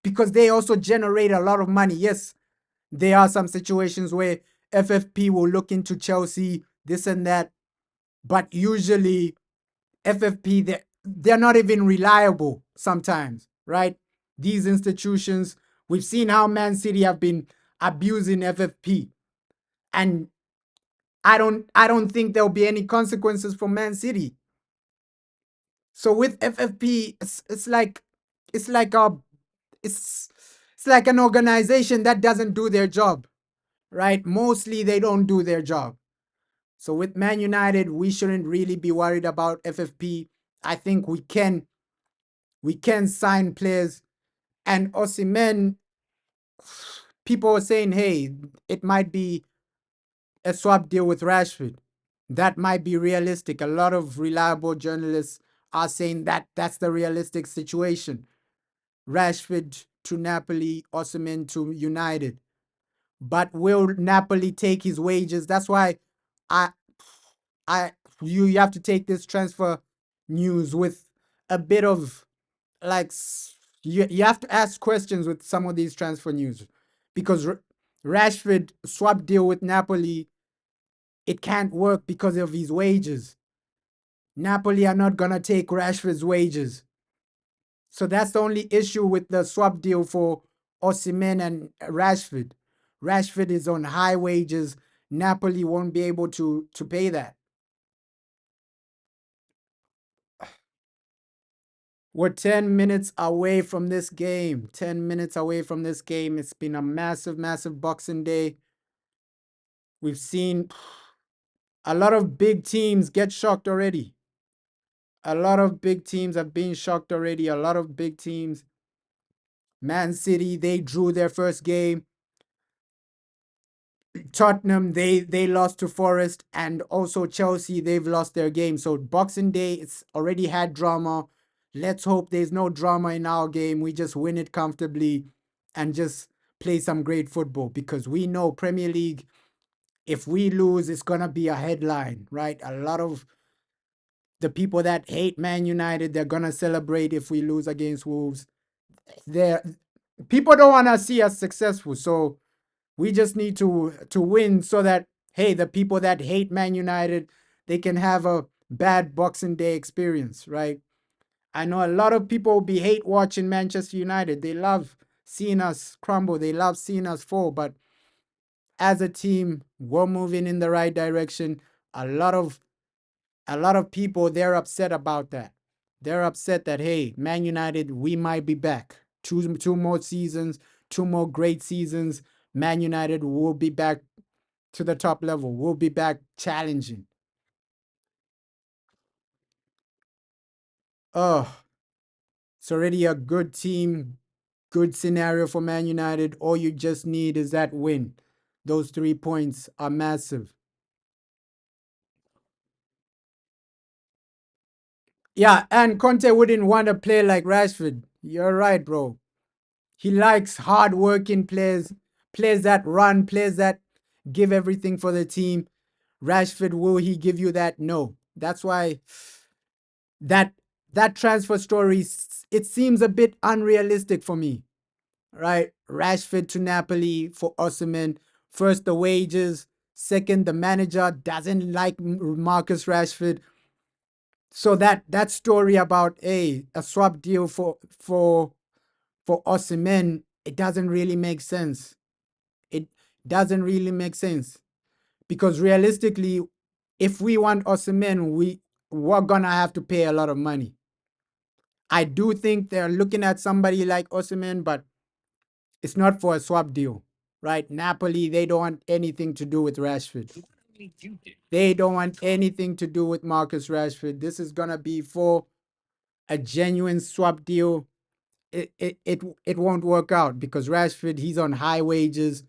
Speaker 1: because they also generate a lot of money. Yes, there are some situations where FFP will look into Chelsea, this and that, but usually FFP, they're not even reliable sometimes, right? These institutions, we've seen how Man City have been abusing FFP, and I don't think there'll be any consequences for Man City. So with FFP, it's like a it's it's like an organization that doesn't do their job, right? Mostly they don't do their job. So with Man United, we shouldn't really be worried about FFP. I think we can sign players. And Osimhen, people are saying, hey, it might be a swap deal with Rashford. That might be realistic. A lot of reliable journalists are saying that that's the realistic situation. Rashford to Napoli, Osimhen to United. But will Napoli take his wages? That's why I I you have to take this transfer news with a bit of like you have to ask questions with some of these transfer news because Rashford swap deal with Napoli, it can't work because of his wages. Napoli are not gonna take Rashford's wages. So that's the only issue with the swap deal for Osimhen and Rashford. Rashford is on high wages. Napoli won't be able to pay that. We're 10 minutes away from this game. 10 minutes away from this game. It's been a massive, massive Boxing Day. We've seen a lot of big teams get shocked already. A lot of big teams have been shocked already. A lot of big teams. Man City, they drew their first game. Tottenham, they lost to Forest, and also Chelsea, they've lost their game. So Boxing Day, it's already had drama. Let's hope there's no drama in our game. We just win it comfortably and just play some great football because we know Premier League, if we lose, it's gonna be a headline, right? A lot of the people that hate Man United, they're gonna celebrate if we lose against Wolves. They're People don't wanna see us successful, so we just need to win so that hey, the people that hate Man United, they can have a bad Boxing Day experience, right? I know a lot of people be hate watching Manchester United. They love seeing us crumble. They love seeing us fall. But as a team, we're moving in the right direction. A lot of people, they're upset about that. They're upset that hey, Man United, we might be back. Two more seasons, two more great seasons. Man United will be back to the top level. We'll be back challenging. Oh, it's already a good team, good scenario for Man United. All you just need is that win. Those 3 points are massive. Yeah, and Conte wouldn't want to play like Rashford. You're right, bro. He likes hard-working players, players that run, players that give everything for the team. Rashford, will he give you that? No. That's why that that transfer story, it seems a bit unrealistic for me, right? Rashford to Napoli for Osimhen. First, the wages. Second, the manager doesn't like Marcus Rashford. So that story about a swap deal for Osimhen, it doesn't really make sense. It doesn't really make sense because realistically, if we want Osimhen, we're gonna have to pay a lot of money. I do think they're looking at somebody like Osimhen, but it's not for a swap deal, right? Napoli, they don't want anything to do with Rashford. They don't want anything to do with Marcus Rashford. This is gonna be for a genuine swap deal. It won't work out because Rashford, he's on high wages.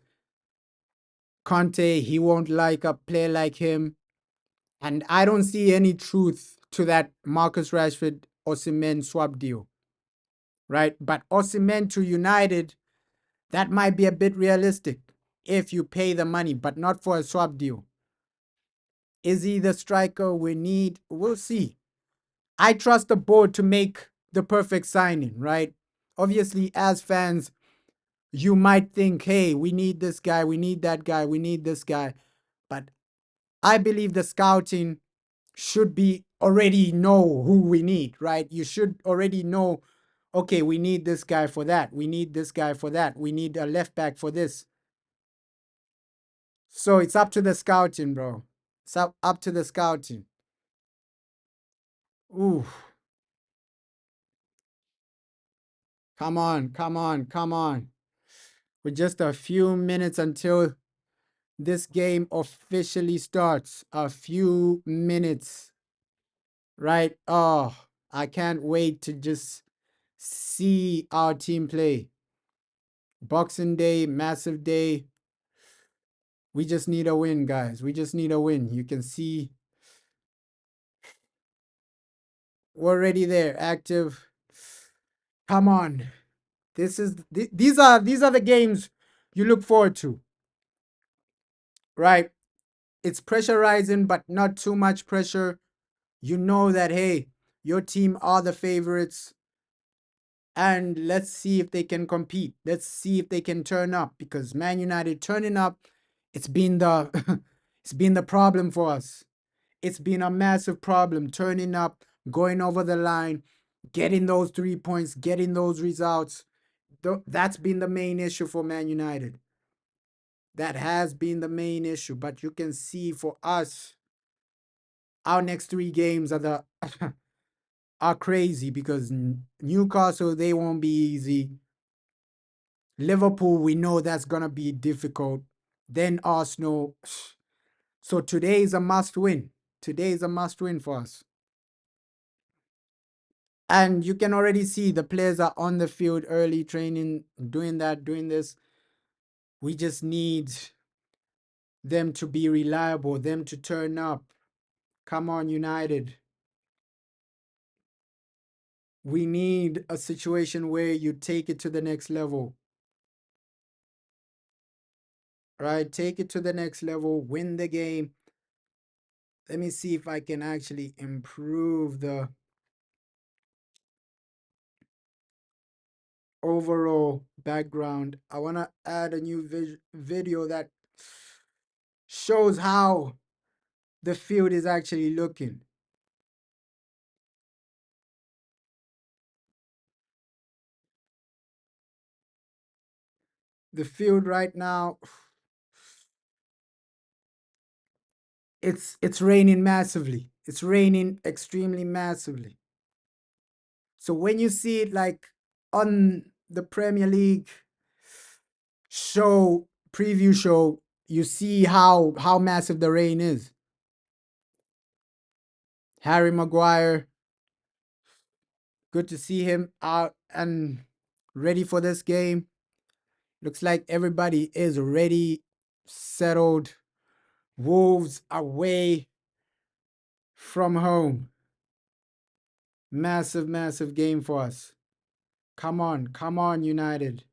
Speaker 1: Conte, he won't like a player like him. And I don't see any truth to that Marcus Rashford Osimhen swap deal, right? But Osimhen to United, that might be a bit realistic if you pay the money, but not for a swap deal. Is he the striker we need? We'll see. I trust the board to make the perfect signing, right? Obviously, as fans, you might think, hey, we need this guy, we need that guy, we need this guy. But I believe the scouting should be already know who we need, right? You should already know, okay, we need this guy for that. We need this guy for that. We need a left back for this. So it's up to the scouting, bro. It's up to the scouting. Ooh, come on, come on, come on. With just a few minutes until this game officially starts. A few minutes, right? Oh, I can't wait to just see our team play. Boxing Day, massive day. We just need a win, guys. We just need a win. You can see we're already there, active. Come on. These are the games you look forward to, right? It's pressurizing, but not too much pressure. You know that, hey, your team are the favorites, and let's see if they can compete. Let's see if they can turn up, because Man United turning up, it's been the it's been the problem for us. It's been a massive problem turning up, going over the line, getting those 3 points, getting those results. That's been the main issue for Man United. That has been the main issue. But you can see for us, our next three games are the are crazy, because Newcastle, they won't be easy. Liverpool, we know that's gonna be difficult. Then Arsenal. So today is a must win. Today is a must win for us. And you can already see the players are on the field early training, doing that, doing this. We just need them to be reliable, them to turn up. Come on, United. We need a situation where you take it to the next level. Right? Take it to the next level, win the game. Let me see if I can actually improve the overall background. I want to add a new video that shows how the field is actually looking. The field right now, it's raining massively. It's raining extremely massively. So when you see it like on the Premier League show, preview show, you see how massive the rain is. Harry Maguire, good to see him out and ready for this game. Looks like everybody is ready, settled. Wolves away from home. Massive, massive game for us. Come on, United.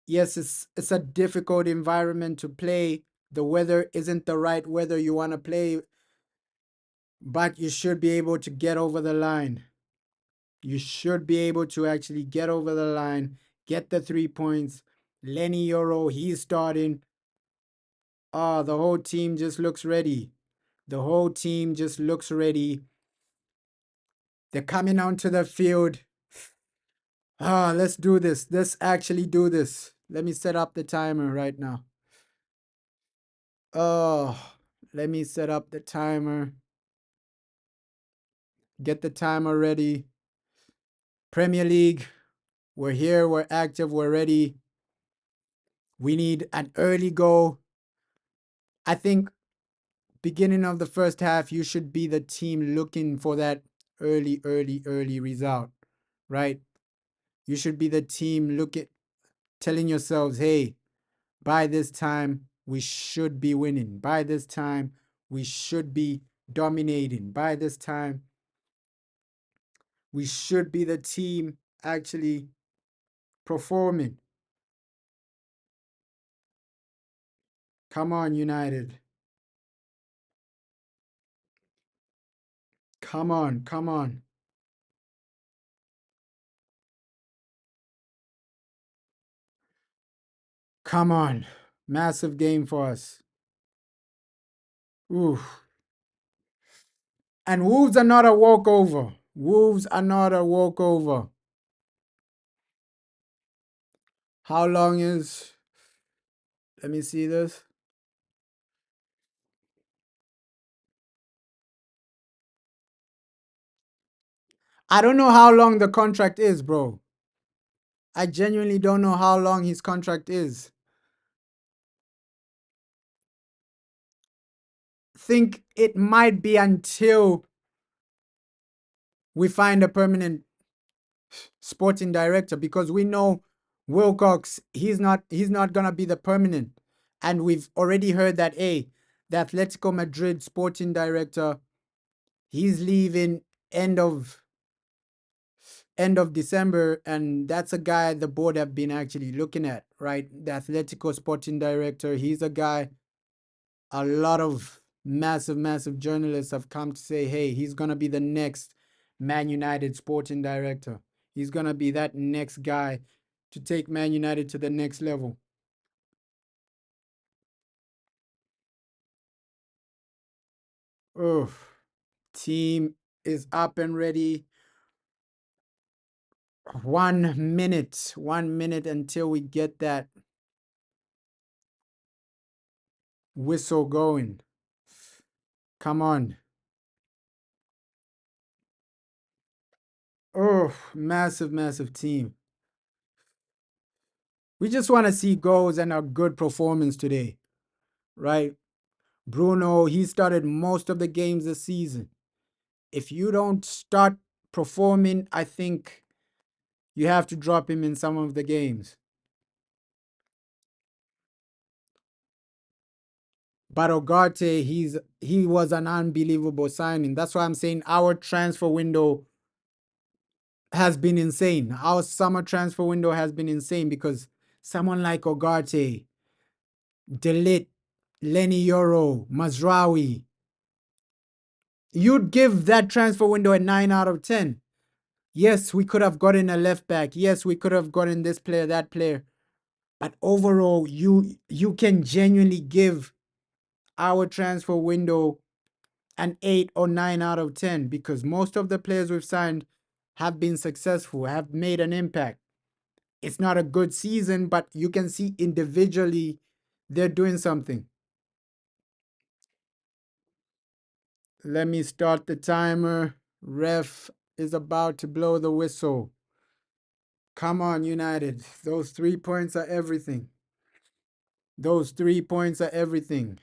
Speaker 1: Yes, it's a difficult environment to play. The weather isn't the right weather you want to play, but you should be able to get over the line. You should be able to actually get over the line, get the 3 points. Lenny Euro, he's starting. The whole team just looks ready. The whole team just looks ready. They're coming onto the field. Let's do this. Let's actually do this. Let me set up the timer right now. Let me set up the timer. Get the timer ready. Premier League, we're here, we're active, we're ready. We need an early goal. I think beginning of the first half, you should be the team looking for that early result, right? You should be the team telling yourselves, hey, by this time, we should be winning. By this time, we should be dominating. By this time, we should be the team actually performing. Come on, United. Come on, come on. Come on. Massive game for us. Ooh. And Wolves are not a walkover. Wolves are not a walkover. How long is... Let me see this. I don't know how long the contract is, bro. I genuinely don't know how long his contract is. Think it might be until we find a permanent sporting director, because we know Wilcox, he's not gonna be the permanent. And we've already heard that, hey, the Atletico Madrid sporting director, he's leaving end of end of December, and that's a guy the board have been actually looking at, right? The Atletico sporting director, he's a guy a lot of massive journalists have come to say, hey, he's gonna be the next Man United sporting director. He's gonna be that next guy to take Man United to the next level. Oh, team is up and ready. 1 minute until we get that whistle going. Come on. Oh, massive team. We just want to see goals and a good performance today, right? Bruno, he started most of the games this season. If you don't start performing, I think you have to drop him in some of the games. But Ugarte, he was an unbelievable signing. That's why I'm saying our transfer window has been insane. Our summer transfer window has been insane because someone like Ugarte, Delit, Lenny Yoro, Mazraoui, you'd give that transfer window a 9 out of 10. Yes, we could have gotten a left back. Yes, we could have gotten this player, that player. But overall, you can genuinely give our transfer window an 8 or 9 out of 10 because most of the players we've signed have been successful, have made an impact. It's not a good season, but you can see individually they're doing something. Let me start the timer. Ref is about to blow the whistle. Come on, United. Those 3 points are everything. Those 3 points are everything.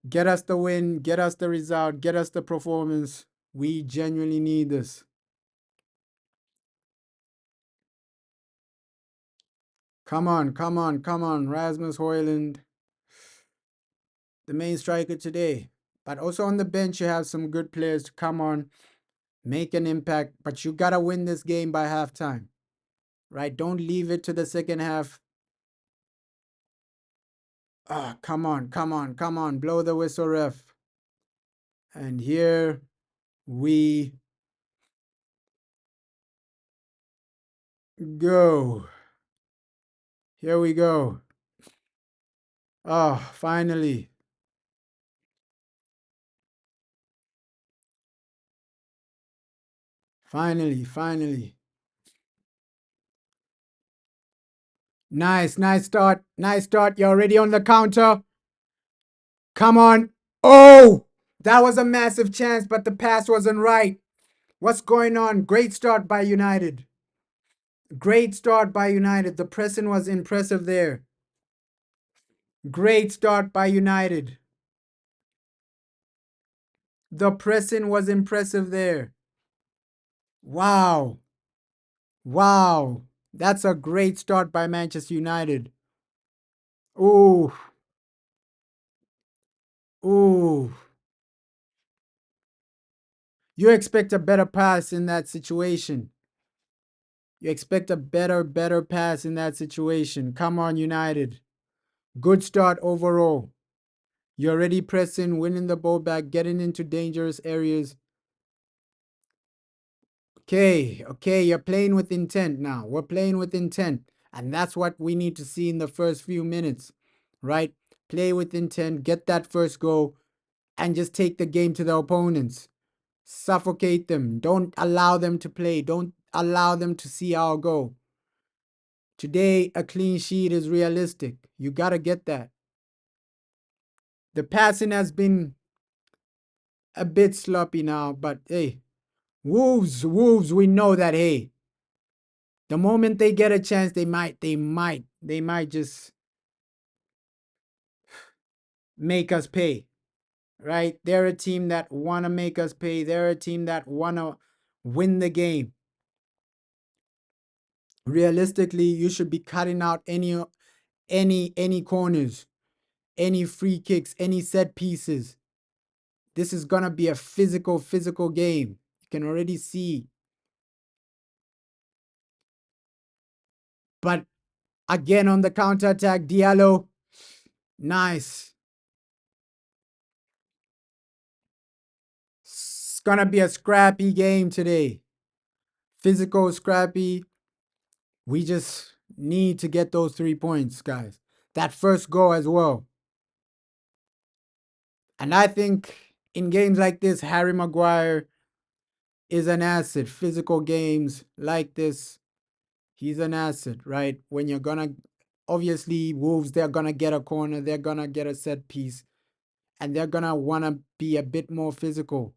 Speaker 1: Get us the win, get us the result, get us the performance. We genuinely need this. Come on. Rasmus Højlund, the main striker today. But also on the bench, you have some good players to come on, make an impact. But you got to win this game by halftime, right? Don't leave it to the second half. Ah, come on. Blow the whistle, ref. And here we go. Here we go. Oh, finally. Finally. Nice start. Nice start. You're already on the counter. Come on. Oh, that was a massive chance, but the pass wasn't right. What's going on? Great start by United. Great start by United. The pressing was impressive there. Great start by United. The pressing was impressive there. Wow. Wow. That's a great start by Manchester United. Ooh. Ooh. You expect a better pass in that situation. You expect a better pass in that situation. Come on, United. Good start overall. You're already pressing, winning the ball back, getting into dangerous areas. Okay, you're playing with intent now. We're playing with intent. And that's what we need to see in the first few minutes, right? Play with intent, get that first goal, and just take the game to the opponents. Suffocate them. Don't allow them to play. Don't allow them to see our goal. Today, a clean sheet is realistic. You got to get that. The passing has been a bit sloppy now, but hey, Wolves, we know that, hey, the moment they get a chance, they might just make us pay, right? They're a team that want to make us pay. They're a team that want to win the game. Realistically, you should be cutting out any corners, any free kicks, any set pieces. This is gonna be a physical game. You can already see. But again on the counter attack, Diallo, nice. It's gonna be a scrappy game today. Physical, scrappy. We just need to get those 3 points, guys. That first goal as well. And I think in games like this, Harry Maguire is an asset. Physical games like this, he's an asset, right? When you're gonna, obviously, Wolves, they're gonna get a corner, they're gonna get a set piece, and they're gonna wanna be a bit more physical.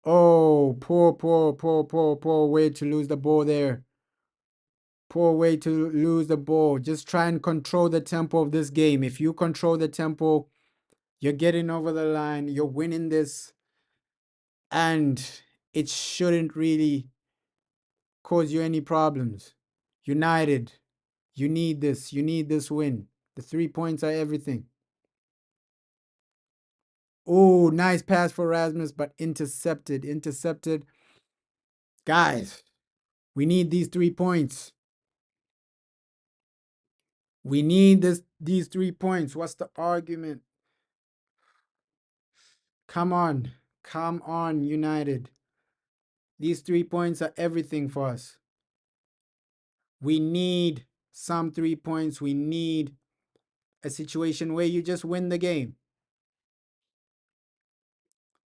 Speaker 1: Oh, poor way to lose the ball there. Poor way to lose the ball. Just try and control the tempo of this game. If you control the tempo, you're getting over the line, you're winning this, and it shouldn't really cause you any problems. United, you need this. You need this win. The 3 points are everything. Oh, nice pass for Rasmus, but intercepted. Intercepted. Guys, we need these 3 points. We need these 3 points. What's the argument? Come on. Come on, United. These 3 points are everything for us. We need some 3 points. We need a situation where you just win the game.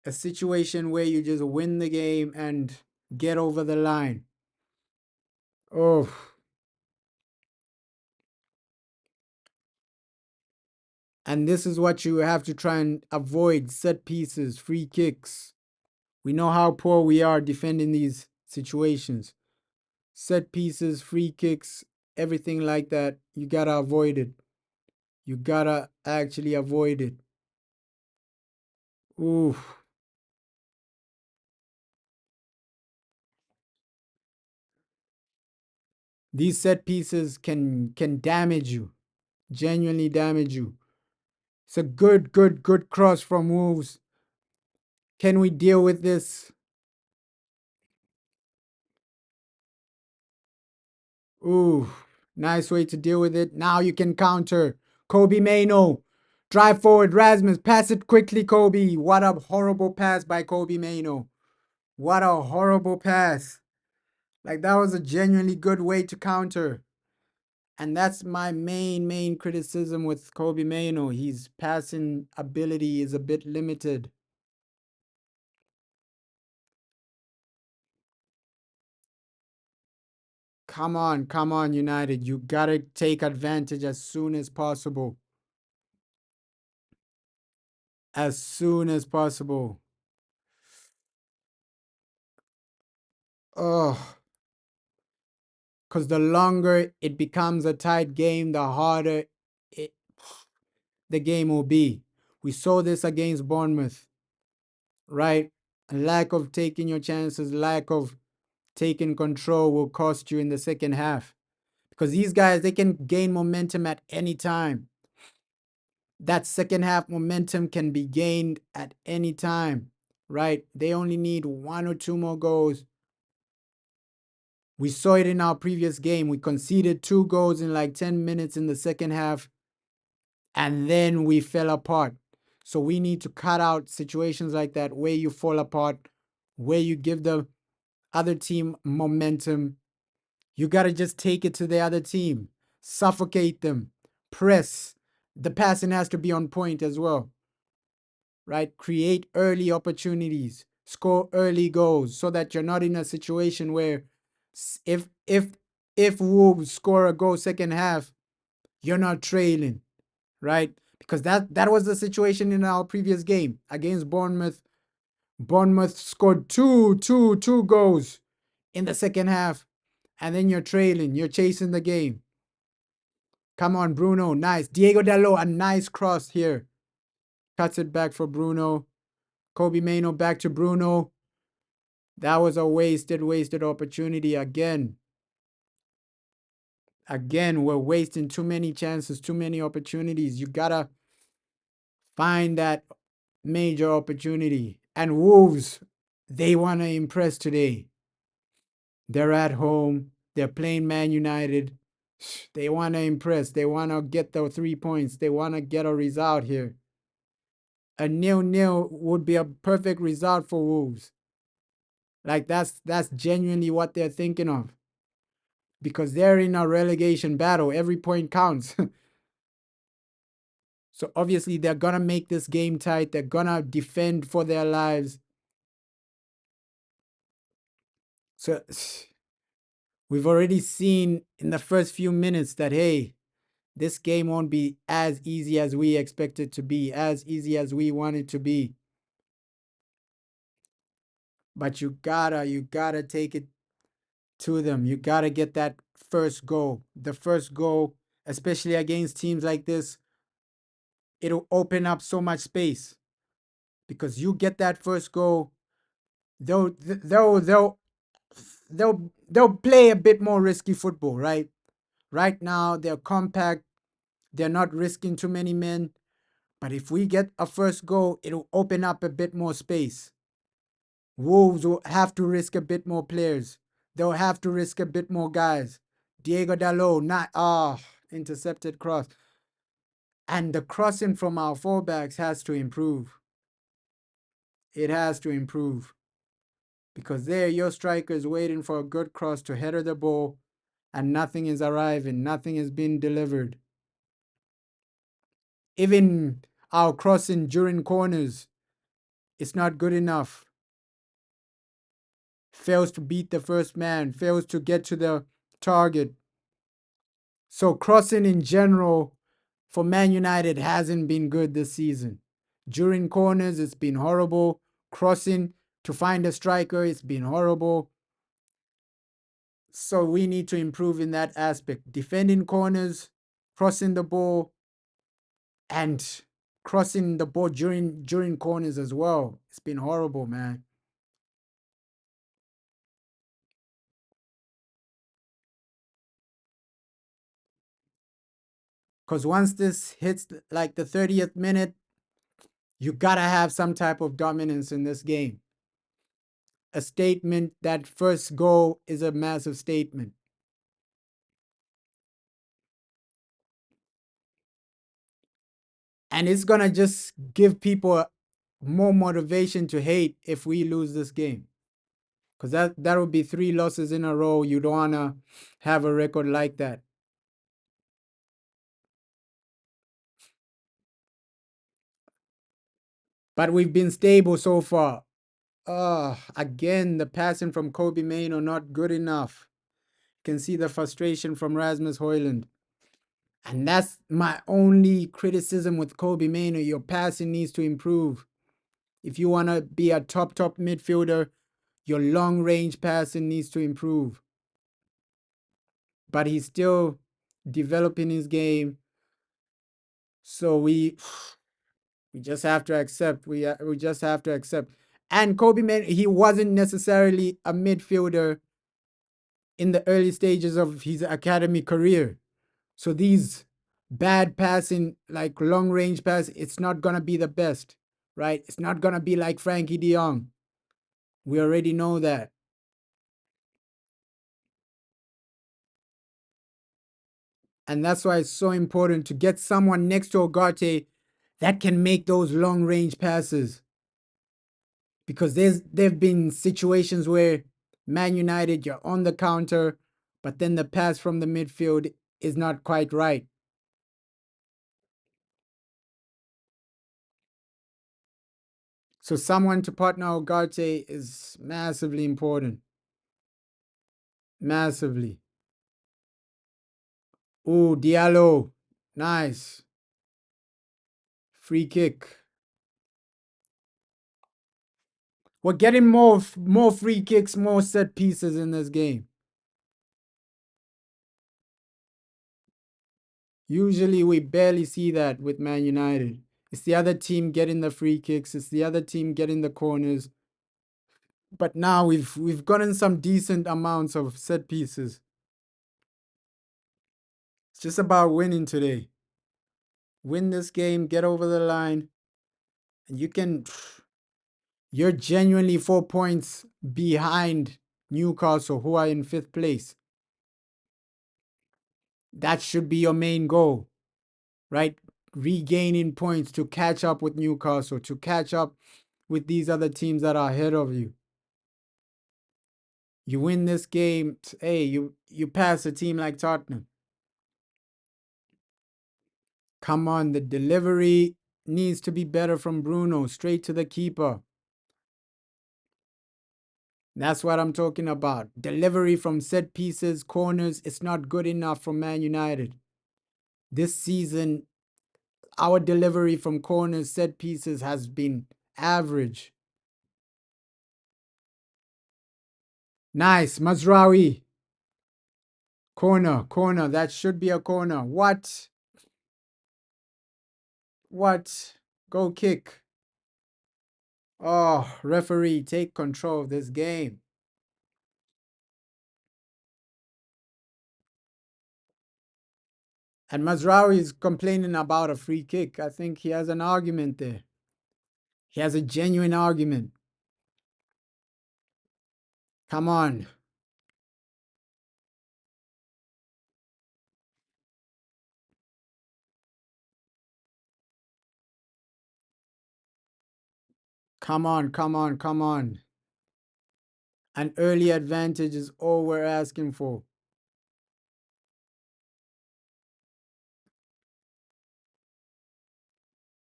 Speaker 1: A situation where you just win the game and get over the line. Oh. And this is what you have to try and avoid: set pieces, free kicks. We know how poor we are defending these situations. Set pieces, free kicks, everything like that, you gotta avoid it. You gotta actually avoid it. Ooh. These set pieces can damage you, genuinely damage you. It's a good cross from Wolves. Can we deal with this? Ooh, nice way to deal with it. Now you can counter. Kobe Maino. Drive forward, Rasmus. Pass it quickly, Kobe. What a horrible pass by Kobe Maino. What a horrible pass. Like, that was a genuinely good way to counter. And that's my main criticism with Kobe Maino. His passing ability is a bit limited. Come on, United. You gotta take advantage as soon as possible. As soon as possible. Oh, because the longer it becomes a tight game, the harder it, the game will be. We saw this against Bournemouth, right? A lack of taking your chances, lack of taking control will cost you in the second half. Because these guys, they can gain momentum at any time. That second half momentum can be gained at any time, right? They only need 1 or 2 more goals. We saw it in our previous game. We conceded 2 goals in like 10 minutes in the second half, and then we fell apart. So we need to cut out situations like that where you fall apart, where you give the other team momentum. You got to just take it to the other team, suffocate them, press. The passing has to be on point as well, right? Create early opportunities, score early goals so that you're not in a situation where if if if Wolves score a goal second half, you're not trailing, right? Because that was the situation in our previous game against Bournemouth. Bournemouth scored two goals in the second half, and then you're trailing, you're chasing the game. Come on, Bruno, nice. Diego Dalot, a nice cross here. Cuts it back for Bruno. Kobe Maino back to Bruno. That was a wasted opportunity again. Again, we're wasting too many chances, too many opportunities. You gotta find that major opportunity. And Wolves, they want to impress today. They're at home. They're playing Man United. They want to impress. They want to get the 3 points. They want to get a result here. A nil-nil would be a perfect result for Wolves. Like that's genuinely what they're thinking of. Because they're in a relegation battle. Every point counts. So obviously they're gonna make this game tight. They're gonna defend for their lives. So we've already seen in the first few minutes that hey, this game won't be as easy as we expect it to be, as easy as we want it to be. But you gotta take it to them. You gotta get that first goal. The first goal, especially against teams like this, it'll open up so much space. Because you get that first goal, they'll play a bit more risky football, right? Right now they're compact, they're not risking too many men. But if we get a first goal, it'll open up a bit more space. Wolves will have to risk a bit more players. They'll have to risk a bit more guys. Diego Dalot, not intercepted cross. And the crossing from our fullbacks has to improve. It has to improve. Because there, your striker is waiting for a good cross to header the ball, and nothing is arriving, nothing is being delivered. Even our crossing during corners, it's not good enough. Fails to beat the first man, fails to get to the target. So crossing in general for Man United hasn't been good this season. During corners, it's been horrible. Crossing to find a striker, it's been horrible. So we need to improve in that aspect. Defending corners, crossing the ball, and crossing the ball during corners as well. It's been horrible, man. Because once this hits like the 30th minute, you gotta have some type of dominance in this game. A statement, that first goal is a massive statement. And it's gonna just give people more motivation to hate if we lose this game. Because that would be 3 losses in a row. You don't wanna have a record like that. But we've been stable so far. Again, the passing from Kobe Mainoo not good enough. Can see the frustration from Rasmus Højlund. And that's my only criticism with Kobe Mainoo. Your passing needs to improve. If you want to be a top midfielder, your long range passing needs to improve. But he's still developing his game. So we just have to accept. We just have to accept. And Kobe Mainoo, he wasn't necessarily a midfielder in the early stages of his academy career. So these bad passing, like long range pass, it's not gonna be the best, right? It's not gonna be like Frankie De Jong. We already know that. And that's why it's so important to get someone next to Ugarte that can make those long range passes. Because there've been situations where Man United, you're on the counter, but then the pass from the midfield is not quite right. So someone to partner Ugarte is massively important. Massively. Ooh, Diallo. Nice. Free kick. We're getting more free kicks, more set pieces in this game. Usually we barely see that with Man United. It's the other team getting the free kicks, it's the other team getting the corners. But now we've gotten some decent amounts of set pieces. It's just about winning today. Win this game, get over the line, and you're genuinely 4 points behind Newcastle, who are in fifth place. That should be your main goal, right? Regaining points to catch up with Newcastle, to catch up with these other teams that are ahead of you. You win this game, hey, you pass a team like Tottenham. Come on, the delivery needs to be better from Bruno, straight to the keeper. That's what I'm talking about. Delivery from set pieces, corners, it's not good enough from Man United. This season, our delivery from corners, set pieces has been average. Nice, Mazraoui. Corner, corner. That should be a corner. What? What? Go kick. Oh, referee, take control of this game. And Mazraoui is complaining about a free kick. I think he has an argument there. He has a genuine argument. Come on. Come on, come on, come on. An early advantage is all we're asking for.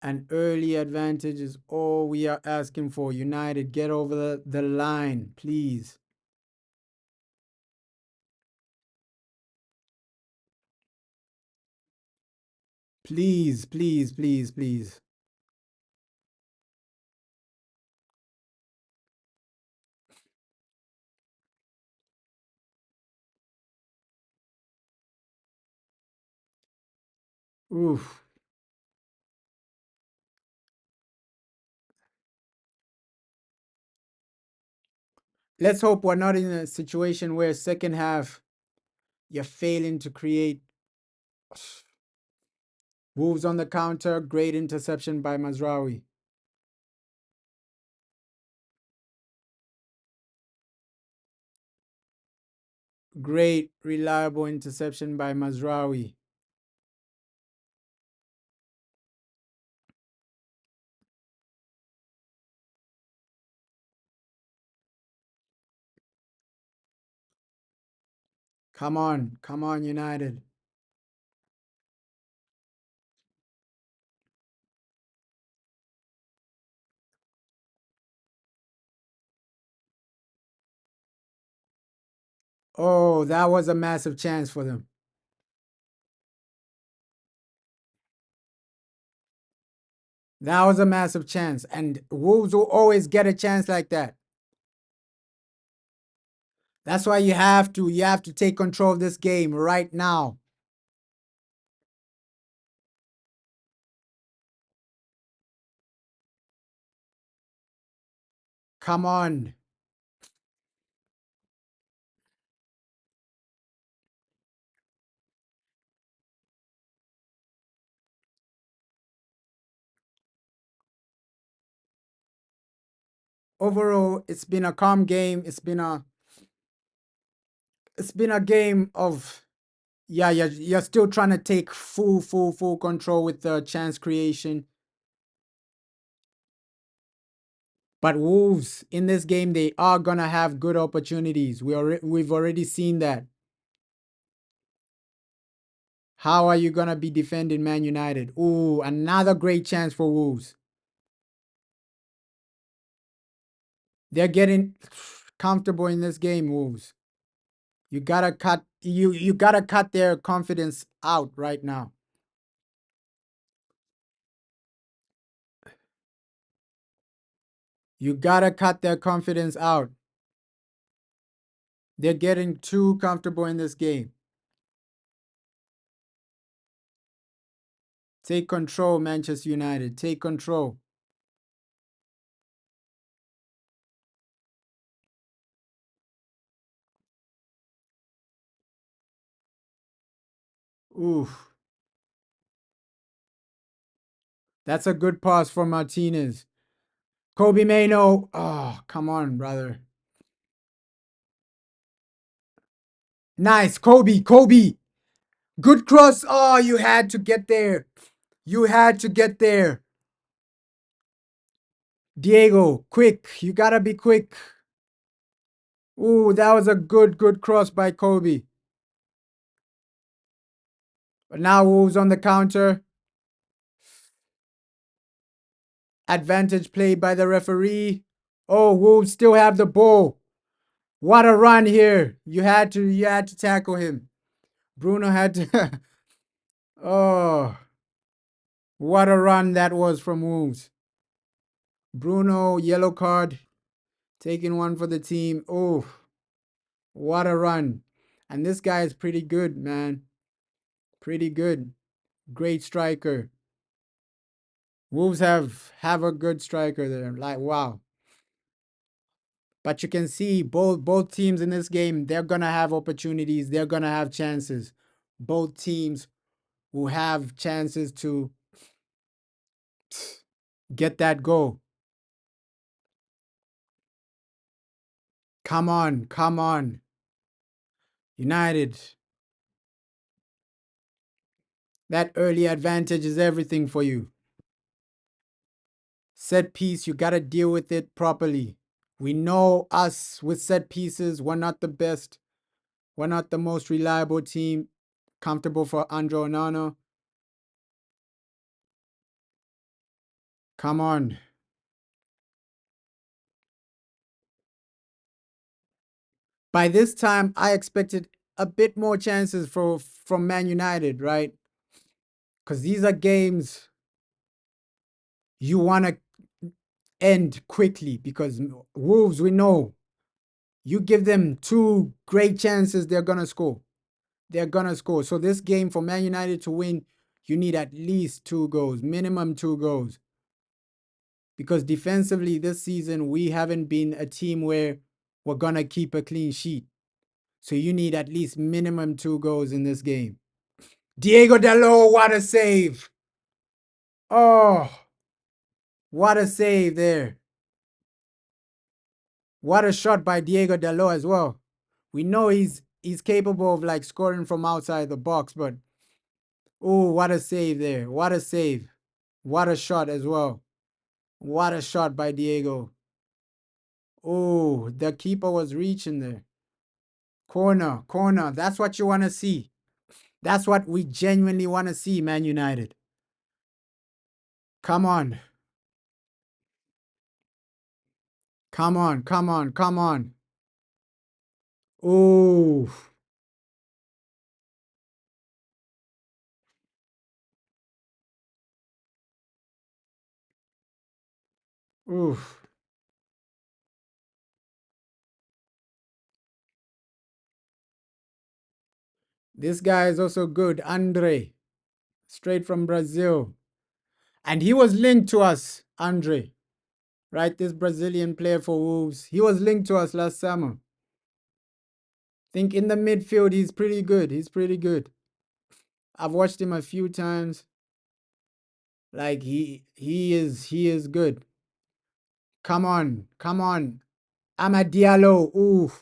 Speaker 1: An early advantage is all we are asking for. United, get over the line, please. Please, please, please, please. Oof. Let's hope we're not in a situation where second half you're failing to create. Wolves on the counter, great interception by Mazraoui. Great, reliable interception by Mazraoui. Come on, United. Oh, that was a massive chance for them. That was a massive chance. And Wolves will always get a chance like that. That's why you have to take control of this game right now. Come on. Overall, it's been a calm game. It's been a game of, yeah, you're still trying to take full control with the chance creation. But Wolves in this game, they are gonna have good opportunities. We've already seen that. How are you gonna be defending Man United? Ooh, another great chance for Wolves. They're getting comfortable in this game, Wolves. You gotta cut their confidence out right now. You gotta cut their confidence out. They're getting too comfortable in this game. Take control, Manchester United. Take control. Oof. That's a good pass for Martinez. Kobe Mano. Oh, come on, brother. Nice. Kobe. Kobe. Good cross. Oh, you had to get there. You had to get there. Diego, quick. You gotta be quick. Ooh, that was a good cross by Kobe. But now Wolves on the counter. Advantage played by the referee. Oh, Wolves still have the ball. What a run here. You had to tackle him. Bruno had to Oh, what a run that was from Wolves. Bruno, yellow card, taking one for the team. Oh, what a run. And this guy is pretty good, man. Pretty good. Great striker. Wolves have a good striker there. Like, wow. But you can see both teams in this game, they're gonna have opportunities, they're gonna have chances. Both teams will have chances to get that goal. Come on, come on. United. That early advantage is everything for you. Set piece, you gotta deal with it properly. We know us with set pieces, we're not the best. We're not the most reliable team. Comfortable for Andro Onana. Come on. By this time, I expected a bit more chances from Man United, right? Because these are games you want to end quickly. Because Wolves, we know, you give them two great chances, they're going to score. They're going to score. So this game, for Man United to win, you need at least 2 goals, minimum 2 goals. Because defensively this season, we haven't been a team where we're going to keep a clean sheet. So you need at least minimum 2 goals in this game. Diego Dalot, what a save. Oh, what a save there. What a shot by Diego Dalot as well. We know he's capable of like scoring from outside the box, but oh, what a save there. What a save. What a shot as well. What a shot by Diego. Oh, the keeper was reaching there. Corner, corner. That's what you want to see. That's what we genuinely want to see, Man United. Come on. Come on, come on, come on. Ooh. Oof. This guy is also good. Andre. Straight from Brazil. And he was linked to us, Andre. Right? This Brazilian player for Wolves. He was linked to us last summer. Think in the midfield, he's pretty good. He's pretty good. I've watched him a few times. Like he is good. Come on, come on. Amad Diallo. Ooh.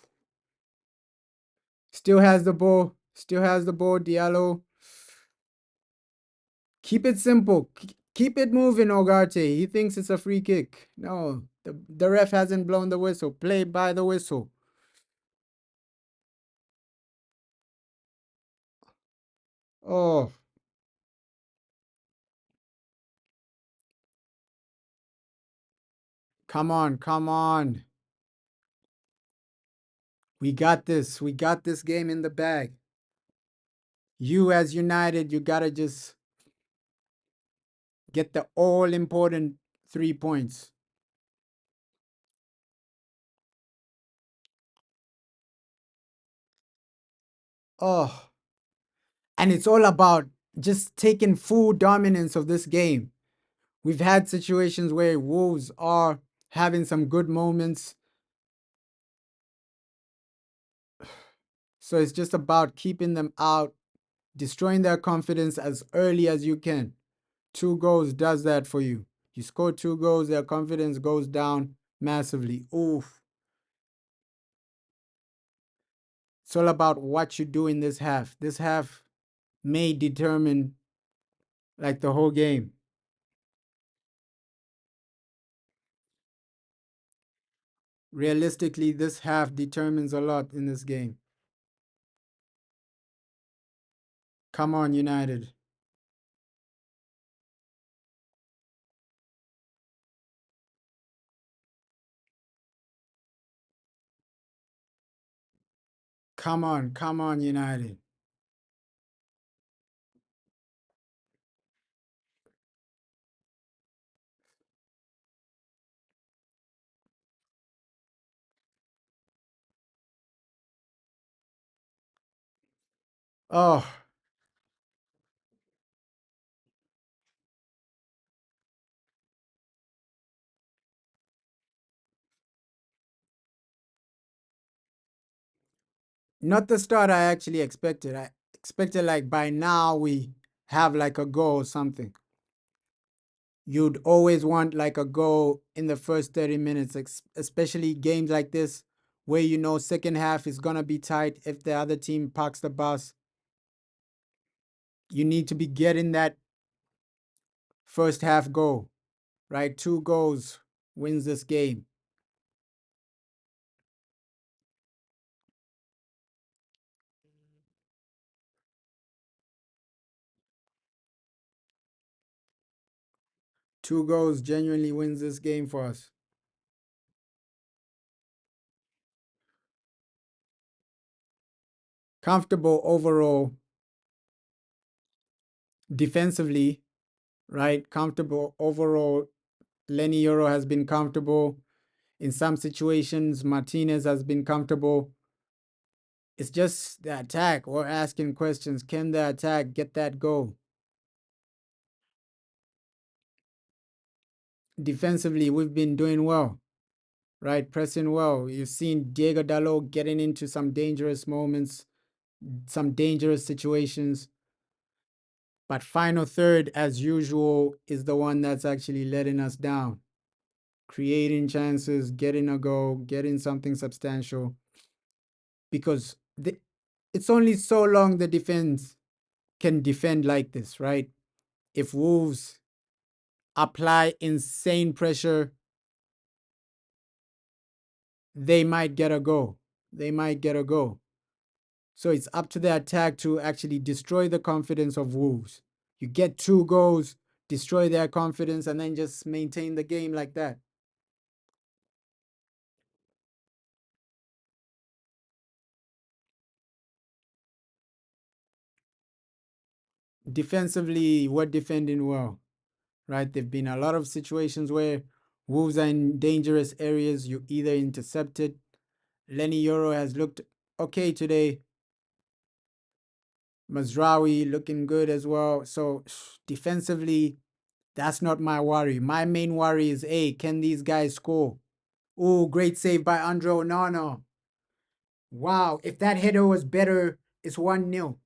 Speaker 1: Still has the ball. Still has the ball, Diallo. Keep it simple. Keep it moving, Ogarte. He thinks it's a free kick. No, the ref hasn't blown the whistle. Play by the whistle. Oh, come on, come on. We got this. We got this game in the bag. You, as United, you got to just get the all important 3 points. Oh, and it's all about just taking full dominance of this game. We've had situations where Wolves are having some good moments. So it's just about keeping them out destroying their confidence as early as you can. 2 goals does that for you. You score 2 goals, their confidence goes down massively. Oof. It's all about what you do in this half. This half may determine like the whole game. Realistically, this half determines a lot in this game. Come on, United. Come on, United. Oh, not the start I actually expected. I expected like by now we have like a goal or something. You'd always want like a goal in the first 30 minutes, especially games like this where you know second half is going to be tight if the other team parks the bus. You need to be getting that first half goal, right? 2 goals wins this game. Two goals genuinely wins this game for us. Comfortable overall defensively, right? Comfortable overall. Lenny Euro has been comfortable. In some situations, Martinez has been comfortable. It's just the attack. We're asking questions. Can the attack get that goal? Defensively, we've been doing well, right? Pressing well. You've seen Diego Dalot getting into some dangerous moments, some dangerous situations. But final third, as usual, is the one that's actually letting us down. Creating chances, getting a goal, getting something substantial. Because it's only so long the defense can defend like this, right? If Wolves apply insane pressure, they might get a goal. They might get a goal. So it's up to the attack to actually destroy the confidence of Wolves. You get 2 goals, destroy their confidence, and then just maintain the game like that. Defensively, we're defending well, right? There've been a lot of situations where Wolves are in dangerous areas. You either intercepted. Lenny Euro has looked okay today. Mazraoui looking good as well. So defensively, that's not my worry. My main worry is, hey, can these guys score? Oh, great save by Andre Onana. Wow, if that header was better, it's 1-0.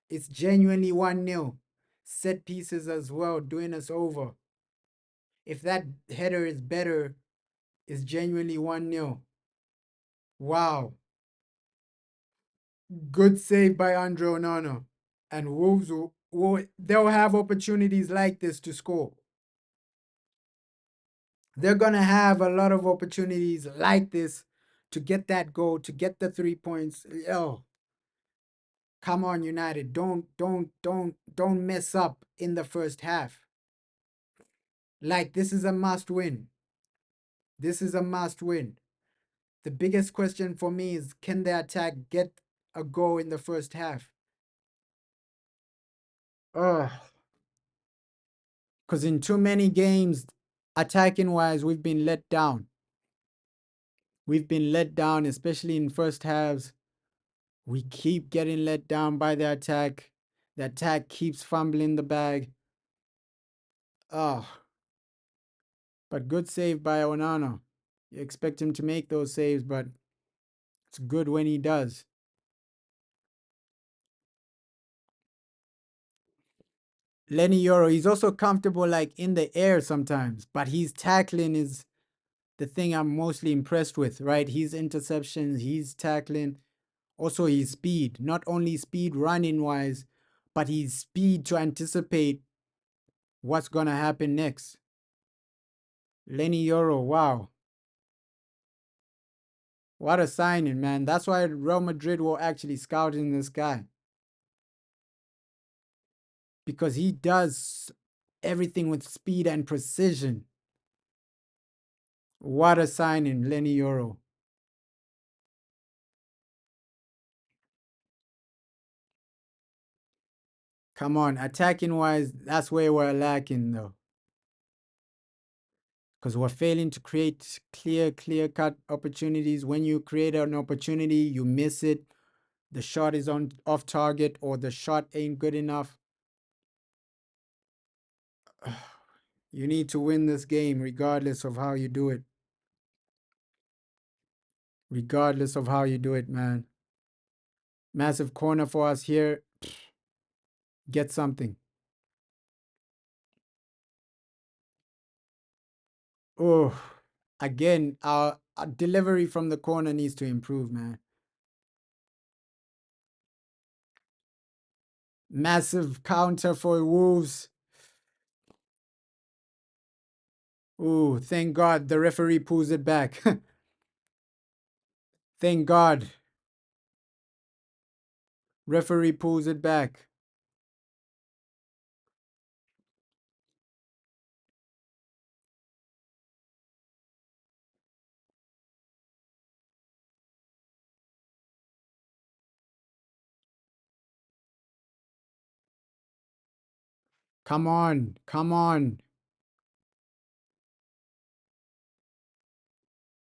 Speaker 1: It's genuinely 1-0. Set pieces as well, doing us over. If that header is better, it's genuinely 1-0. Wow. Good save by Andre Onana. And Wolves they'll have opportunities like this to score. They're going to have a lot of opportunities like this to get that goal, to get the 3 points. Oh, come on, United. Don't mess up in the first half. Like, this is a must win. This is a must win. The biggest question for me is, can the attack get a goal in the first half? Oh, because in too many games, attacking wise, we've been let down. We've been let down, especially in first halves. We keep getting let down by the attack. The attack keeps fumbling the bag. Oh, but good save by Onana. You expect him to make those saves, but it's good when he does. Lenny Yoro, he's also comfortable like in the air sometimes, but his tackling is the thing I'm mostly impressed with, right? His interceptions, his tackling, also his speed. Not only speed running wise, but his speed to anticipate what's gonna happen next. Lenny Yoro, wow. What a signing, man. That's why Real Madrid will actually scout in this guy. Because he does everything with speed and precision. What a signing, Lenny Yoro. Come on, attacking wise, that's where we're lacking though. Because we're failing to create clear cut opportunities. When you create an opportunity, you miss it. The shot is on off target or the shot ain't good enough. You need to win this game regardless of how you do it. Regardless of how you do it, man. Massive corner for us here. Get something. Oh, again, our delivery from the corner needs to improve, man. Massive counter for Wolves. Oh, thank God the referee pulls it back. Thank God. Referee pulls it back. Come on. Come on.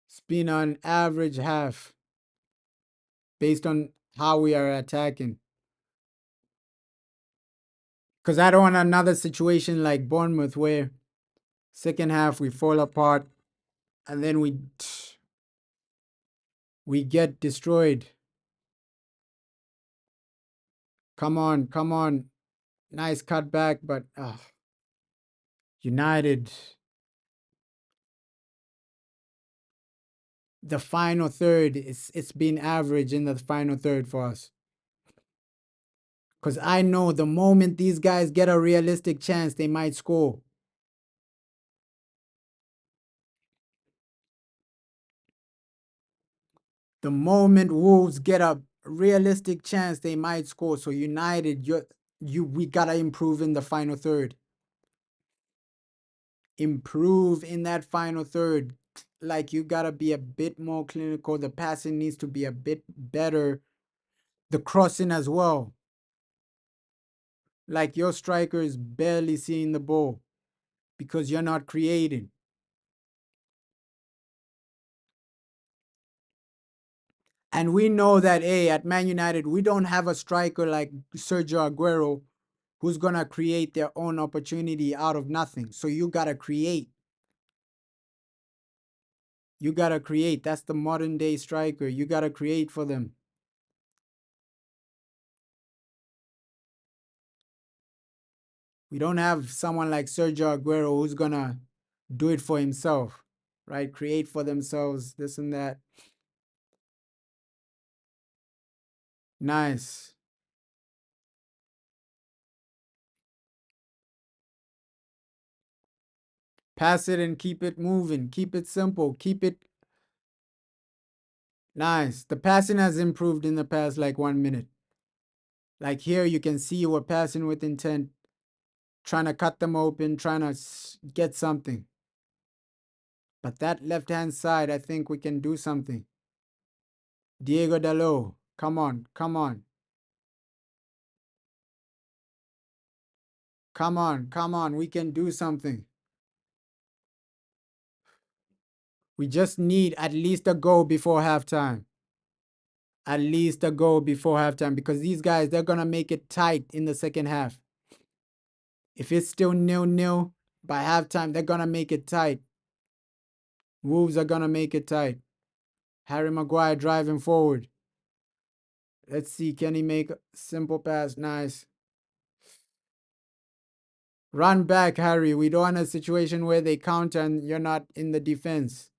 Speaker 1: It's been on average half based on how we are attacking. Because I don't want another situation like Bournemouth where second half we fall apart and then we get destroyed. Come on, come on. Nice cutback, but United, the final third, it's been average in the final third for us. Because I know the moment these guys get a realistic chance, they might score. The moment Wolves get a realistic chance, they might score. So United, we gotta improve in the final third. Improve in that final third. Like you gotta be a bit more clinical. The passing needs to be a bit better. The crossing as well. Like your striker is barely seeing the ball because you're not creating. And we know that, hey, at Man United, we don't have a striker like Sergio Aguero who's going to create their own opportunity out of nothing. So you got to create. You got to create. That's the modern day striker. You got to create for them. We don't have someone like Sergio Aguero who's going to do it for himself, right? Create for themselves, this and that. Nice. Pass it and keep it moving. Keep it simple. Keep it nice. The passing has improved in the past like 1 minute. Like here, you can see we're passing with intent, trying to cut them open, trying to get something. But that left hand side, I think we can do something. Diego Dalot, come on, come on. Come on, come on. We can do something. We just need at least a goal before halftime. At least a goal before halftime because these guys, they're going to make it tight in the second half. If it's still 0-0 by halftime, they're going to make it tight. Wolves are going to make it tight. Harry Maguire driving forward. Let's see. Can he make a simple pass? Nice. Run back, Harry. We don't want a situation where they counter and you're not in the defense.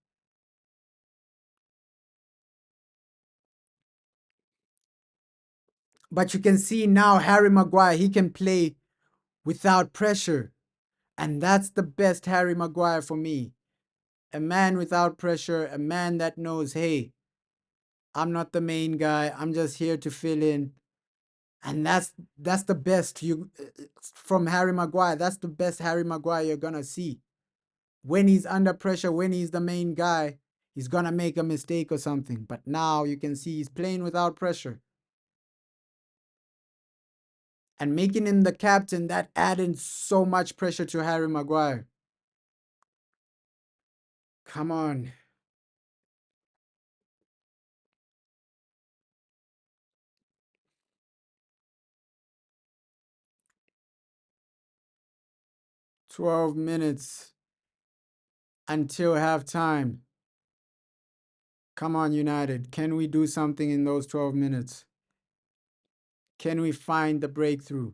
Speaker 1: But you can see now Harry Maguire, he can play without pressure. And that's the best Harry Maguire for me. A man without pressure, a man that knows, hey, I'm not the main guy. I'm just here to fill in. And that's the best you from Harry Maguire. That's the best Harry Maguire you're gonna see. When he's under pressure, when he's the main guy, he's gonna make a mistake or something. But now you can see he's playing without pressure. And making him the captain, that added so much pressure to Harry Maguire. Come on. $12 minutes until halftime. Come on, United. Can we do something in those 12 minutes? Can we find the breakthrough?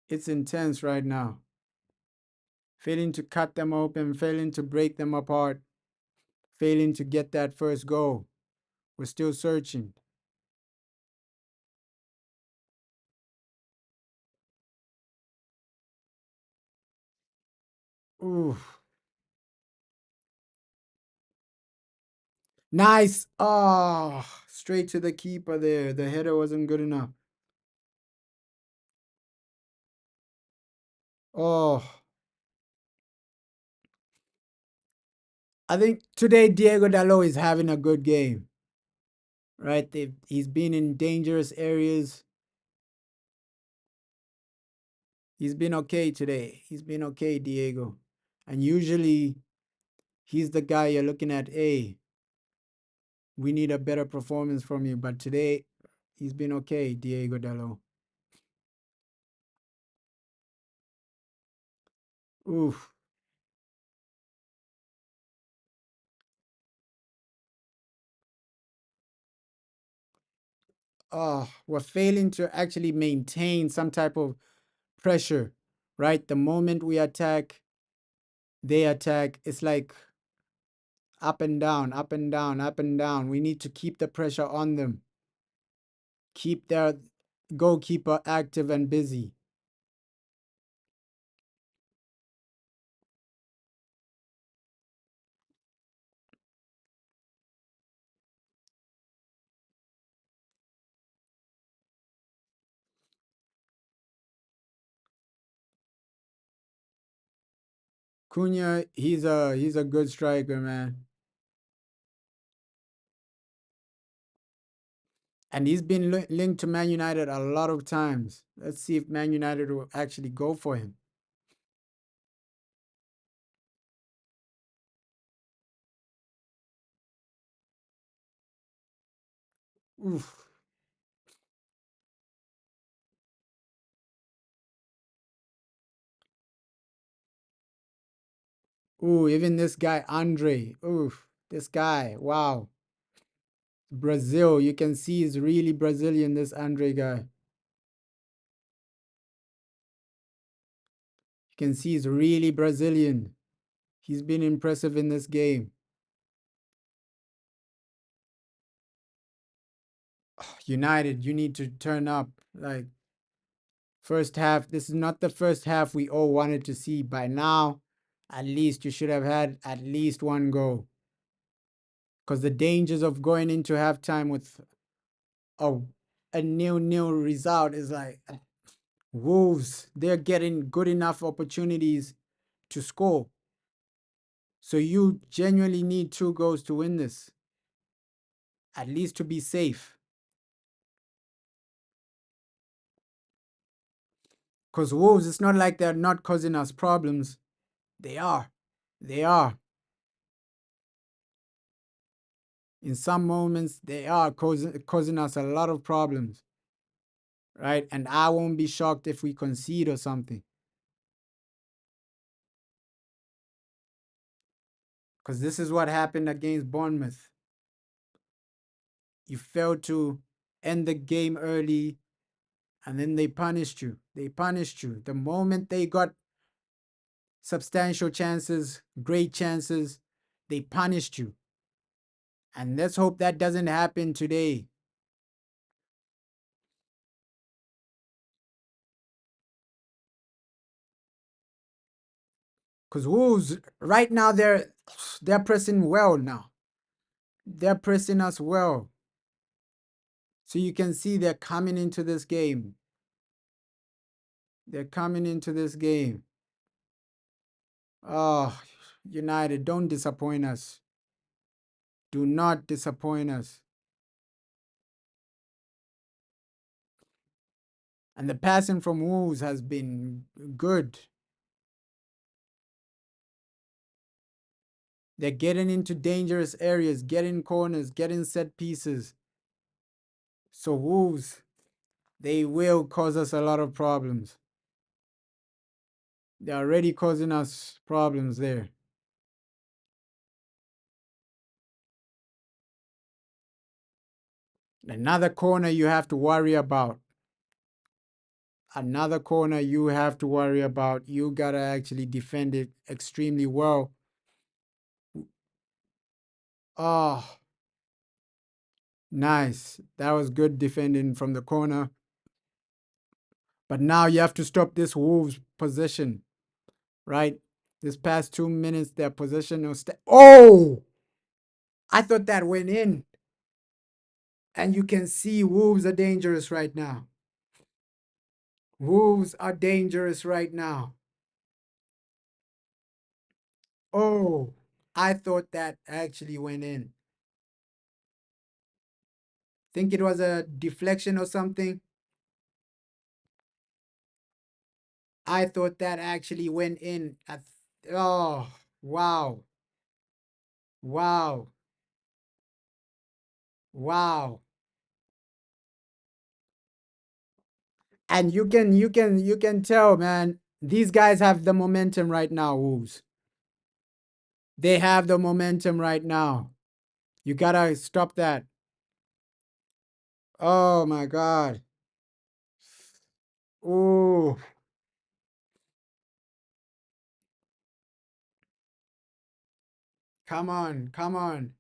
Speaker 1: It's intense right now. Failing to cut them open, failing to break them apart, failing to get that first goal. We're still searching. Ooh. Nice. Oh, straight to the keeper there. The header wasn't good enough. Oh, I think today Diego Dalot is having a good game, right? He's been in dangerous areas. He's been okay today. He's been okay, Diego. And usually he's the guy you're looking at, hey, we need a better performance from you. But today he's been okay, Diego Dalot. Oof. Oh, we're failing to actually maintain some type of pressure, right? The moment we attack, they attack. It's like up and down, up and down, up and down. We need to keep the pressure on them, keep their goalkeeper active and busy. Cunha, he's a good striker, man. And he's been linked to Man United a lot of times. Let's see if Man United will actually go for him. Oof. Ooh, even this guy, Andre. Oof. This guy, wow. Brazil, you can see he's really Brazilian, this Andre guy. You can see he's really Brazilian. He's been impressive in this game. United, you need to turn up. Like, first half, this is not the first half we all wanted to see. By now, at least you should have had at least one goal. Because the dangers of going into halftime with a, a nil-nil result is like Wolves, they're getting good enough opportunities to score. So you genuinely need 2 goals to win this, at least to be safe. Because Wolves, it's not like they're not causing us problems. They are. They are. In some moments, they are causing us a lot of problems, right? And I won't be shocked if we concede or something. Because this is what happened against Bournemouth. You failed to end the game early, and then they punished you. They punished you. The moment they got substantial chances, great chances, they punished you. And let's hope that doesn't happen today. Because Wolves, right now, they're pressing well now. They're pressing us well. So you can see they're coming into this game. They're coming into this game. Oh, United, don't disappoint us. Do not disappoint us. And the passing from Wolves has been good. They're getting into dangerous areas, getting corners, getting set pieces. So Wolves, they will cause us a lot of problems. They're already causing us problems there. Another corner you have to worry about. Another corner you have to worry about. You gotta actually defend it extremely well. Oh, nice. That was good defending from the corner. But now you have to stop this Wolves possession, right? This past 2 minutes, their possession was. Oh! I thought that went in. And you can see Wolves are dangerous right now. Wolves are dangerous right now. Oh, I thought that actually went in. Think it was a deflection or something. I thought that actually went in. Oh, wow. Wow. Wow. And you can tell, man, these guys have the momentum right now, Wolves. They have the momentum right now. You gotta stop that. Oh my God. Oh, come on, come on,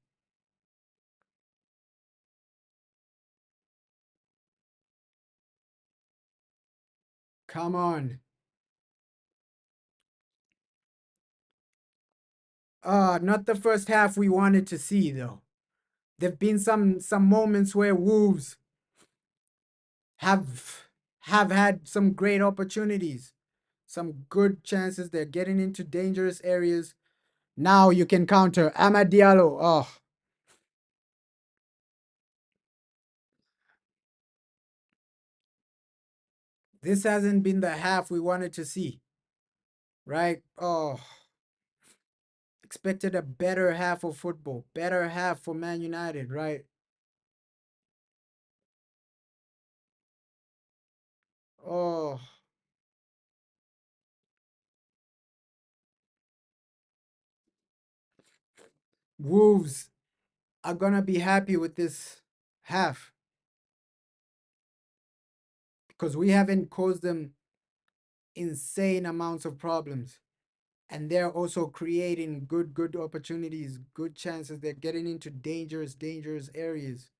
Speaker 1: come on. Not the first half we wanted to see though. There've been some moments where Wolves have have had some great opportunities, some good chances. They're getting into dangerous areas. Now you can counter Amad Diallo. Oh, this hasn't been the half we wanted to see, right? Oh, expected a better half of football, better half for Man United, right? Oh, Wolves are gonna be happy with this half because we haven't caused them insane amounts of problems. And they're also creating good opportunities, good chances. They're getting into dangerous areas.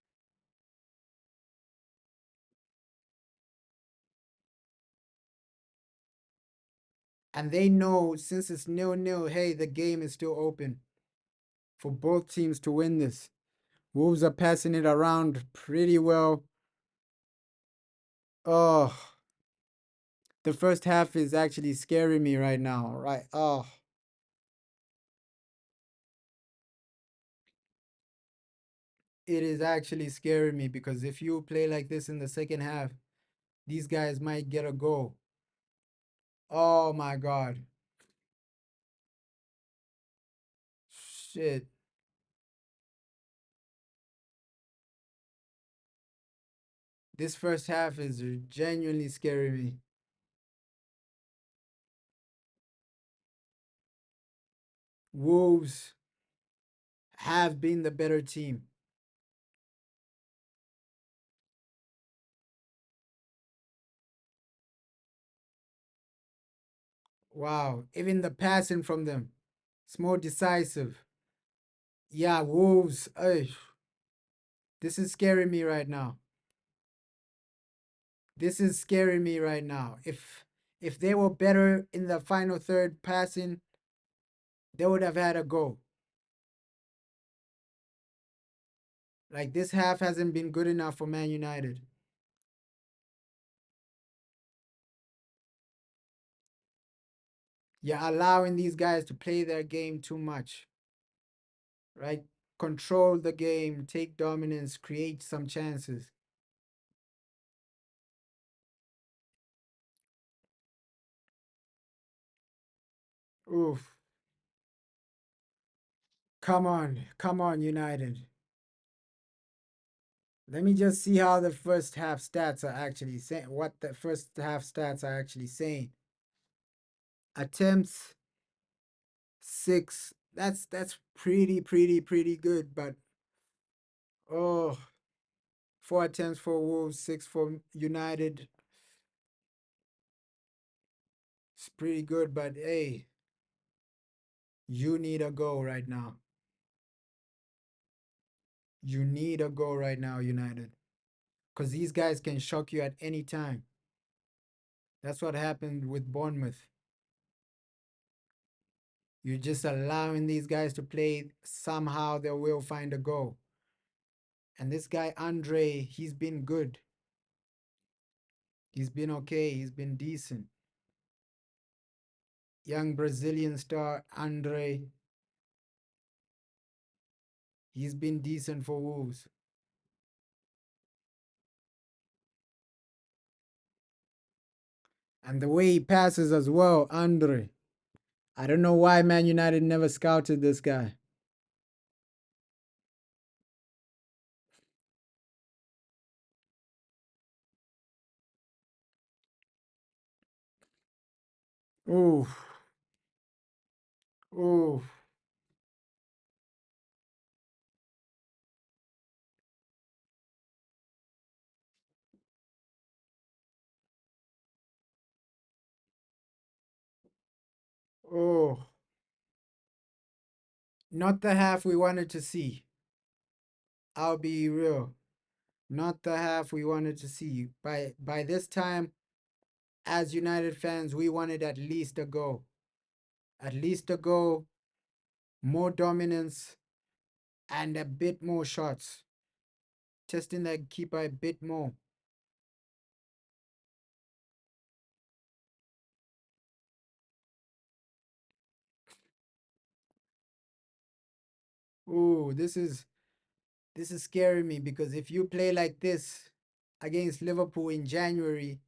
Speaker 1: And they know since it's 0-0, hey, the game is still open for both teams to win this. Wolves are passing it around pretty well. Oh, the first half is actually scaring me right now, right? Oh, it is actually scaring me because if you play like this in the second half, these guys might get a goal. Oh my God. Shit. This first half is genuinely scaring me. Wolves have been the better team. Wow. Even the passing from them. It's more decisive. Yeah, Wolves. This is scaring me right now. This is scaring me right now. If they were better in the final third passing, they would have had a goal. Like this half hasn't been good enough for Man United. You're allowing these guys to play their game too much, right? Control the game, take dominance, create some chances. Oof. Come on, United. Let me just see how the first half stats are actually saying. What the first half stats are actually saying. Attempts 6. That's pretty good. But oh, 4 attempts for Wolves, 6 for United. It's pretty good. But hey, you need a goal right now. You need a goal right now, United. Because these guys can shock you at any time. That's what happened with Bournemouth. You're just allowing these guys to play. Somehow they will find a goal. And this guy, Andre, he's been good. He's been okay. He's been decent. Young Brazilian star, Andre, he's been decent for Wolves. And the way he passes as well, Andre. I don't know why Man United never scouted this guy. Ooh, ooh, ooh. Not the half we wanted to see. I'll be real. Not the half we wanted to see. By this time, as United fans, we wanted at least a goal. At least a goal, more dominance, and a bit more shots. Testing the keeper a bit more. Ooh, this is scaring me because if you play like this against Liverpool in January,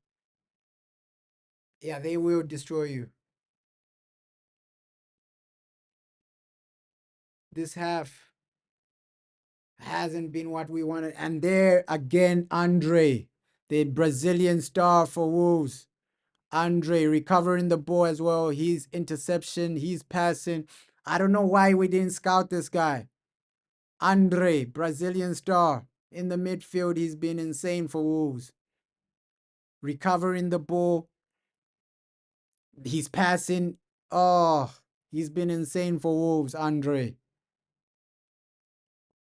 Speaker 1: yeah, they will destroy you. This half hasn't been what we wanted. And there again, Andre, the Brazilian star for Wolves. Andre recovering the ball as well. He's interception, he's passing. I don't know why we didn't scout this guy. Andre, Brazilian star in the midfield. He's been insane for Wolves. Recovering the ball. He's passing. Oh, he's been insane for Wolves, Andre.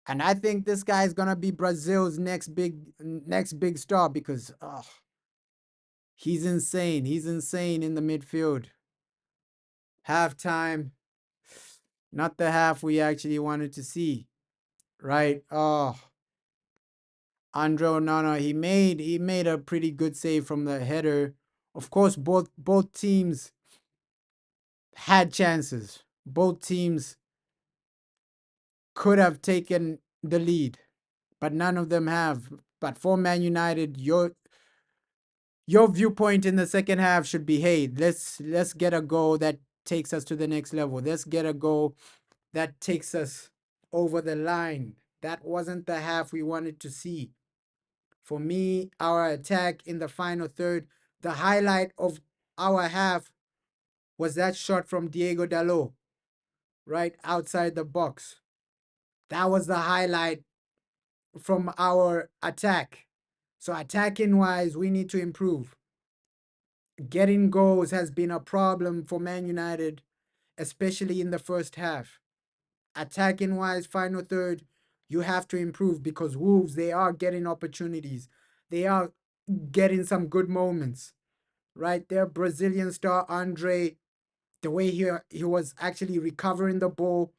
Speaker 1: And I think this guy is gonna be Brazil's next big star because he's insane. He's insane in the midfield. Halftime, not the half we actually wanted to see, right? Oh, Andre Onana, he made a pretty good save from the header. Of course, both teams had chances. Both teams could have taken the lead, but none of them have. But for Man United, your viewpoint in the second half should be, hey, let's get a goal that takes us to the next level. Let's get a goal that takes us over the line. That wasn't the half we wanted to see. For me, our attack in the final third, the highlight of our half was that shot from Diego Dalot, right outside the box. That was the highlight from our attack. So attacking wise, we need to improve. Getting goals has been a problem for Man United, especially in the first half. Attacking wise, final third, you have to improve because Wolves, they are getting opportunities. They are getting some good moments, right? Their Brazilian star, Andre, the way he was actually recovering the ball.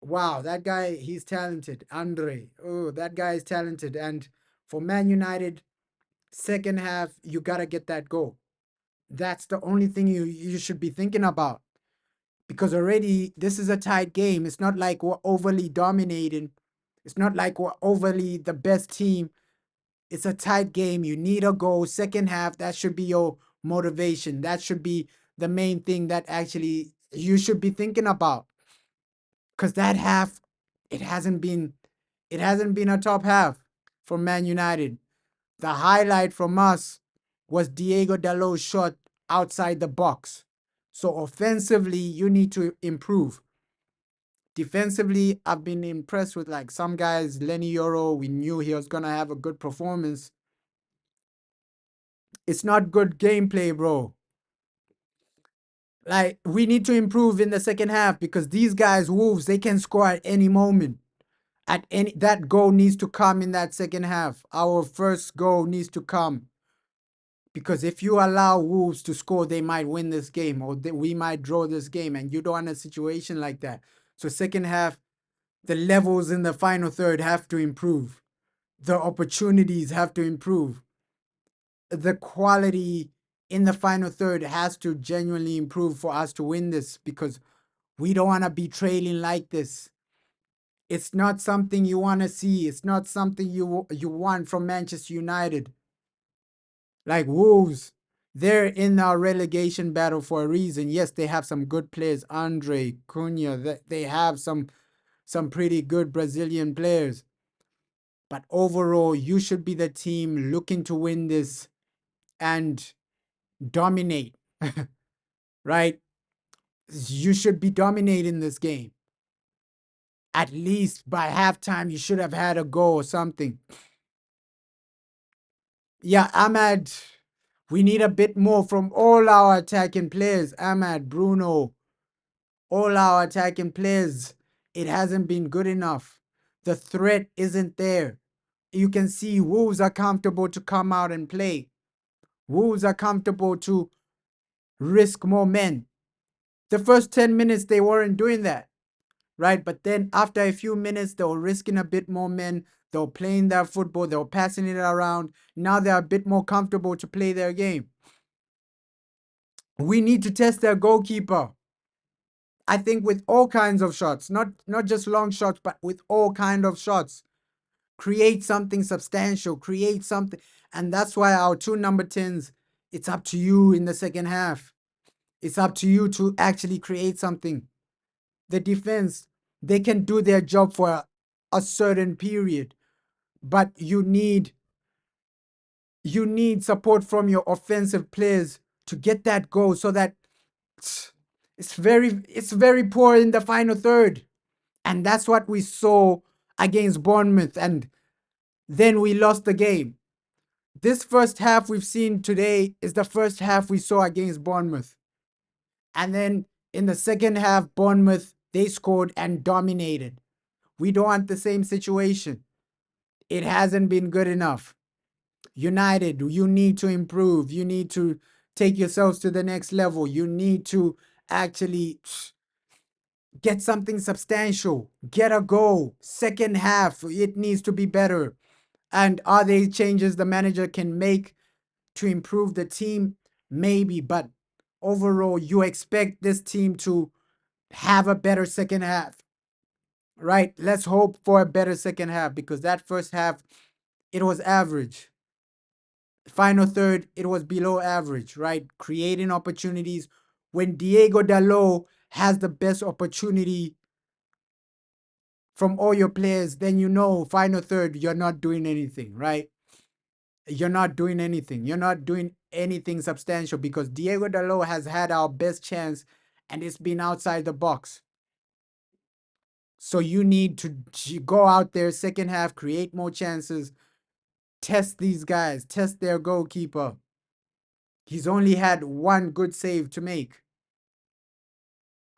Speaker 1: Wow, that guy, he's talented. Andre, oh, that guy is talented. And for Man United, second half, you got to get that goal. That's the only thing you should be thinking about because already this is a tight game. It's not like we're overly dominating. It's not like we're overly the best team. It's a tight game. You need a goal. Second half, that should be your motivation. That should be the main thing that actually you should be thinking about. Because that half, it hasn't been it hasn't been a top half for Man United. The highlight from us was Diego Dalot's shot outside the box. So offensively, you need to improve. Defensively, I've been impressed with like some guys, Lenny Yoro, we knew he was gonna have a good performance. It's not good gameplay, bro. Like we need to improve in the second half because these guys, Wolves, they can score at any moment. At any that goal needs to come in that second half. Our first goal needs to come. Because if you allow Wolves to score, they might win this game or we might draw this game, and you don't want a situation like that. So second half, the levels in the final third have to improve. The opportunities have to improve. The quality in the final third has to genuinely improve for us to win this because we don't want to be trailing like this. It's not something you want to see. It's not something you want from Manchester United. Like Wolves, they're in our relegation battle for a reason. Yes, they have some good players, Andre, Cunha. They have some pretty good Brazilian players. But overall, you should be the team looking to win this and dominate, right? You should be dominating this game. At least by halftime, you should have had a goal or something. Yeah, Ahmad, we need a bit more from all our attacking players. Ahmad, Bruno, all our attacking players. It hasn't been good enough. The threat isn't there. You can see Wolves are comfortable to come out and play. Wolves are comfortable to risk more men. The first 10 minutes, they weren't doing that, right? But then after a few minutes, they were risking a bit more men. They were playing their football. They were passing it around. Now they're a bit more comfortable to play their game. We need to test their goalkeeper. I think with all kinds of shots, not just long shots, but with all kind of shots. Create something substantial, create something. And that's why our two number 10s, it's up to you in the second half. It's up to you to actually create something. The defense, they can do their job for a certain period, but you need support from your offensive players to get that goal so that it's very poor in the final third. And that's what we saw against Bournemouth, and then we lost the game. This first half we've seen today is the first half we saw against Bournemouth. And then in the second half, Bournemouth, they scored and dominated. We don't want the same situation. It hasn't been good enough. United, you need to improve. You need to take yourselves to the next level. You need to actually get something substantial. Get a goal. Second half, it needs to be better. And are there changes the manager can make to improve the team? Maybe, but overall, you expect this team to have a better second half, right? Let's hope for a better second half because that first half, it was average. Final third, it was below average, right? Creating opportunities. When Diego Dalot has the best opportunity from all your players, then you know final third, you're not doing anything, right? You're not doing anything. You're not doing anything substantial because Diego Dalot has had our best chance and it's been outside the box. So you need to go out there second half, create more chances, test these guys, test their goalkeeper. He's only had one good save to make,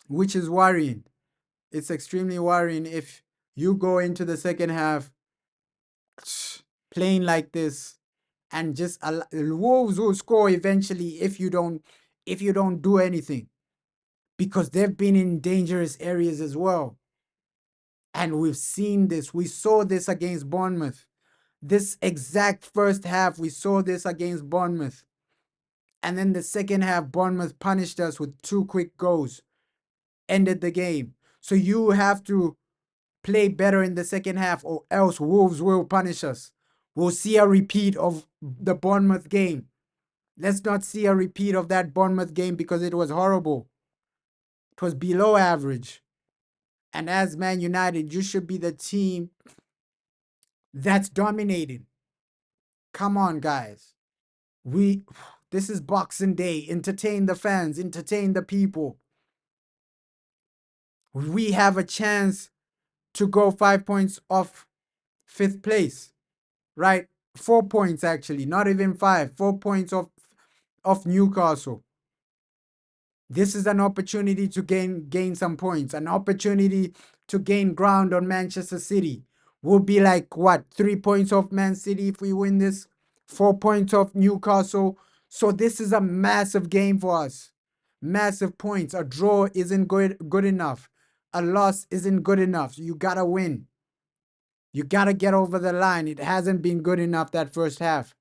Speaker 1: which is worrying. It's extremely worrying if you go into the second half playing like this and just Wolves will score eventually if you don't do anything, because they've been in dangerous areas as well. And we've seen this. We saw this against Bournemouth. This exact first half, we saw this against Bournemouth. And then the second half, Bournemouth punished us with 2 quick goals, ended the game. So you have to play better in the second half, or else Wolves will punish us. We'll see a repeat of the Bournemouth game. Let's not see a repeat of that Bournemouth game because it was horrible. It was below average. And as Man United, you should be the team that's dominating. Come on, guys. This is Boxing Day. Entertain the fans, entertain the people. We have a chance to go 5 points off fifth place, right? 4 points actually, not even five. 4 points off Newcastle. This is an opportunity to gain some points, an opportunity to gain ground on Manchester City. We'll be like, what, 3 points off Man City if we win this, 4 points off Newcastle. So this is a massive game for us. Massive points. A draw isn't good enough. A loss isn't good enough. You gotta win. You gotta get over the line. It hasn't been good enough that first half.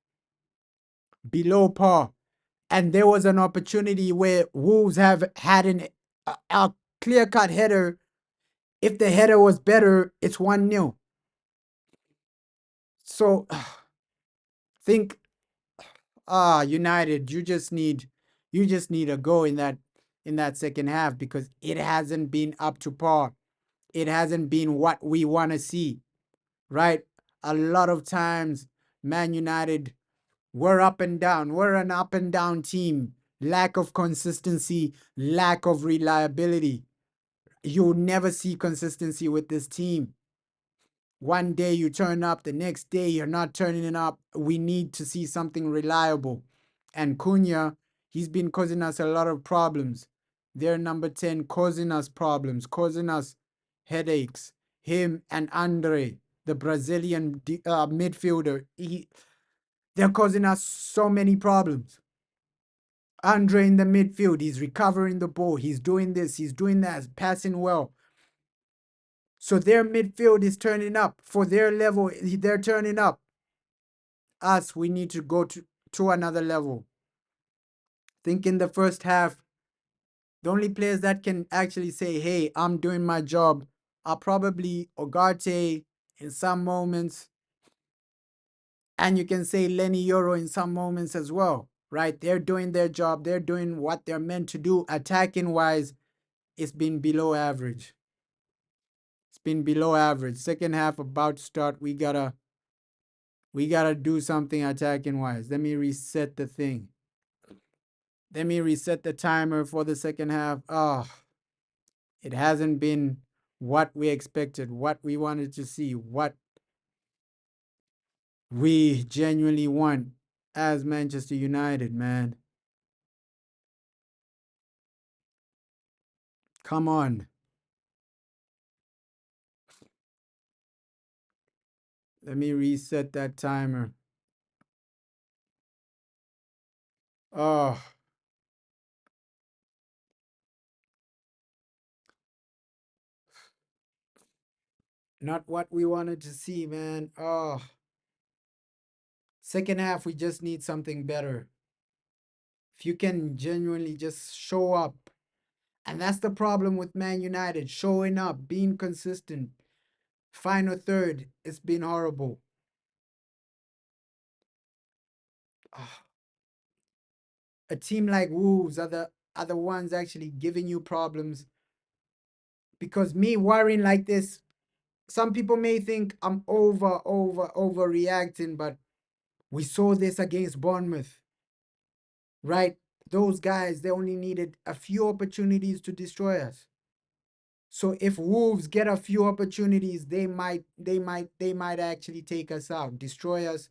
Speaker 1: Below par. And there was an opportunity where Wolves have had a clear-cut header. If the header was better, it's 1-0. So think United, you just need a go in that second half, because it hasn't been up to par. It hasn't been what we want to see, right? A lot of times Man United, we're up and down. We're an up and down team. Lack of consistency, lack of reliability. You'll never see consistency with this team. One day you turn up, the next day you're not turning up. We need to see something reliable. And Cunha, he's been causing us a lot of problems. They're number 10, causing us problems, causing us headaches. Him and Andre, the Brazilian midfielder, they're causing us so many problems. Andre in the midfield, he's recovering the ball. He's doing this, he's doing that, passing well. So their midfield is turning up. For their level, they're turning up. Us, we need to go to another level. Think in the first half, the only players that can actually say, hey, I'm doing my job, are probably Ogarte in some moments. And you can say Lenny Yoro in some moments as well, right? They're doing their job. They're doing what they're meant to do. Attacking wise, it's been below average. It's been below average. Second half about to start. We gotta do something attacking wise. Let me reset the thing. Let me reset the timer for the second half. It hasn't been what we expected, what we wanted to see, what we genuinely want as Manchester United, man. Come on. Let me reset that timer. Oh, not what we wanted to see, man. Oh, second half, we just need something better. If you can genuinely just show up. And that's the problem with Man United, showing up, being consistent. Final third, it's been horrible. Ah, a team like Wolves are the ones actually giving you problems. Because me worrying like this, some people may think I'm overreacting, but we saw this against Bournemouth, right? Those guys, they only needed a few opportunities to destroy us. So if Wolves get a few opportunities, they might actually take us out, destroy us,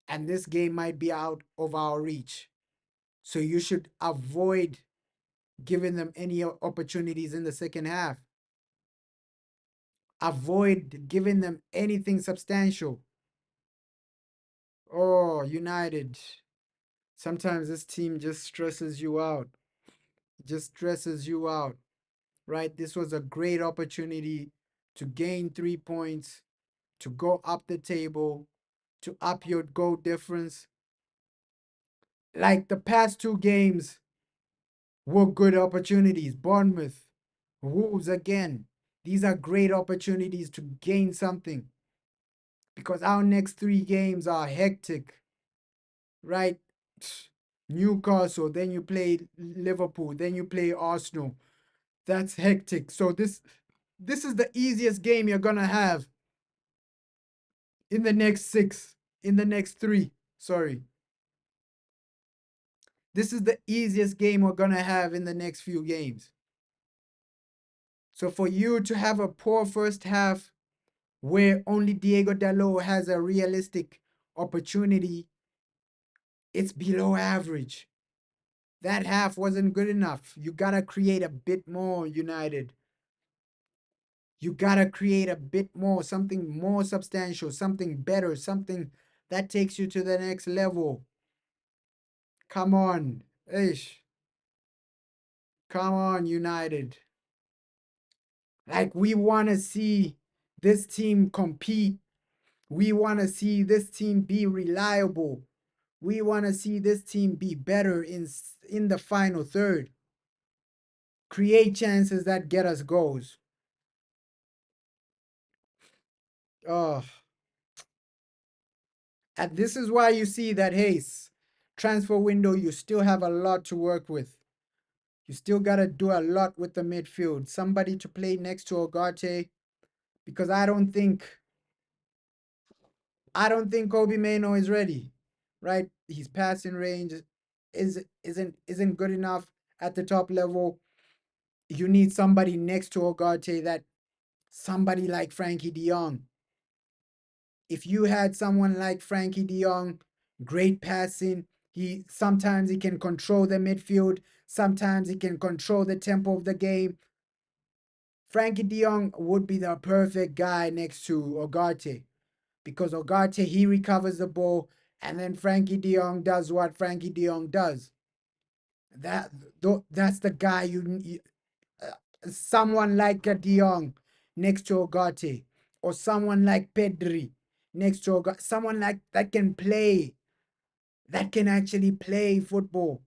Speaker 1: and this game might be out of our reach. So you should avoid giving them any opportunities in the second half. Avoid giving them anything substantial. Oh, United. Sometimes this team just stresses you out. Just stresses you out, right? This was a great opportunity to gain 3 points, to go up the table, to up your goal difference. Like the past two games were good opportunities. Bournemouth, Wolves again. These are great opportunities to gain something because our next three games are hectic, right? Newcastle, then you play Liverpool, then you play Arsenal. That's hectic. So this is the easiest game you're gonna have in the next six, in the next three. Sorry. This is the easiest game we're gonna have in the next few games. So for you to have a poor first half where only Diego Dalot has a realistic opportunity, it's below average. That half wasn't good enough. You gotta create a bit more, United. You gotta create a bit more, something more substantial, something better, something that takes you to the next level. Come on. Ish. Come on, United. Like, we want to see this team compete. We want to see this team be reliable. We want to see this team be better in the final third. Create chances that get us goals. Oh, and this is why you see that, hey, transfer window, you still have a lot to work with. You still got to do a lot with the midfield. Somebody to play next to Ugarte, because I don't think Kobe Mano is ready, right? His passing range isn't good enough at the top level. You need somebody next to Ugarte, that somebody like Frankie De Jong. If you had someone like Frankie De Jong, great passing, sometimes he can control the midfield, sometimes he can control the tempo of the game. Frankie De Jong would be the perfect guy next to Ugarte, because Ugarte, he recovers the ball, and then Frankie De Jong does what Frankie De Jong does. That's the guy someone like a De Jong next to Ugarte, or someone like Pedri next to Ugarte, someone like that can play, that can actually play football,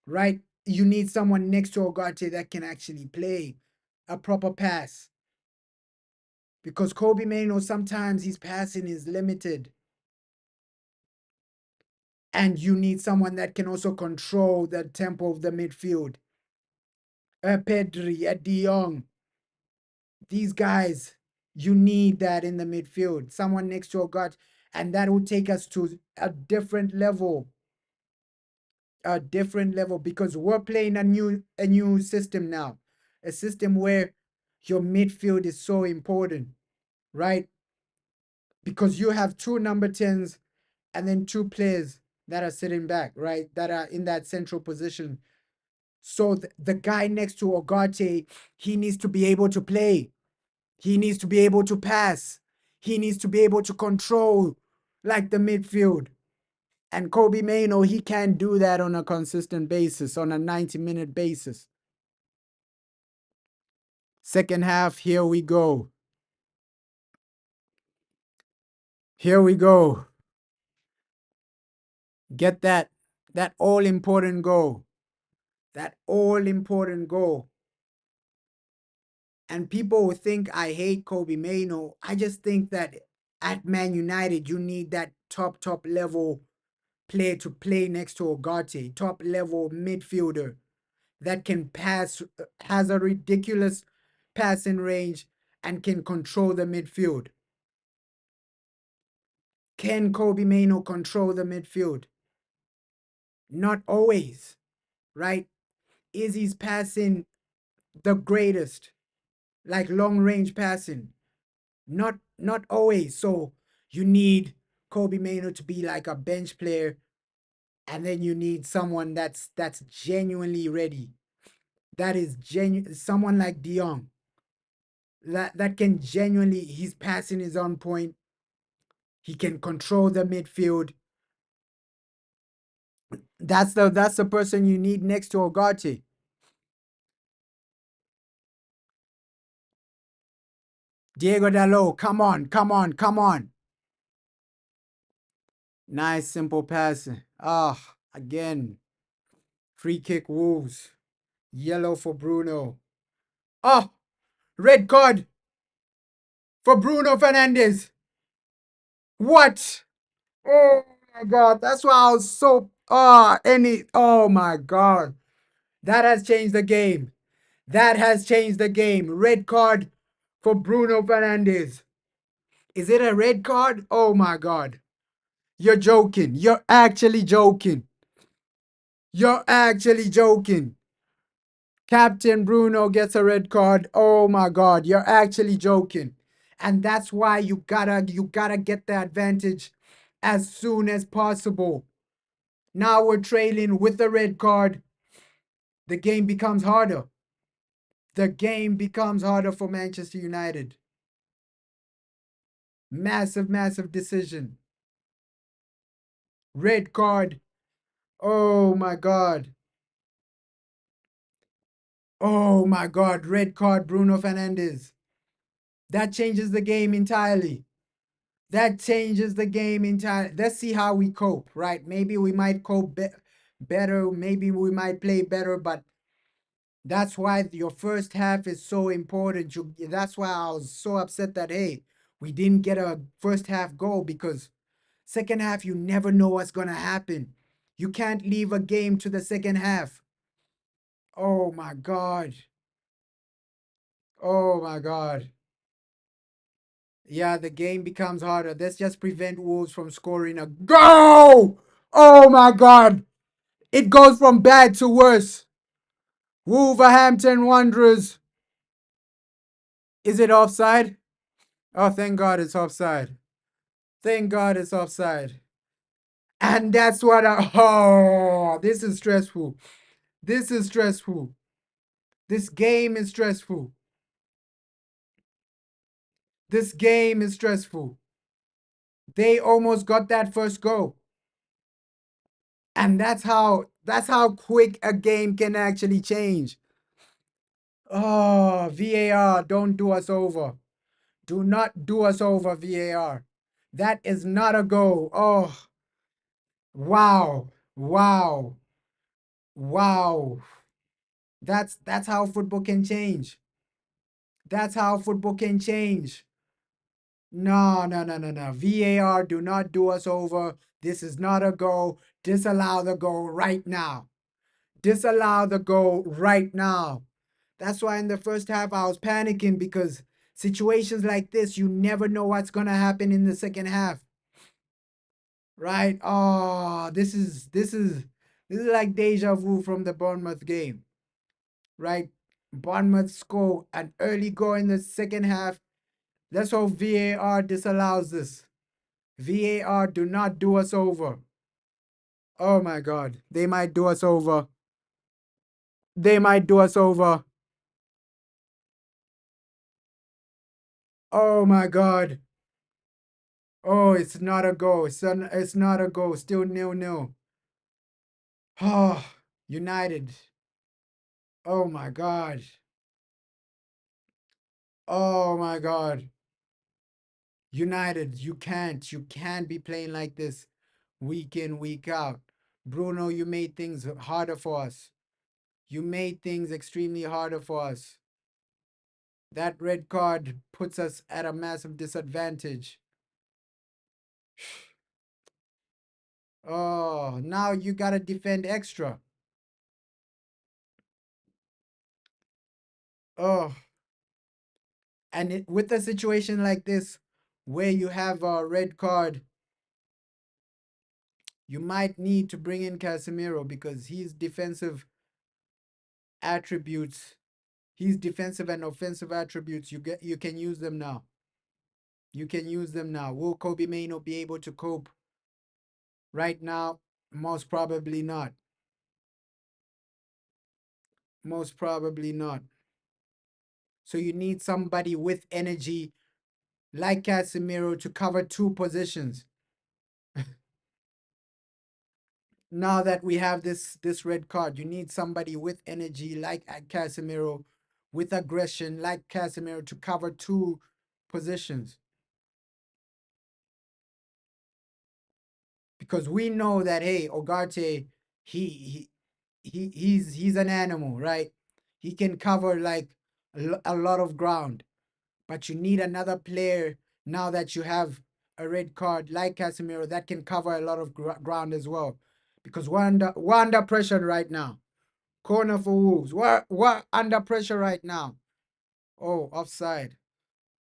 Speaker 1: right? You need someone next to Ugarte that can actually play a proper pass, because Kobe Mano, sometimes his passing is limited. And you need someone that can also control the tempo of the midfield. Pedri, De Jong, these guys, you need that in the midfield. Someone next to a gut, and that will take us to a different level. A different level, because we're playing a new system now. A system where your midfield is so important, right? Because you have two number 10s and then two players that are sitting back, right? That are in that central position. So the guy next to Ugarte, he needs to be able to play. He needs to be able to pass. He needs to be able to control like the midfield. And Kobe Mano, he can't do that on a consistent basis, on a 90-minute basis. Second half, here we go. Here we go. Get that all important goal. That all important goal. And people will think I hate Kobe Mano. I just think that at Man United, you need that top level player to play next to Ugarte, top level midfielder that can pass, has a ridiculous passing range, and can control the midfield. Can Kobe Mano control the midfield? Not always, right? Is his passing the greatest? Like long range passing? Not always. So you need Kobe Mano to be like a bench player And then you need someone that's genuinely ready. That is genuine. Someone like De Jong that can genuinely. He's passing his on point. He can control the midfield. That's the person you need next to Ogate. Diego Dalot, come on, come on, come on. Nice simple pass. Ah, again. Free kick Wolves. Yellow for Bruno. Oh, red card for Bruno Fernandes. What? Oh my god, that's why I was so oh my god. That has changed the game. That has changed the game. Red card for Bruno Fernandes. Is it a red card? Oh my god. You're joking. You're actually joking. You're actually joking. Captain Bruno gets a red card. Oh my god, you're actually joking. And that's why you gotta get the advantage as soon as possible. Now we're trailing with the red card. The game becomes harder. The game becomes harder for Manchester United. Massive, massive decision. Red card. Oh my god. Oh my god. Red card, Bruno Fernandes. That changes the game entirely. That changes the game entirely. Let's see how we cope, right? Maybe we might cope better. Maybe we might play better, but that's why your first half is so important. That's why I was so upset that, hey, we didn't get a first half goal because second half, you never know what's going to happen. You can't leave a game to the second half. Oh my God. Oh my God. Yeah, the game becomes harder. Let's just prevent Wolves from scoring a goal. Oh my God. It goes from bad to worse. Wolverhampton Wanderers. Is it offside? Oh, thank God it's offside. Thank God it's offside. And that's what this is stressful. This is stressful. This game is stressful. This game is stressful. They almost got that first goal. And that's how quick a game can actually change. Oh, VAR, don't do us over. Do not do us over, VAR. That is not a goal. Oh, wow. Wow. Wow. That's how football can change. That's how football can change. No, no, no, no, no. VAR, do not do us over. This is not a goal. Disallow the goal right now. Disallow the goal right now. That's why in the first half I was panicking because situations like this, you never know what's going to happen in the second half. Right? Oh, this is like deja vu from the Bournemouth game. Right? Bournemouth score an early goal in the second half. Let's hope VAR disallows this. VAR, do not do us over. Oh my God. They might do us over. They might do us over. Oh my God. Oh, it's not a goal. It's not a goal. Still 0-0. Oh, United. Oh my God. Oh my God. United, you can't be playing like this week in, week out. Bruno, you made things harder for us. You made things extremely harder for us. That red card puts us at a massive disadvantage. Oh, now you gotta defend extra. Oh, and with a situation like this, where you have a red card, you might need to bring in Casemiro because his defensive attributes, his defensive and offensive attributes, you can use them now. You can use them now. Will Kobe may not be able to cope right now? Most probably not. Most probably not. So you need somebody with energy like Casemiro to cover two positions. Now that we have this red card, you need somebody with energy like Casemiro, with aggression like Casemiro to cover two positions. Because we know that hey, Ugarte, he he's an animal, right? He can cover like a lot of ground, but you need another player now that you have a red card like Casemiro that can cover a lot of ground as well. Because we're under pressure right now. Corner for Wolves. We're under pressure right now. Oh, offside.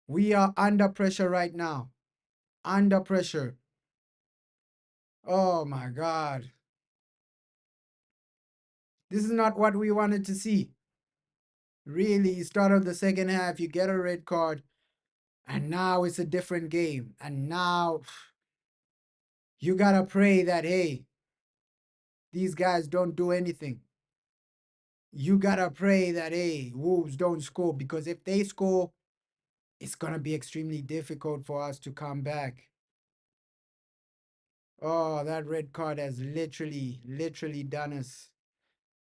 Speaker 1: We are under pressure right now. Under pressure. Oh my God. This is not what we wanted to see. Really, start of the second half, you get a red card, and now it's a different game. And now you gotta pray that, hey, these guys don't do anything. You gotta pray that, hey, Wolves don't score, because if they score, it's gonna be extremely difficult for us to come back. Oh, that red card has literally done us.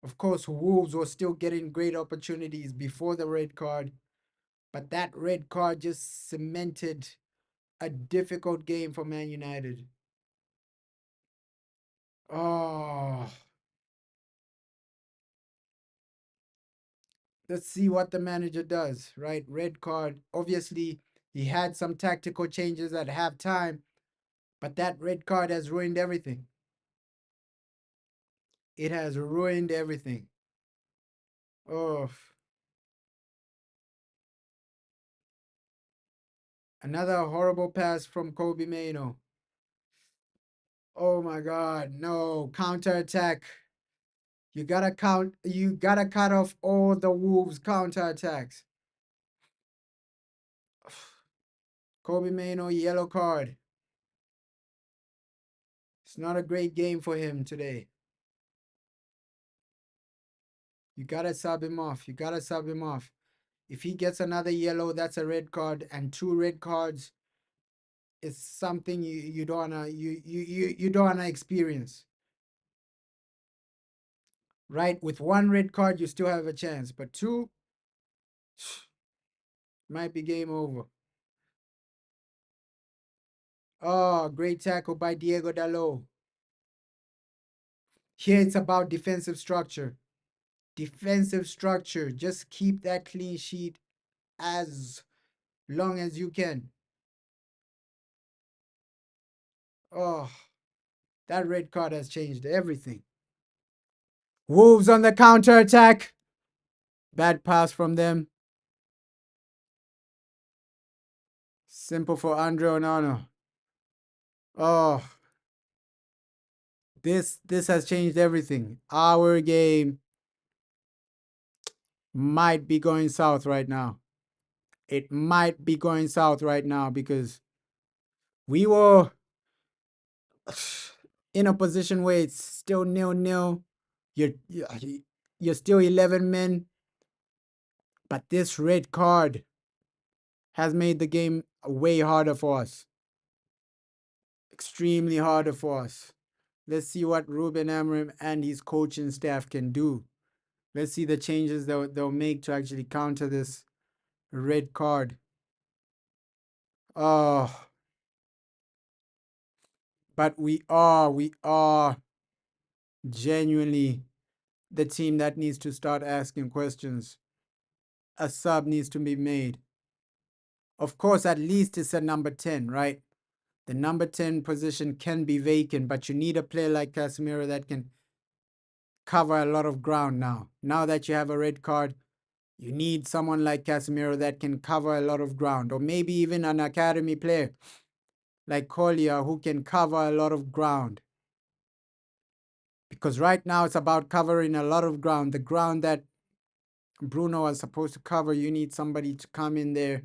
Speaker 1: Of course, Wolves were still getting great opportunities before the red card, but that red card just cemented a difficult game for Man United. Oh, let's see what the manager does, right? Red card. Obviously, he had some tactical changes at halftime, but that red card has ruined everything. It has ruined everything. Oh, another horrible pass from Kobe Mano. Oh my God, no, counter attack. You gotta cut off all the Wolves counter attacks. Kobe Mano, yellow card. It's not a great game for him today. You gotta sub him off. You gotta sub him off. If he gets another yellow, that's a red card, and two red cards is something you don't wanna you don't wanna experience. Right? With one red card, you still have a chance, but two might be game over. Oh, great tackle by Diego Dalot. Here it's about defensive structure. Defensive structure. Just keep that clean sheet as long as you can. Oh, that red card has changed everything. Wolves on the counter attack. Bad pass from them. Simple for Andre Onana. Oh, this has changed everything. Our game might be going south right now. It might be going south right now because we were in a position where it's still 0-0. You're still 11 men, but this red card has made the game way harder for us. Extremely harder for us. Let's see what Ruben Amorim and his coaching staff can do. Let's see the changes they'll make to actually counter this red card. Oh, but we are genuinely the team that needs to start asking questions. A sub needs to be made. Of course, at least it's a number 10, right? The number 10 position can be vacant, but you need a player like Casemiro that can cover a lot of ground now. Now that you have a red card, you need someone like Casemiro that can cover a lot of ground, or maybe even an academy player like Collier who can cover a lot of ground. Because right now it's about covering a lot of ground. The ground that Bruno was supposed to cover, you need somebody to come in there.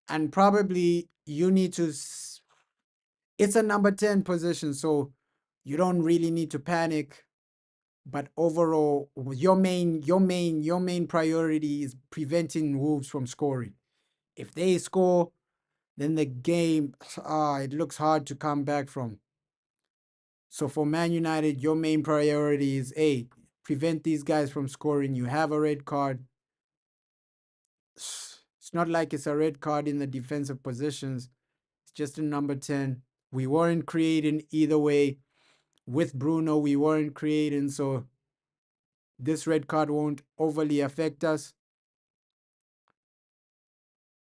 Speaker 1: And probably you need to. It's a number 10 position, so You don't really need to panic, but overall, your main priority is preventing Wolves from scoring. If they score, then the game, it looks hard to come back from. So for Man United, your main priority is A, prevent these guys from scoring. You have a red card. It's not like it's a red card in the defensive positions. It's just a number 10. We weren't creating either way. With Bruno, we weren't creating, so this red card won't overly affect us.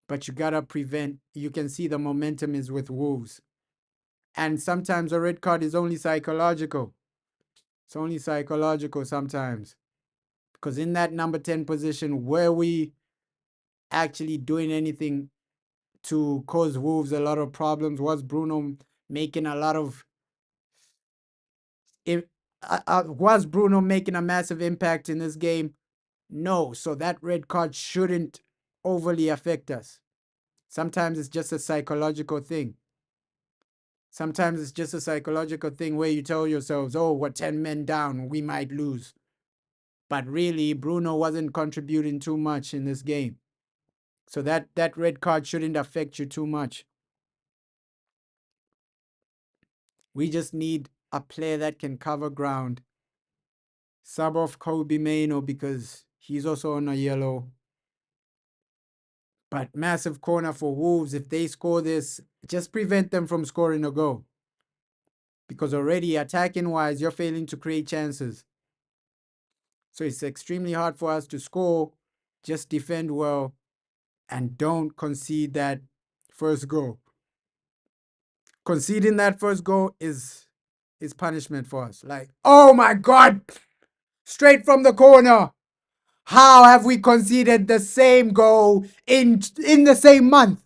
Speaker 1: But you gotta prevent. You can see the momentum is with Wolves. And sometimes a red card is only psychological. It's only psychological sometimes. Because in that number 10 position, were we actually doing anything to cause Wolves a lot of problems? Was Bruno making a lot of was Bruno making a massive impact in this game? No. So that red card shouldn't overly affect us. Sometimes it's just a psychological thing. Sometimes it's just a psychological thing where you tell yourselves, oh, we're 10 men down, we might lose. But really, Bruno wasn't contributing too much in this game. So that red card shouldn't affect you too much. We just need a player that can cover ground. Sub off Kobe Maino because he's also on a yellow. But massive corner for Wolves. If they score this, just prevent them from scoring a goal. Because already attacking wise, you're failing to create chances. So it's extremely hard for us to score. Just defend well and don't concede that first goal. Conceding that first goal is punishment for us. Like, oh my God, straight from the corner. How have we conceded the same goal in the same month?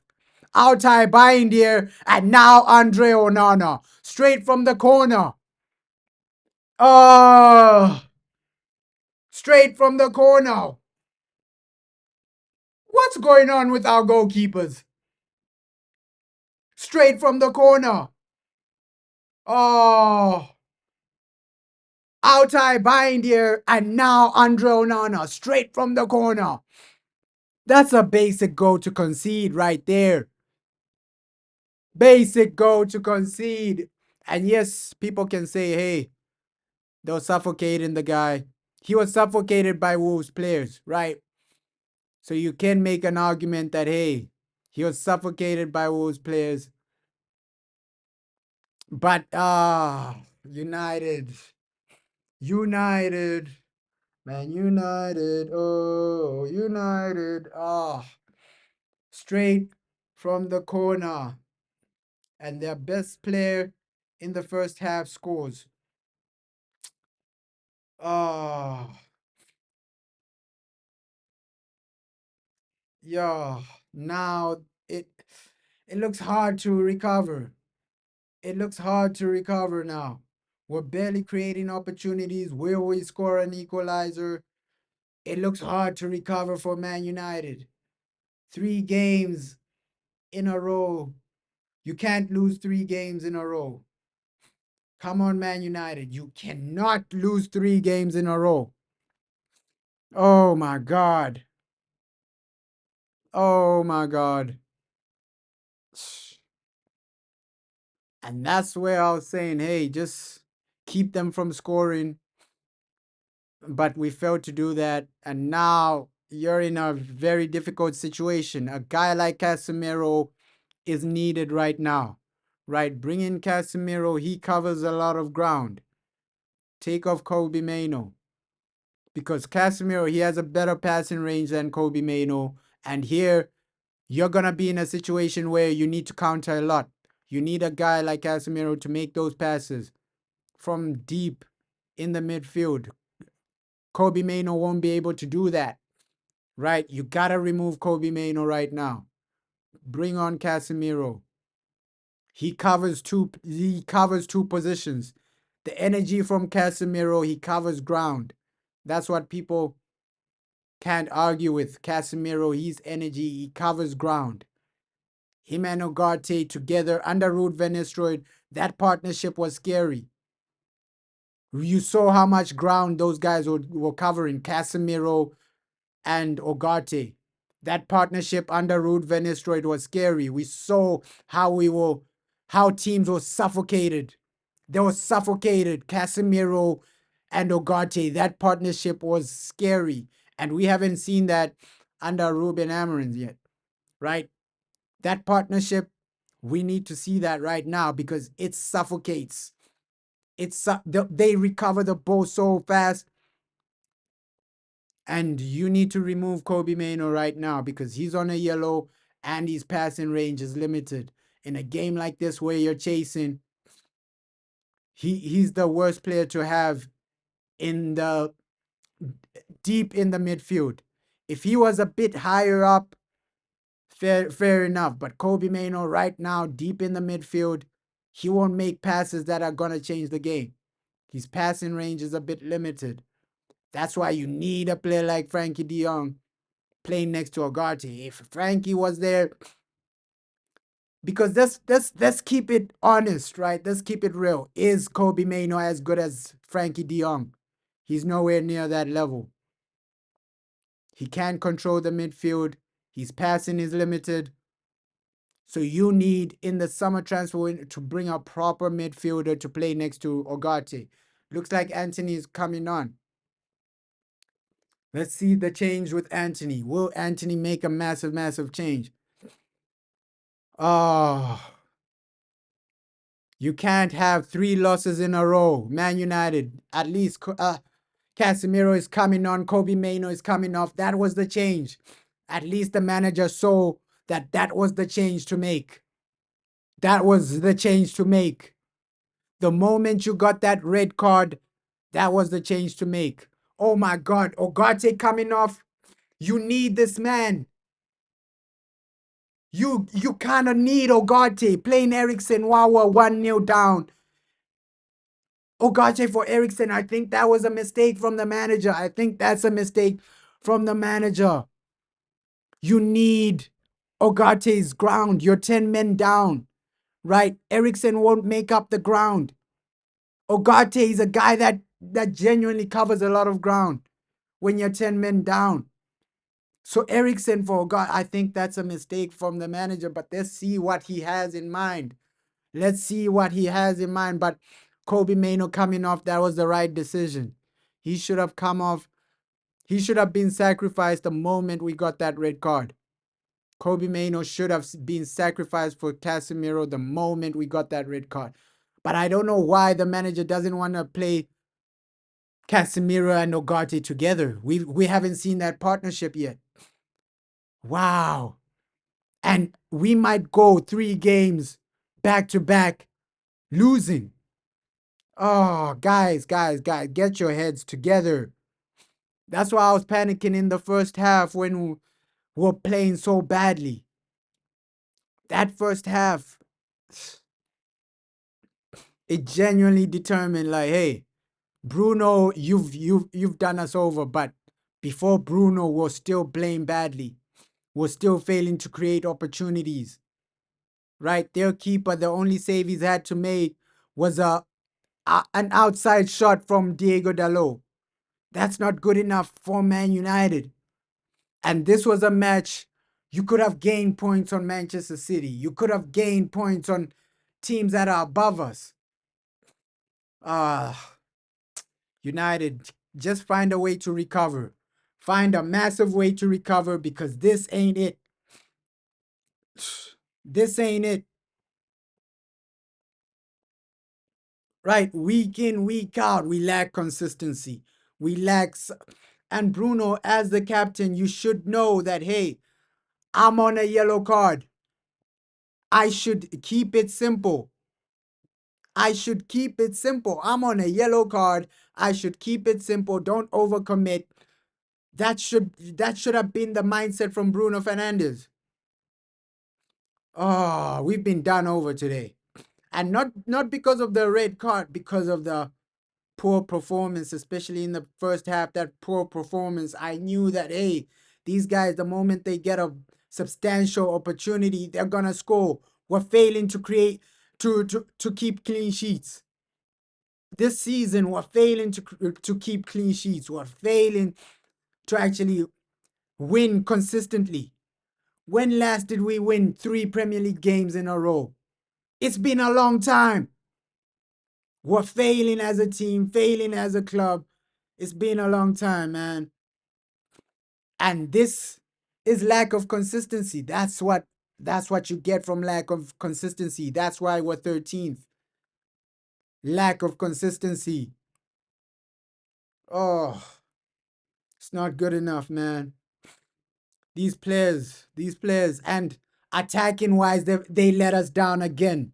Speaker 1: Altai Bindier and now Andre Onana. Straight from the corner. Oh, straight from the corner. What's going on with our goalkeepers? Straight from the corner. Oh, Altai Bindier and now Andre Onana. Straight from the corner. That's a basic goal to concede right there. Basic goal to concede. And yes, people can say, hey, they were suffocating the guy. He was suffocated by Wolves players, right? So you can make an argument that, hey, he was suffocated by Wolves players. But, United. United. Man, United. Oh, United. Straight from the corner. And their best player in the first half scores. Oh, yeah. Now it looks hard to recover. It looks hard to recover now. We're barely creating opportunities. Will we score an equalizer? It looks hard to recover for Man United. 3 games in a row. You can't lose 3 games in a row. Come on, Man United. You cannot lose 3 games in a row. Oh my God. Oh my God. And that's where I was saying, hey, just keep them from scoring. But we failed to do that. And now you're in a very difficult situation. A guy like Casemiro is needed right now. Right? Bring in Casemiro. He covers a lot of ground. Take off Kobe Maino. Because Casemiro, he has a better passing range than Kobe Maino. And here, you're going to be in a situation where you need to counter a lot. You need a guy like Casemiro to make those passes from deep in the midfield. Kobe Maino won't be able to do that, right? You got to remove Kobe Maino right now. Bring on Casemiro. He covers two positions. The energy from Casemiro, he covers ground. That's what people can't argue with. Casemiro, his energy, he covers ground. Him and Ugarte together under Ruud van Nistelrooy, that partnership was scary. You saw how much ground those guys were covering, Casemiro and Ugarte. That partnership under Ruud Van Nistelrooy was scary. We saw how teams were suffocated. They were suffocated. Casemiro and Ugarte. That partnership was scary, and we haven't seen that under Ruben Amorim yet, right? That partnership, we need to see that right now because it suffocates. They recover the ball so fast, and you need to remove Kobe Mano right now because he's on a yellow and his passing range is limited. In a game like this where you're chasing, he's the worst player to have in the deep in the midfield. If he was a bit higher up, fair enough. But Kobe Mano right now, deep in the midfield, he won't make passes that are gonna change the game. His passing range is a bit limited. That's why you need a player like Frankie De Jong playing next to Ugarte. If Frankie was there, because let's keep it honest, right? Let's keep it real. Is Kobe Mano as good as Frankie De Jong? He's nowhere near that level. He can't control the midfield. His passing is limited. So you need in the summer transfer window to bring a proper midfielder to play next to Ugarte. Looks like Anthony is coming on. Let's see the change with Anthony. Will Anthony make a massive change? Oh, you can't have 3 losses in a row. Man United, at least Casemiro is coming on. Kobe Mano is coming off. That was the change. At least the manager saw that was the change to make. That was the change to make. The moment you got that red card, that was the change to make. Oh my God, Ugarte coming off. You need this man. You kind of need Ugarte playing Eriksen while we're 1-0 down. Ugarte for Eriksen, I think that was a mistake from the manager. I think that's a mistake from the manager. You need Ugarte's ground. You're 10 men down, right? Eriksen won't make up the ground. Ugarte is a guy that genuinely covers a lot of ground when you're 10 men down. So Eriksen for Ugarte, I think that's a mistake from the manager, but let's see what he has in mind. Let's see what he has in mind. But Kobe Mano coming off, that was the right decision. He should have come off. He should have been sacrificed the moment we got that red card. Kobe Mano should have been sacrificed for Casemiro the moment we got that red card. But I don't know why the manager doesn't want to play Casemiro and Ugarte together. We haven't seen that partnership yet. Wow. And we might go 3 games back to back losing. Oh, guys, get your heads together. That's why I was panicking in the first half when we were playing so badly. That first half, it genuinely determined like, hey, Bruno, you've done us over, but before Bruno was still playing badly, was still failing to create opportunities. Right? Their keeper, the only save he's had to make was an outside shot from Diego Dalot. That's not good enough for Man United. And this was a match you could have gained points on Manchester City. You could have gained points on teams that are above us. United, just find a way to recover. Find a massive way to recover because this ain't it. This ain't it. Right? Week in, week out, we lack consistency. We lack. And Bruno, as the captain, you should know that, hey, I'm on a yellow card. I should keep it simple. I should keep it simple. I'm on a yellow card. I should keep it simple. Don't overcommit. That should have been the mindset from Bruno Fernandes. Oh, we've been done over today. And not because of the red card, because of the poor performance, especially in the first half, that poor performance. I knew that, hey, these guys, the moment they get a substantial opportunity, they're gonna score. We're failing to create to keep clean sheets. This season, we're failing to keep clean sheets. We're failing to actually win consistently. When last did we win 3 Premier League games in a row? It's been a long time. We're failing as a team, failing as a club. It's been a long time, man. And this is lack of consistency. That's what you get from lack of consistency. That's why we're 13th. Lack of consistency. Oh, it's not good enough, man. These players, and attacking wise, they let us down again.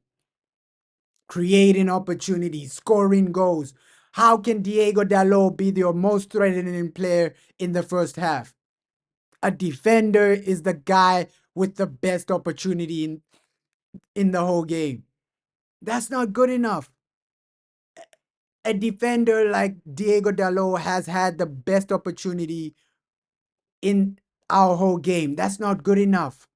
Speaker 1: Creating opportunities, scoring goals. How can Diego Dalot be the most threatening player in the first half? A defender is the guy with the best opportunity in the whole game. That's not good enough. A defender like Diego Dalot has had the best opportunity in our whole game. That's not good enough.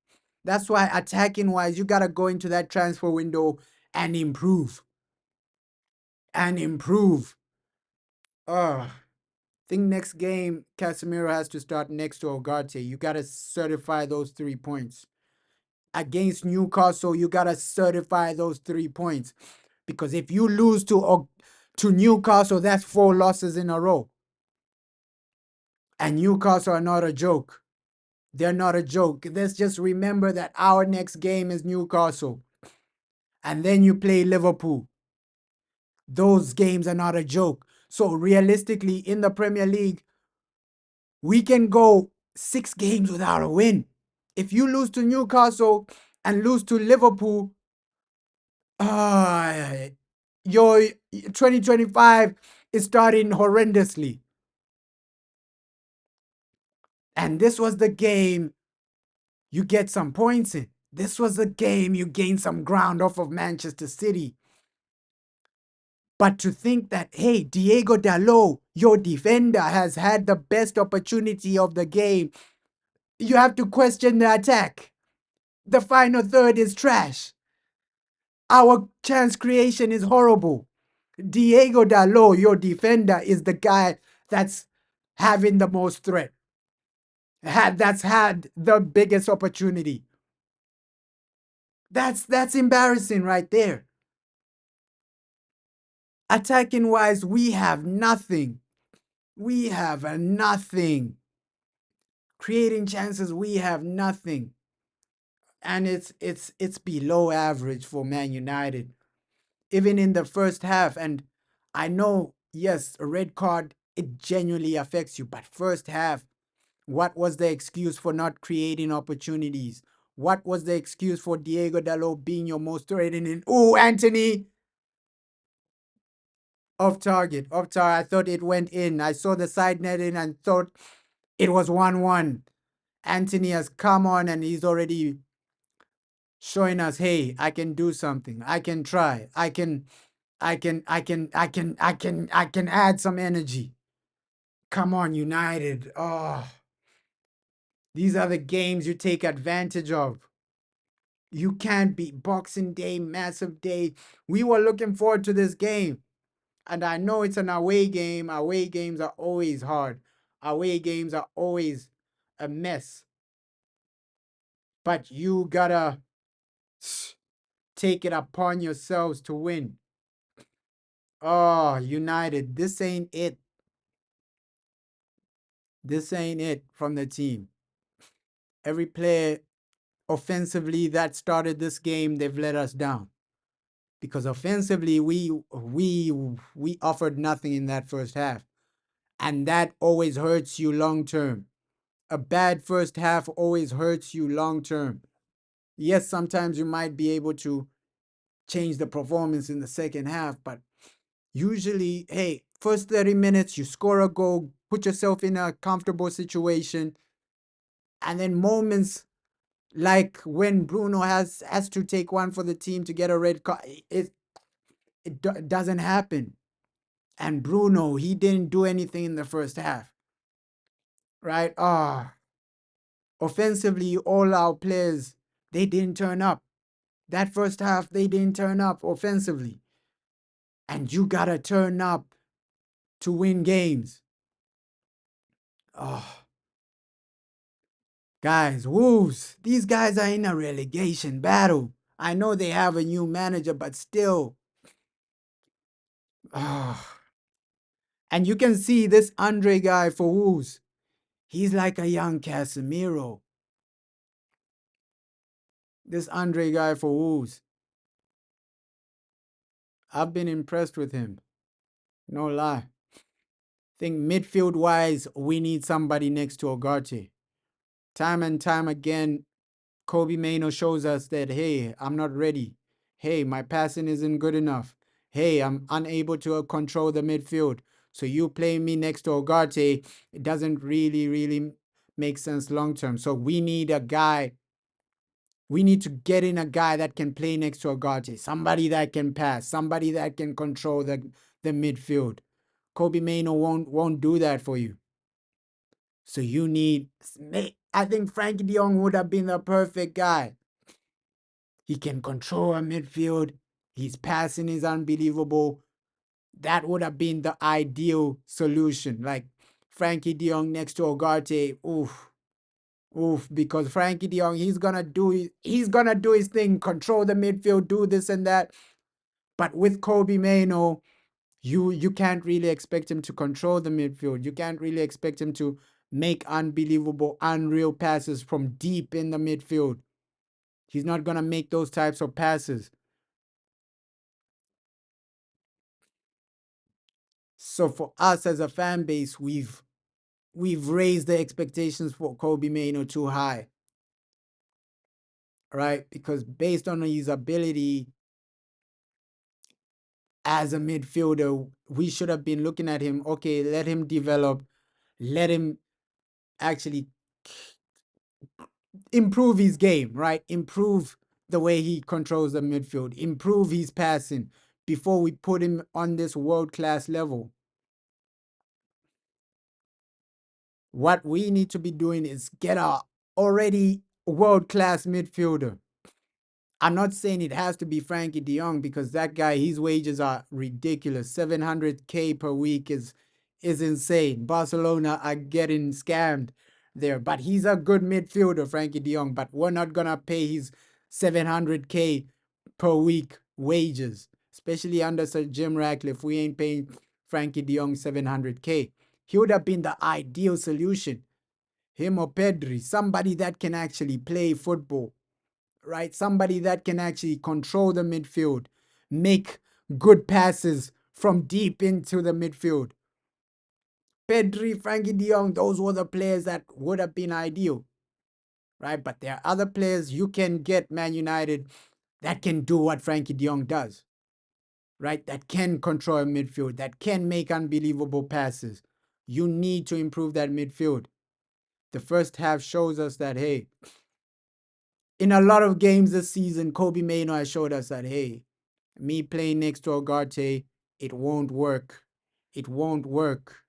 Speaker 1: That's why attacking wise, you gotta go into that transfer window and improve. And improve. I think next game, Casemiro has to start next to Ugarte. You gotta certify those 3 points. Against Newcastle, you gotta certify those 3 points. Because if you lose to Newcastle, that's 4 losses in a row. And Newcastle are not a joke. They're not a joke. Let's just remember that our next game is Newcastle. And then you play Liverpool. Those games are not a joke. So realistically, in the Premier League, we can go 6 games without a win. If you lose to Newcastle and lose to Liverpool, your 2025 is starting horrendously. And this was the game you get some points in. This was the game you gain some ground off of Manchester City. But to think that, hey, Diego Dalot, your defender, has had the best opportunity of the game, you have to question the attack. The final third is trash. Our chance creation is horrible. Diego Dalot, your defender, is the guy that's having the most threat. That's had the biggest opportunity. That's embarrassing right there. Attacking wise, we have nothing. We have nothing. Creating chances, we have nothing. And it's below average for Man United. Even in the first half. And I know, yes, a red card, it genuinely affects you. But first half, what was the excuse for not creating opportunities? What was the excuse for Diego Dalot being your most threatening? Oh, Anthony! Off target, off target. I thought it went in. I saw the side netting and thought it was 1-1. Anthony has come on and he's already showing us, hey, I can do something. I can try. I can add some energy. Come on, United. Oh, these are the games you take advantage of. You can't beat Boxing Day, massive day. We were looking forward to this game. And I know it's an away game. Away games are always hard. Away games are always a mess. But you gotta take it upon yourselves to win. Oh, United, this ain't it. This ain't it from the team. Every player offensively that started this game, they've let us down. Because offensively, we offered nothing in that first half. And that always hurts you long term. A bad first half always hurts you long term. Yes, sometimes you might be able to change the performance in the second half, but usually, hey, first 30 minutes, you score a goal, put yourself in a comfortable situation, and then moments like when Bruno has to take one for the team to get a red card, it doesn't happen. And Bruno, he didn't do anything in the first half, right? Offensively, all our players, they didn't turn up. That first half, they didn't turn up offensively. and you gotta turn up to win games. Oh, guys, Wolves, these guys are in a relegation battle. I know they have a new manager, but still. Oh. And you can see this Andre guy for Wolves. He's like a young Casemiro. This Andre guy for Wolves. I've been impressed with him. No lie. Think midfield wise, we need somebody next to Ogarte. Time and time again, Kobe Mano shows us that, hey, I'm not ready. Hey, my passing isn't good enough. Hey, I'm unable to control the midfield. So you play me next to Ogarte, it doesn't really make sense long term. So we need a guy. We need to get in a guy that can play next to Ogarte, somebody that can pass, somebody that can control the midfield. Kobe Mano won't do that for you. So you need. I think Frankie De Jong would have been the perfect guy. He can control a midfield. His passing is unbelievable. That would have been the ideal solution. Like Frankie De Jong next to Ogarte. Oof, oof. Because Frankie De Jong, he's gonna do his thing, control the midfield, do this and that. But with Kobe Mano, you can't really expect him to control the midfield. You can't really expect him to make unbelievable, unreal passes from deep in the midfield. He's not gonna make those types of passes. So for us as a fan base, we've raised the expectations for Kobe Mano too high, right? Because based on his ability as a midfielder, we should have been looking at him. Okay, let him develop, let him actually improve his game, right? Improve the way he controls the midfield, improve his passing before we put him on this world class level. What we need to be doing is get a already world class midfielder. I'm not saying it has to be Frankie De Jong because that guy, his wages are ridiculous. 700K per week is insane. Barcelona are getting scammed there, but he's a good midfielder, Frankie De Jong. But we're not gonna pay his 700K per week wages, especially under Sir Jim Ratcliffe. We ain't paying Frankie De Jong 700K. He would have been the ideal solution. Him or Pedri, somebody that can actually play football, right? Somebody that can actually control the midfield, make good passes from deep into the midfield. Pedri, Frankie De Jong, those were the players that would have been ideal, right? But there are other players you can get Man United that can do what Frankie De Jong does, right? That can control a midfield, that can make unbelievable passes. You need to improve that midfield. The first half shows us that, hey, in a lot of games this season, Kobe Mano has showed us that, hey, me playing next to Ogarte, it won't work. It won't work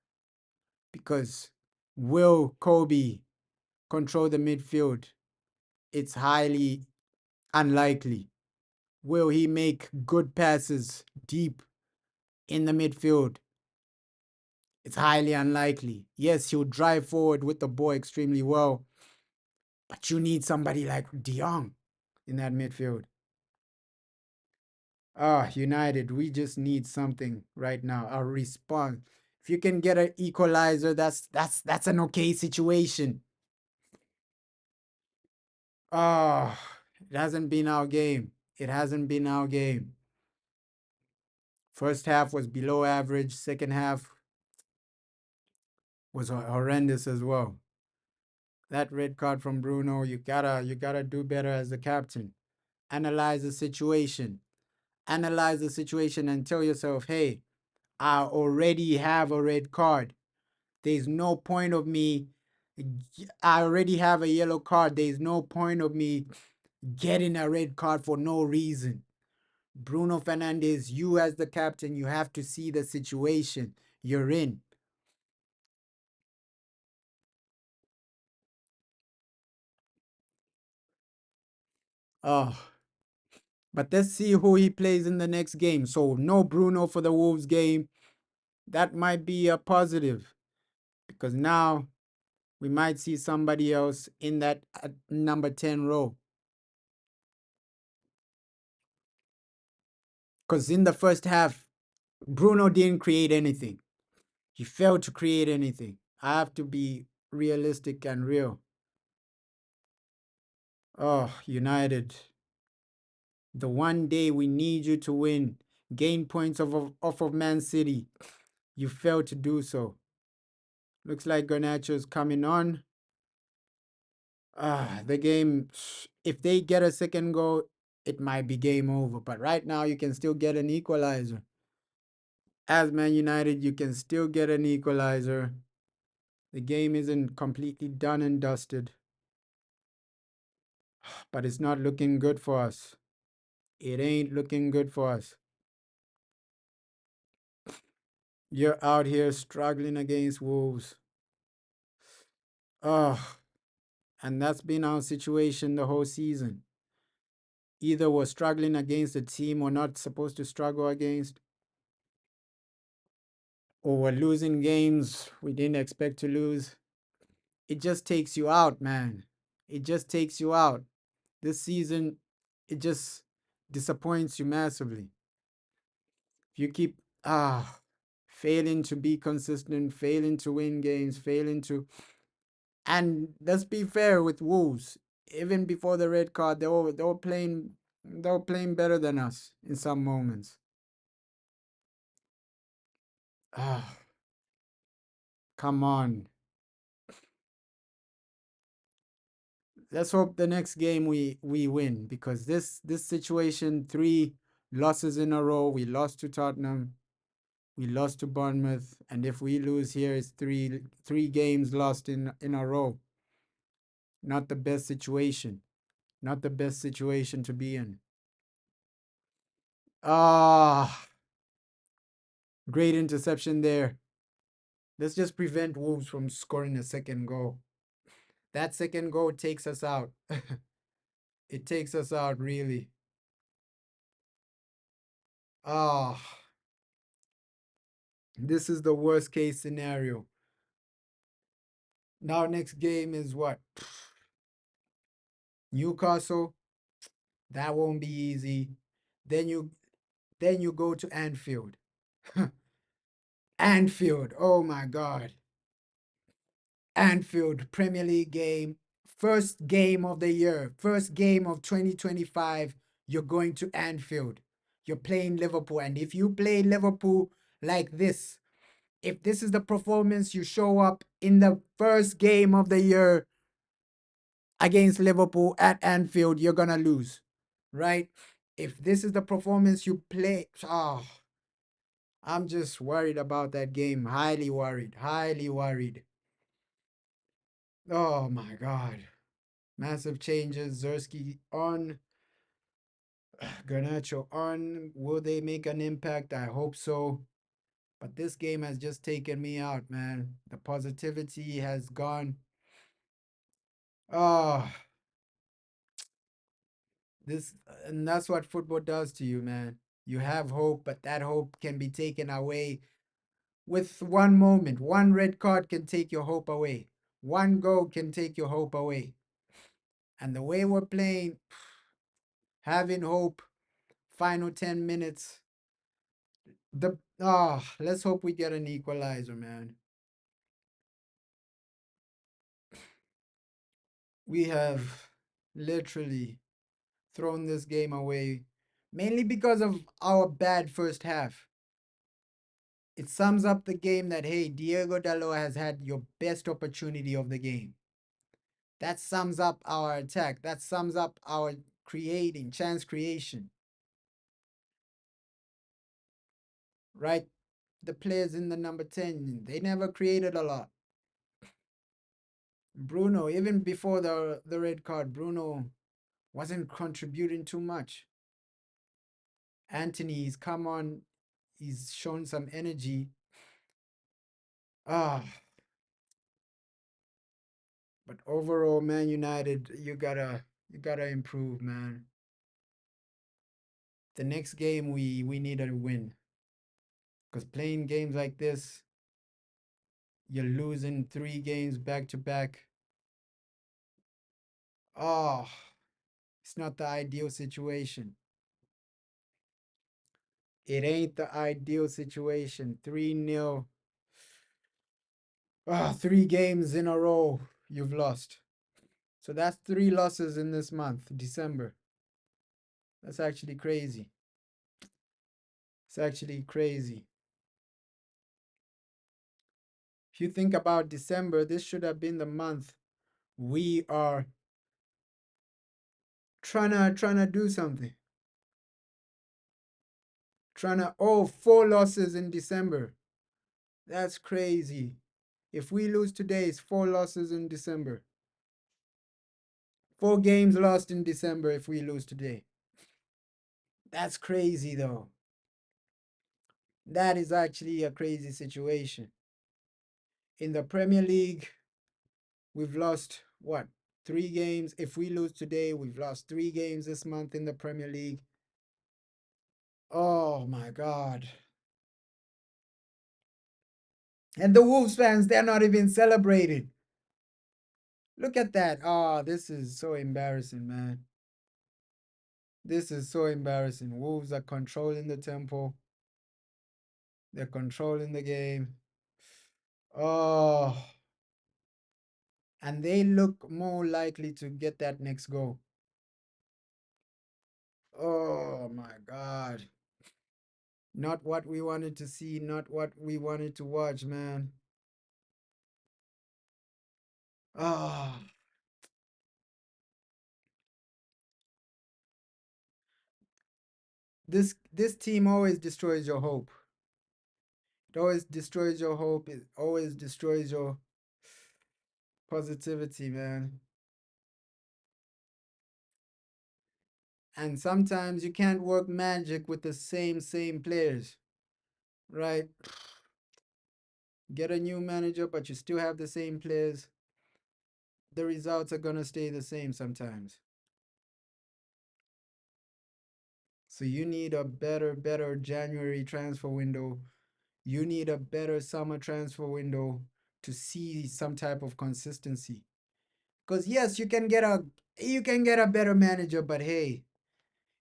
Speaker 1: because will Kobe control the midfield? It's highly unlikely. Will he make good passes deep in the midfield? It's highly unlikely. Yes, he'll drive forward with the ball extremely well, but you need somebody like De Jong in that midfield. United, we just need something right now. A response. If you can get an equalizer, that's an okay situation. Oh, it hasn't been our game. It hasn't been our game. First half was below average. Second half was horrendous as well. That red card from Bruno, you gotta do better as the captain. Analyze the situation. Analyze the situation and tell yourself, hey, I already have a red card. There's no point of me. I already have a yellow card. There's no point of me getting a red card for no reason. Bruno Fernandes, you as the captain, you have to see the situation you're in. Oh, But let's see who he plays in the next game. So no Bruno for the Wolves game. That might be a positive because now we might see somebody else in that number 10 role. Because in the first half, Bruno didn't create anything. He failed to create anything. I have to be realistic and real. Oh, United. The one day we need you to win, gain points off of Man City. You failed to do so. Looks like Garnacho's coming on. The game, if they get a second goal, it might be game over. But right now, you can still get an equalizer. As Man United, you can still get an equalizer. The game isn't completely done and dusted, but it's not looking good for us. It ain't looking good for us. You're out here struggling against Wolves. Oh, and that's been our situation the whole season. Either we're struggling against a team we're not supposed to struggle against, or we're losing games we didn't expect to lose. It just takes you out, man. It just takes you out. This season, it just disappoints you massively. If you keep failing to be consistent, failing to win games, failing to, and let's be fair with Wolves. Even before the red card, they were playing better than us in some moments. Ah, come on. Let's hope the next game we win because this situation, 3 losses in a row. We lost to Tottenham, we lost to Bournemouth, and if we lose here, it's three games lost in a row. Not the best situation. Not the best situation to be in. Ah, great interception there. Let's just prevent Wolves from scoring a second goal. That second goal takes us out. It takes us out, really. Ah, this is the worst case scenario. Now, next game is what? Newcastle. That won't be easy. Then you go to Anfield. Anfield. Oh my God. Anfield Premier League game. First game of the year. First game of 2025. You're going to Anfield. You're playing Liverpool. And if you play Liverpool like this, if this is the performance you show up in the first game of the year against Liverpool at Anfield, you're going to lose, right? If this is the performance you play, I'm just worried about that game. Highly worried. Highly worried. Oh my God. Massive changes. Zersky on. Garnacho on. Will they make an impact? I hope so. But this game has just taken me out, man. The positivity has gone. Oh, this, and that's what football does to you, man. You have hope, but that hope can be taken away with one moment. One red card can take your hope away. One goal can take your hope away. And the way we're playing, having hope, final 10 minutes. Let's hope we get an equalizer, man. We have literally thrown this game away mainly because of our bad first half. It sums up the game that, hey, Diego Dalot has had your best opportunity of the game. That sums up our attack. That sums up our chance creation. Right? The players in the number 10, they never created a lot. Bruno, even before the red card, Bruno wasn't contributing too much. Anthony's come on, he's shown some energy. Ah, but overall, Man United, you gotta improve, man. The next game we need a win because playing games like this, you're losing 3 games back to back. Oh, it's not the ideal situation. It ain't the ideal situation. 3-0. 3 games in a row you've lost. So that's 3 losses in this month, December. That's actually crazy. It's actually crazy. If you think about December, this should have been the month we are trying to do something. Trying to 4 losses in December. That's crazy. If we lose today, it's 4 losses in December. 4 games lost in December if we lose today. That's crazy though. That is actually a crazy situation. In the Premier League, we've lost what? 3 games. If we lose today, we've lost 3 games this month in the Premier League. Oh my God. And the Wolves fans, they're not even celebrating. Look at that. Oh, this is so embarrassing, man. This is so embarrassing. Wolves are controlling the tempo. They're controlling the game. Oh, and they look more likely to get that next goal. Oh my God. Not what we wanted to see, not what we wanted to watch, man. Ah, this team always destroys your hope. It always destroys your hope. It always destroys your positivity, man. And sometimes you can't work magic with the same players, right? Get a new manager, but you still have the same players. The results are gonna stay the same sometimes. So you need a better January transfer window. You need a better summer transfer window to see some type of consistency. Because yes, you can get a better manager, but hey,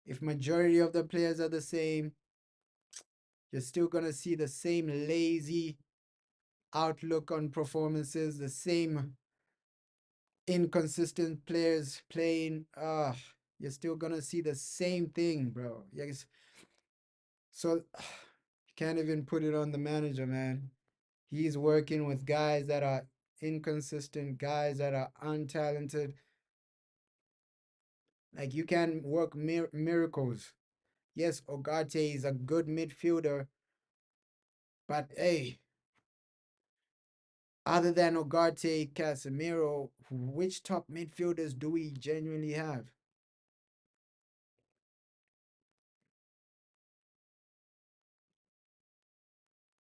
Speaker 1: if majority of the players are the same, you're still gonna see the same lazy outlook on performances, the same inconsistent players playing. You're still gonna see the same thing, bro. Yes. So you can't even put it on the manager, man. He's working with guys that are inconsistent, guys that are untalented. Like you can work miracles. Yes, Ogate is a good midfielder, but hey, other than Ogate, Casemiro, which top midfielders do we genuinely have?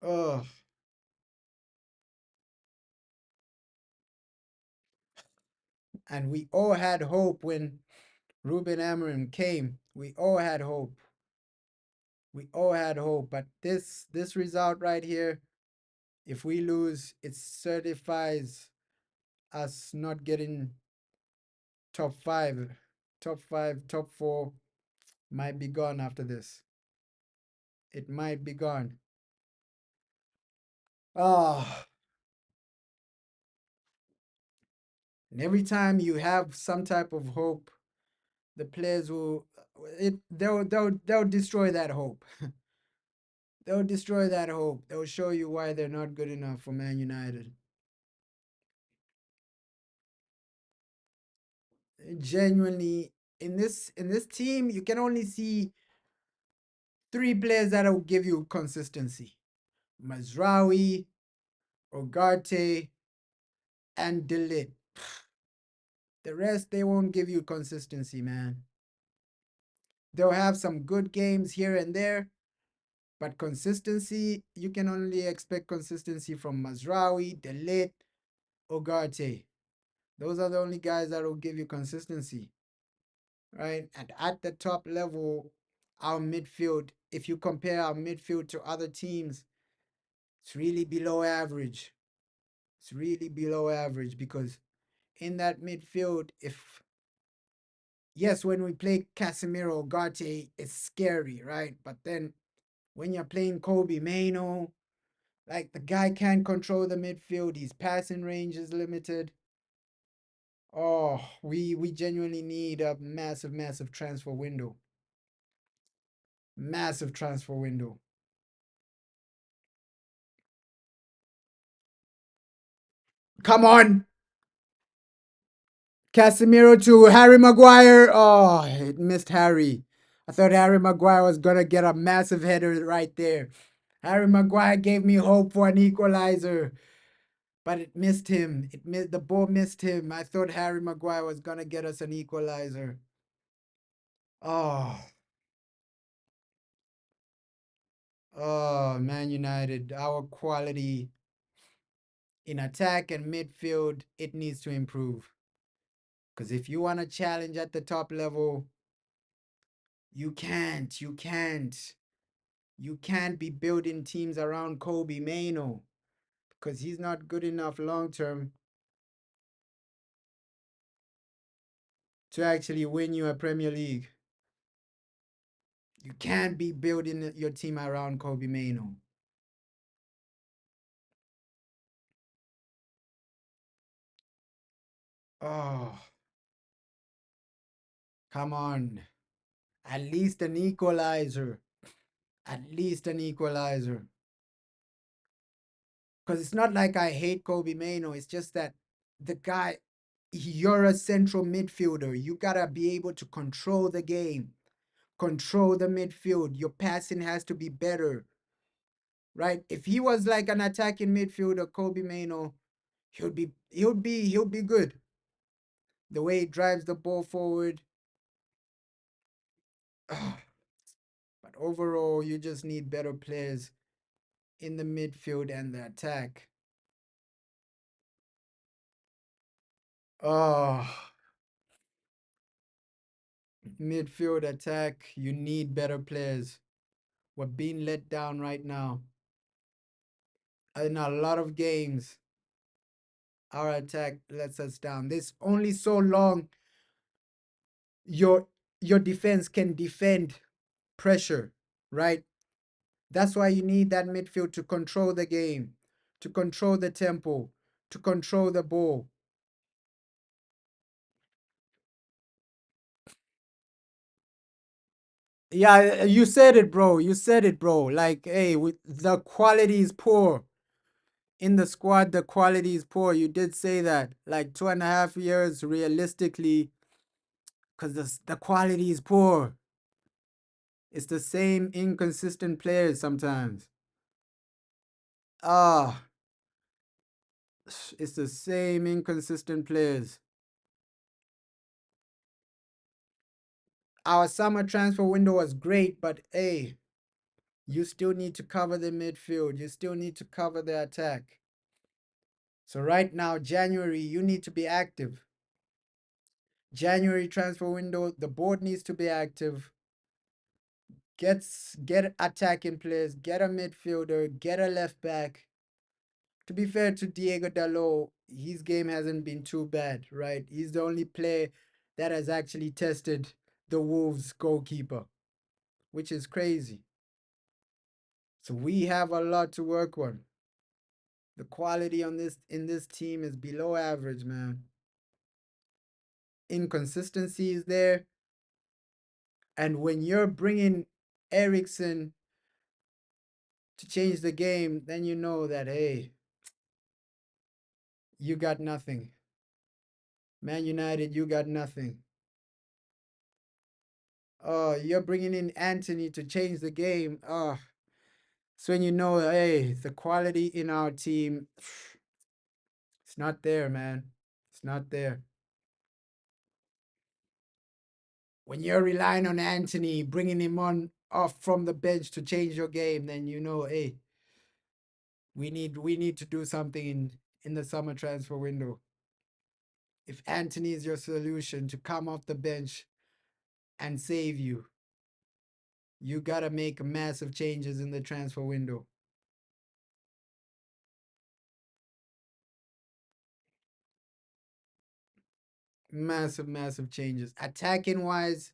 Speaker 1: Oh, and we all had hope when Ruben Amorim came. We all had hope. We all had hope, but this result right here, if we lose, it certifies us not getting top five. Top five, top four might be gone after this. It might be gone. Oh, and every time you have some type of hope, the players will they'll destroy that hope. They'll destroy that hope. They'll show you why they're not good enough for Man United. Genuinely, in this team, you can only see 3 players that will give you consistency: Mazraoui, Ugarte, and Delete. The rest, they won't give you consistency, man. They'll have some good games here and there, but consistency, you can only expect consistency from Mazraoui, Delete, Ugarte. Those are the only guys that will give you consistency, right? And at the top level, our midfield, if you compare our midfield to other teams, it's really below average. It's really below average because in that midfield, if yes, when we play Casemiro, Garte, it's scary, right? But then when you're playing Kobe Mano, like the guy can't control the midfield. His passing range is limited. Oh, we genuinely need a massive, massive transfer window. Massive transfer window. Come on. Casemiro to Harry Maguire. Oh, it missed Harry. I thought Harry Maguire was gonna get a massive header right there. Harry Maguire gave me hope for an equalizer, but it missed him. It missed the ball missed him. I thought Harry Maguire was gonna get us an equalizer. Oh, oh, Man United, our quality in attack and midfield, it needs to improve. Because if you want to challenge at the top level, you can't. You can't be building teams around Kobe Mano because he's not good enough long term to actually win you a Premier League. You can't be building your team around Kobe Mano. Oh, come on. At least an equalizer. At least an equalizer. Because it's not like I hate Kobe Mano. It's just that the guy, you're a central midfielder. You got to be able to control the game, control the midfield. Your passing has to be better, right? If he was like an attacking midfielder, Kobe Mano, he'll be good. The way he drives the ball forward. But overall, you just need better players in the midfield and the attack. Oh, midfield attack, you need better players. We're being let down right now. In a lot of games, our attack lets us down. There's only so long your your defense can defend pressure, right? That's why you need that midfield to control the game, to control the tempo, to control the ball. Yeah, you said it, bro. You said it, bro. Like, hey, the quality is poor in the squad. The quality is poor. You did say that. Like 2.5 years, realistically, because the quality is poor. It's the same inconsistent players sometimes. Ah, it's the same inconsistent players. Our summer transfer window was great, but hey, you still need to cover the midfield. You still need to cover the attack. So right now, January, you need to be active. January transfer window, the board needs to be active. Get attacking players, get a midfielder, get a left back. To be fair to Diego Dalot, his game hasn't been too bad, right? He's the only player that has actually tested the Wolves goalkeeper, which is crazy. So we have a lot to work on. The quality on this in this team is below average, man. Inconsistency is there, and when you're bringing Ericsson to change the game, then you know that hey, you got nothing. Man United, you got nothing. Oh, you're bringing in Anthony to change the game. Oh, so when you know, hey, the quality in our team, it's not there, man. It's not there. When you're relying on Anthony, bringing him on off from the bench to change your game, then you know, hey, we need to do something in the summer transfer window. If Anthony is your solution to come off the bench and save you, You gotta make massive changes in the transfer window. Massive, massive changes. Attacking wise,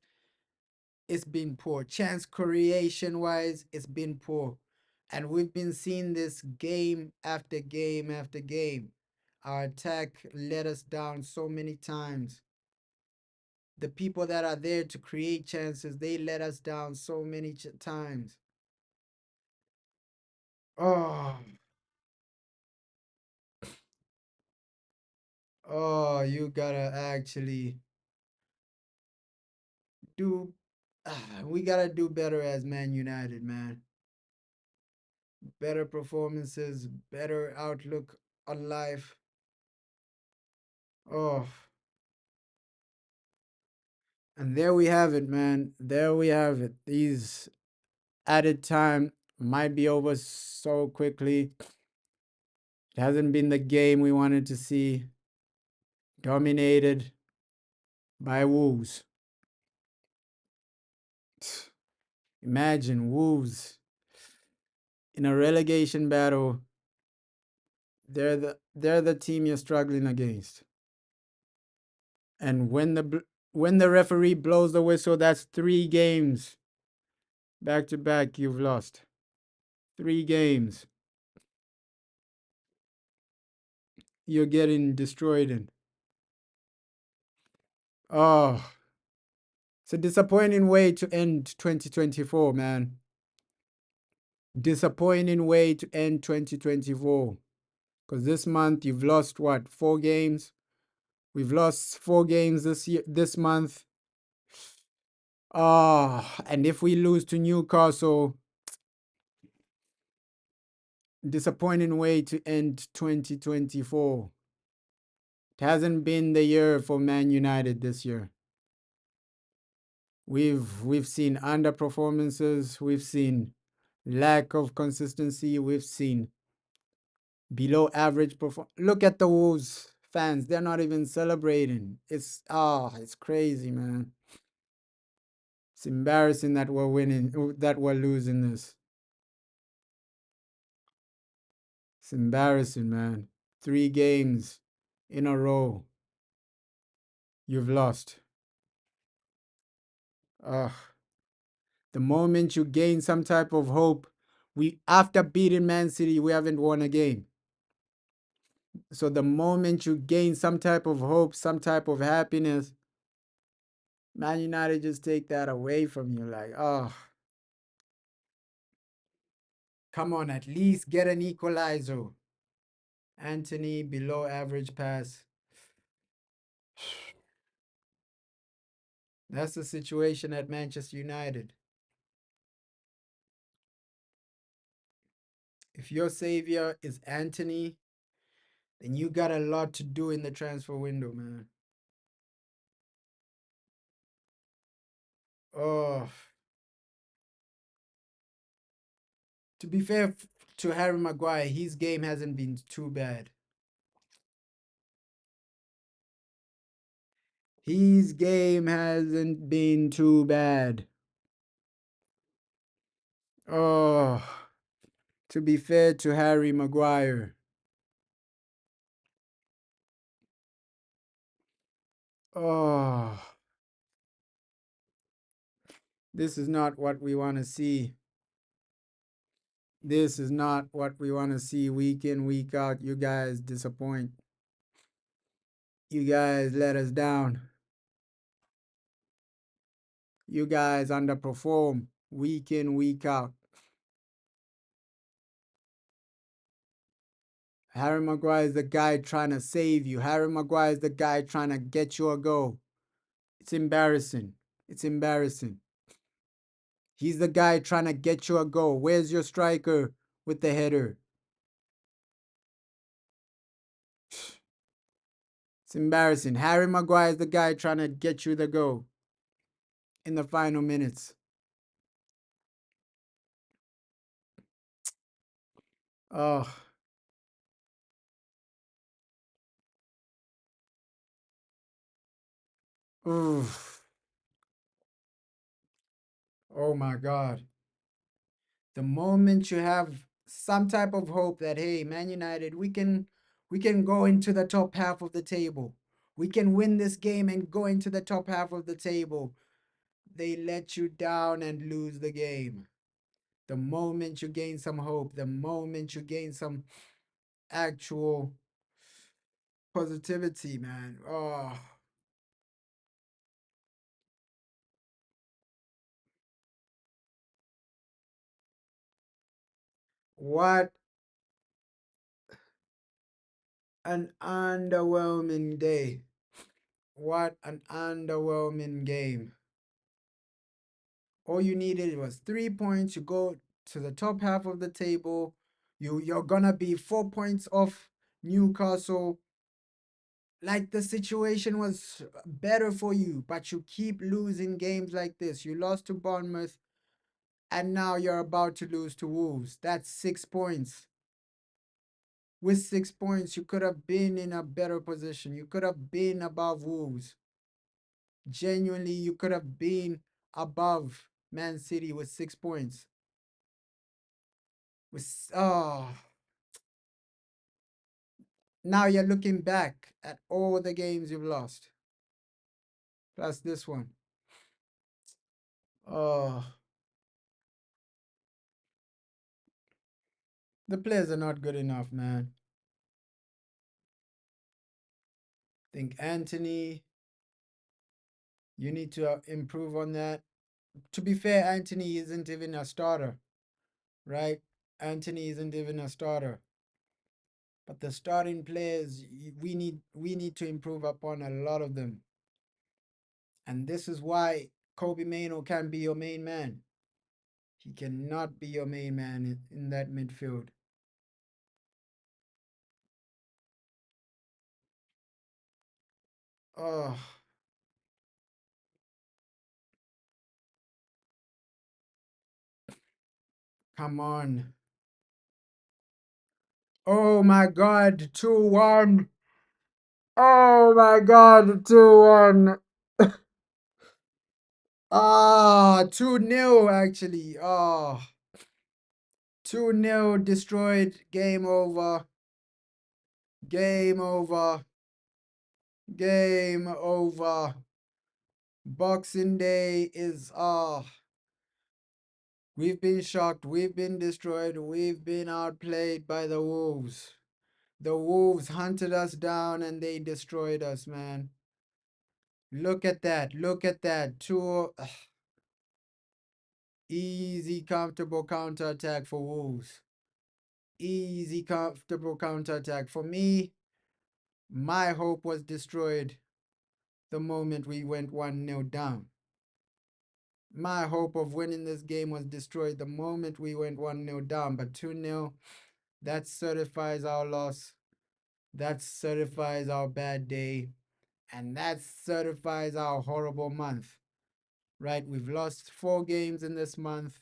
Speaker 1: it's been poor. Chance creation wise, it's been poor. And we've been seeing this game after game after game. Our attack let us down so many times. The people that are there to create chances, they let us down so many times. Oh, oh, you gotta actually do. We gotta do better as Man United, man. Better performances, better outlook on life. Oh, and there we have it, man. There we have it. These added time might be over so quickly. It hasn't been the game we wanted to see. Dominated by Wolves. Imagine Wolves in a relegation battle. They're the team you're struggling against. And when the referee blows the whistle, that's 3 games back to back you've lost. 3 games you're getting destroyed in. Oh, it's a disappointing way to end 2024, man. Disappointing way to end 2024. Because this month you've lost what? 4 games? We've lost 4 games this month. Oh, and if we lose to Newcastle, disappointing way to end 2024. It hasn't been the year for Man United this year. We've seen underperformances, we've seen lack of consistency, we've seen below average perform. Look at the Wolves fans; they're not even celebrating. It's crazy, man. It's embarrassing that we're winning, that we're losing this. It's embarrassing, man. 3 games in a row you've lost. Ugh. The moment you gain some type of hope, we after beating Man City, we haven't won a game. So the moment you gain some type of hope, some type of happiness, Man United just take that away from you. Like, oh, come on, at least get an equalizer. Anthony below average pass. That's the situation at Manchester United. If your savior is Anthony, then you got a lot to do in the transfer window, man. Oh, to be fair to Harry Maguire, his game hasn't been too bad. His game hasn't been too bad. Oh, to be fair to Harry Maguire. Oh, this is not what we want to see. This is not what we want to see week in, week out. You guys disappoint. You guys let us down. You guys underperform week in, week out. Harry Maguire is the guy trying to save you. Harry Maguire is the guy trying to get you a goal. It's embarrassing. It's embarrassing. He's the guy trying to get you a goal. Where's your striker with the header? It's embarrassing. Harry Maguire is the guy trying to get you the goal in the final minutes. Oh, oof. Oh my God. The moment you have some type of hope that, hey, Man United, we can go into the top half of the table. We can win this game and go into the top half of the table. They let you down and lose the game. The moment you gain some hope, the moment you gain some actual positivity, man. Oh, what an underwhelming day. What an underwhelming game. All you needed was 3 points. You go to the top half of the table. You're gonna be 4 points off Newcastle. Like the situation was better for you, but you keep losing games like this. You lost to Bournemouth, and now you're about to lose to Wolves. That's 6 points. With 6 points, you could have been in a better position. You could have been above Wolves. Genuinely, you could have been above Man City with 6 points. With now you're looking back at all the games you've lost. Plus this one. Oh, the players are not good enough, man. Think Anthony, you need to improve on that. To be fair, Anthony isn't even a starter, right? Anthony isn't even a starter. But the starting players, we need to improve upon a lot of them. And this is why Kobe Mano can't be your main man. He cannot be your main man in that midfield. Oh, come on. Oh my God, 2-1. Oh my God, 2-1. Ah, 2-0 actually. Oh, 2-0 destroyed. Game over. Game over. Game over. Boxing Day is we've been shocked, we've been destroyed, we've been outplayed by the Wolves. The Wolves hunted us down and they destroyed us, man. Look at that. Look at that. Two easy, comfortable counterattack for Wolves. Easy, comfortable counterattack. For me, my hope was destroyed the moment we went 1-0 down. My hope of winning this game was destroyed the moment we went 1-0 down. But 2-0, that certifies our loss. That certifies our bad day. And that certifies our horrible month. Right? We've lost 4 games in this month,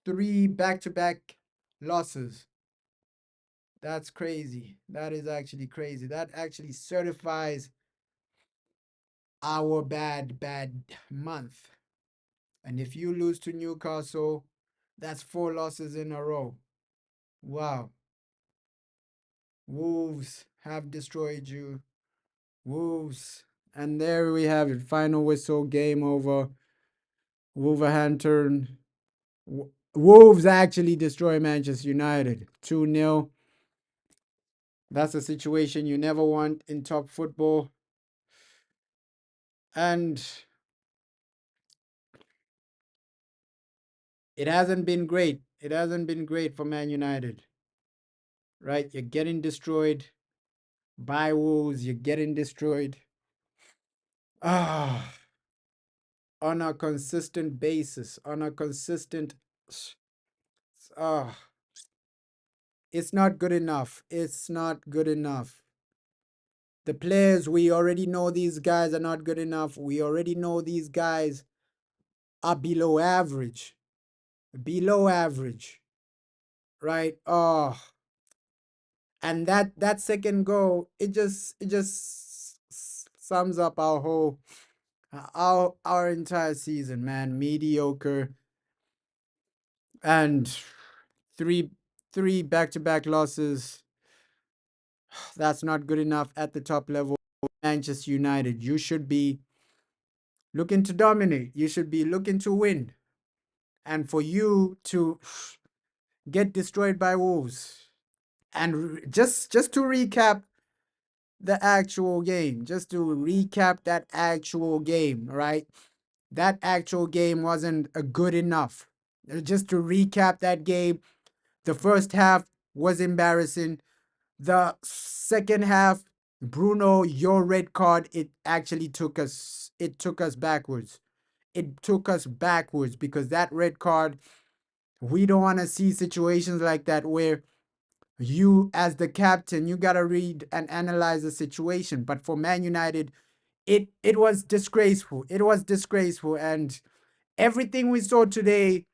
Speaker 1: 3 back-to-back losses. That's crazy. That is actually crazy. That actually certifies our bad month. And if you lose to Newcastle, that's 4 losses in a row. Wow. Wolves have destroyed you. Wolves. And there we have it. Final whistle, game over. Wolverhampton. Wolves actually destroy Manchester United 2-0. That's a situation you never want in top football. And it hasn't been great. It hasn't been great for Man United. Right? You're getting destroyed by Wolves. You're getting destroyed. Ah, on a consistent basis. On a consistent. Ah, it's not good enough. It's not good enough. The players, we already know these guys are not good enough. We already know these guys are below average. Below average. Right? Oh, and that second goal, it just sums up our whole Our entire season, man, mediocre, and three three back-to-back losses. That's not good enough at the top level. Manchester United, you should be looking to dominate. You should be looking to win. And for you to get destroyed by Wolves. And just to recap the actual game, just to recap that actual game, right? That actual game wasn't good enough. Just to recap that game, the first half was embarrassing. The second half, Bruno, your red card, it took us backwards. It took us backwards because that red card, we don't want to see situations like that where you as the captain, you got to read and analyze the situation. But for Man United, it was disgraceful. It was disgraceful, and everything we saw today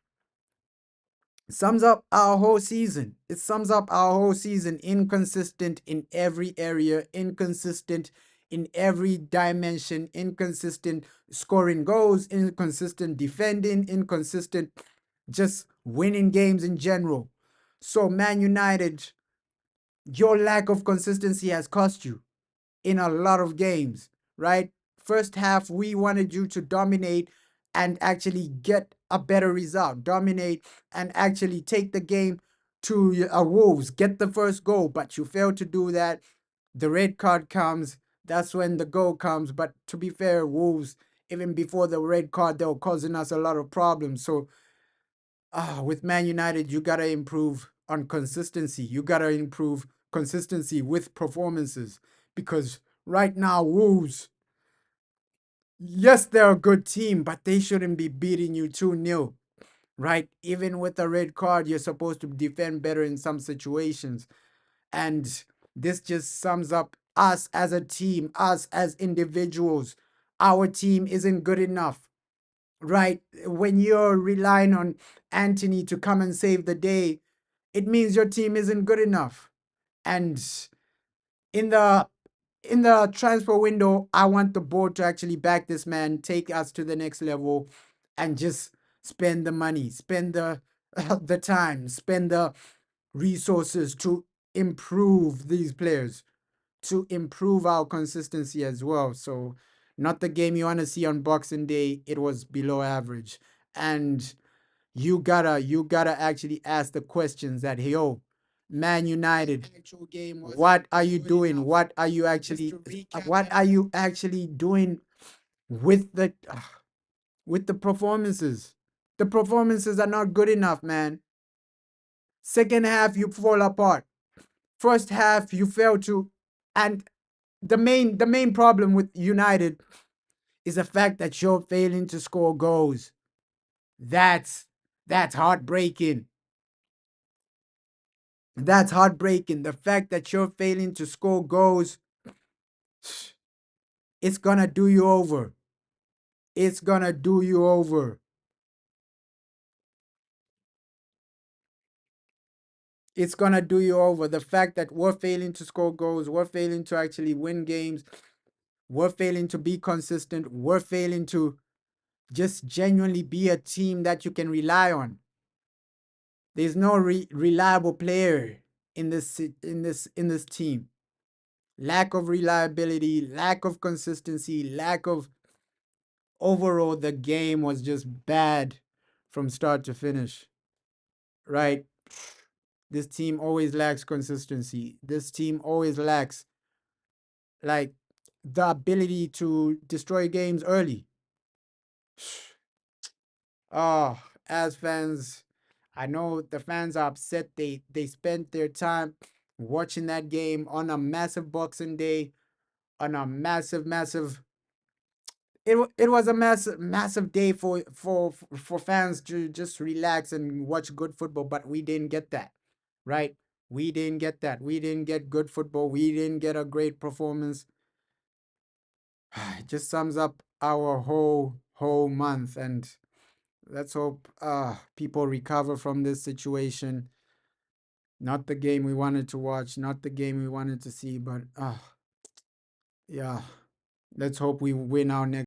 Speaker 1: sums up our whole season. It sums up our whole season. Inconsistent in every area, inconsistent in every dimension, inconsistent scoring goals, inconsistent defending, inconsistent just winning games in general. So, Man United, your lack of consistency has cost you in a lot of games, right? First half, we wanted you to dominate and actually get a better result, dominate and actually take the game to Wolves, get the first goal, but you failed to do that. The red card comes. That's when the goal comes. But to be fair, Wolves, even before the red card, they were causing us a lot of problems. So, with Man United, you got to improve on consistency. You got to improve consistency with performances because right now, Wolves, yes, they're a good team, but they shouldn't be beating you 2-0, right? Even with a red card, you're supposed to defend better in some situations. And this just sums up us as a team, us as individuals. Our team isn't good enough, right? When you're relying on Anthony to come and save the day, it means your team isn't good enough. And in the in the transfer window, I want the board to actually back this man, take us to the next level, and just spend the money, spend the the time, spend the resources to improve these players, to improve our consistency as well. So, not the game you want to see on Boxing Day. It was below average, and you gotta actually ask the questions that, yo, Man United, what are you doing? What are you actually doing with the performances? The performances are not good enough, man. Second half, you fall apart. First half, you fail to, and the main problem with United is the fact that you're failing to score goals. That's that's heartbreaking. That's heartbreaking. The fact that you're failing to score goals, it's gonna do you over. It's gonna do you over. It's gonna do you over. The fact that we're failing to score goals, we're failing to actually win games, we're failing to be consistent, we're failing to just genuinely be a team that you can rely on. There's no reliable player in this team. Lack of reliability, lack of consistency, lack of overall, the game was just bad from start to finish, right? This team always lacks consistency. This team always lacks like the ability to destroy games early. Oh, as fans, I know the fans are upset. They spent their time watching that game on a massive Boxing Day, on a massive. It was a massive day for fans to just relax and watch good football, but we didn't get that, right? We didn't get that. We didn't get good football. We didn't get a great performance. It just sums up our whole month, and let's hope people recover from this situation. Not the game we wanted to watch, not the game we wanted to see, but yeah, let's hope we win our next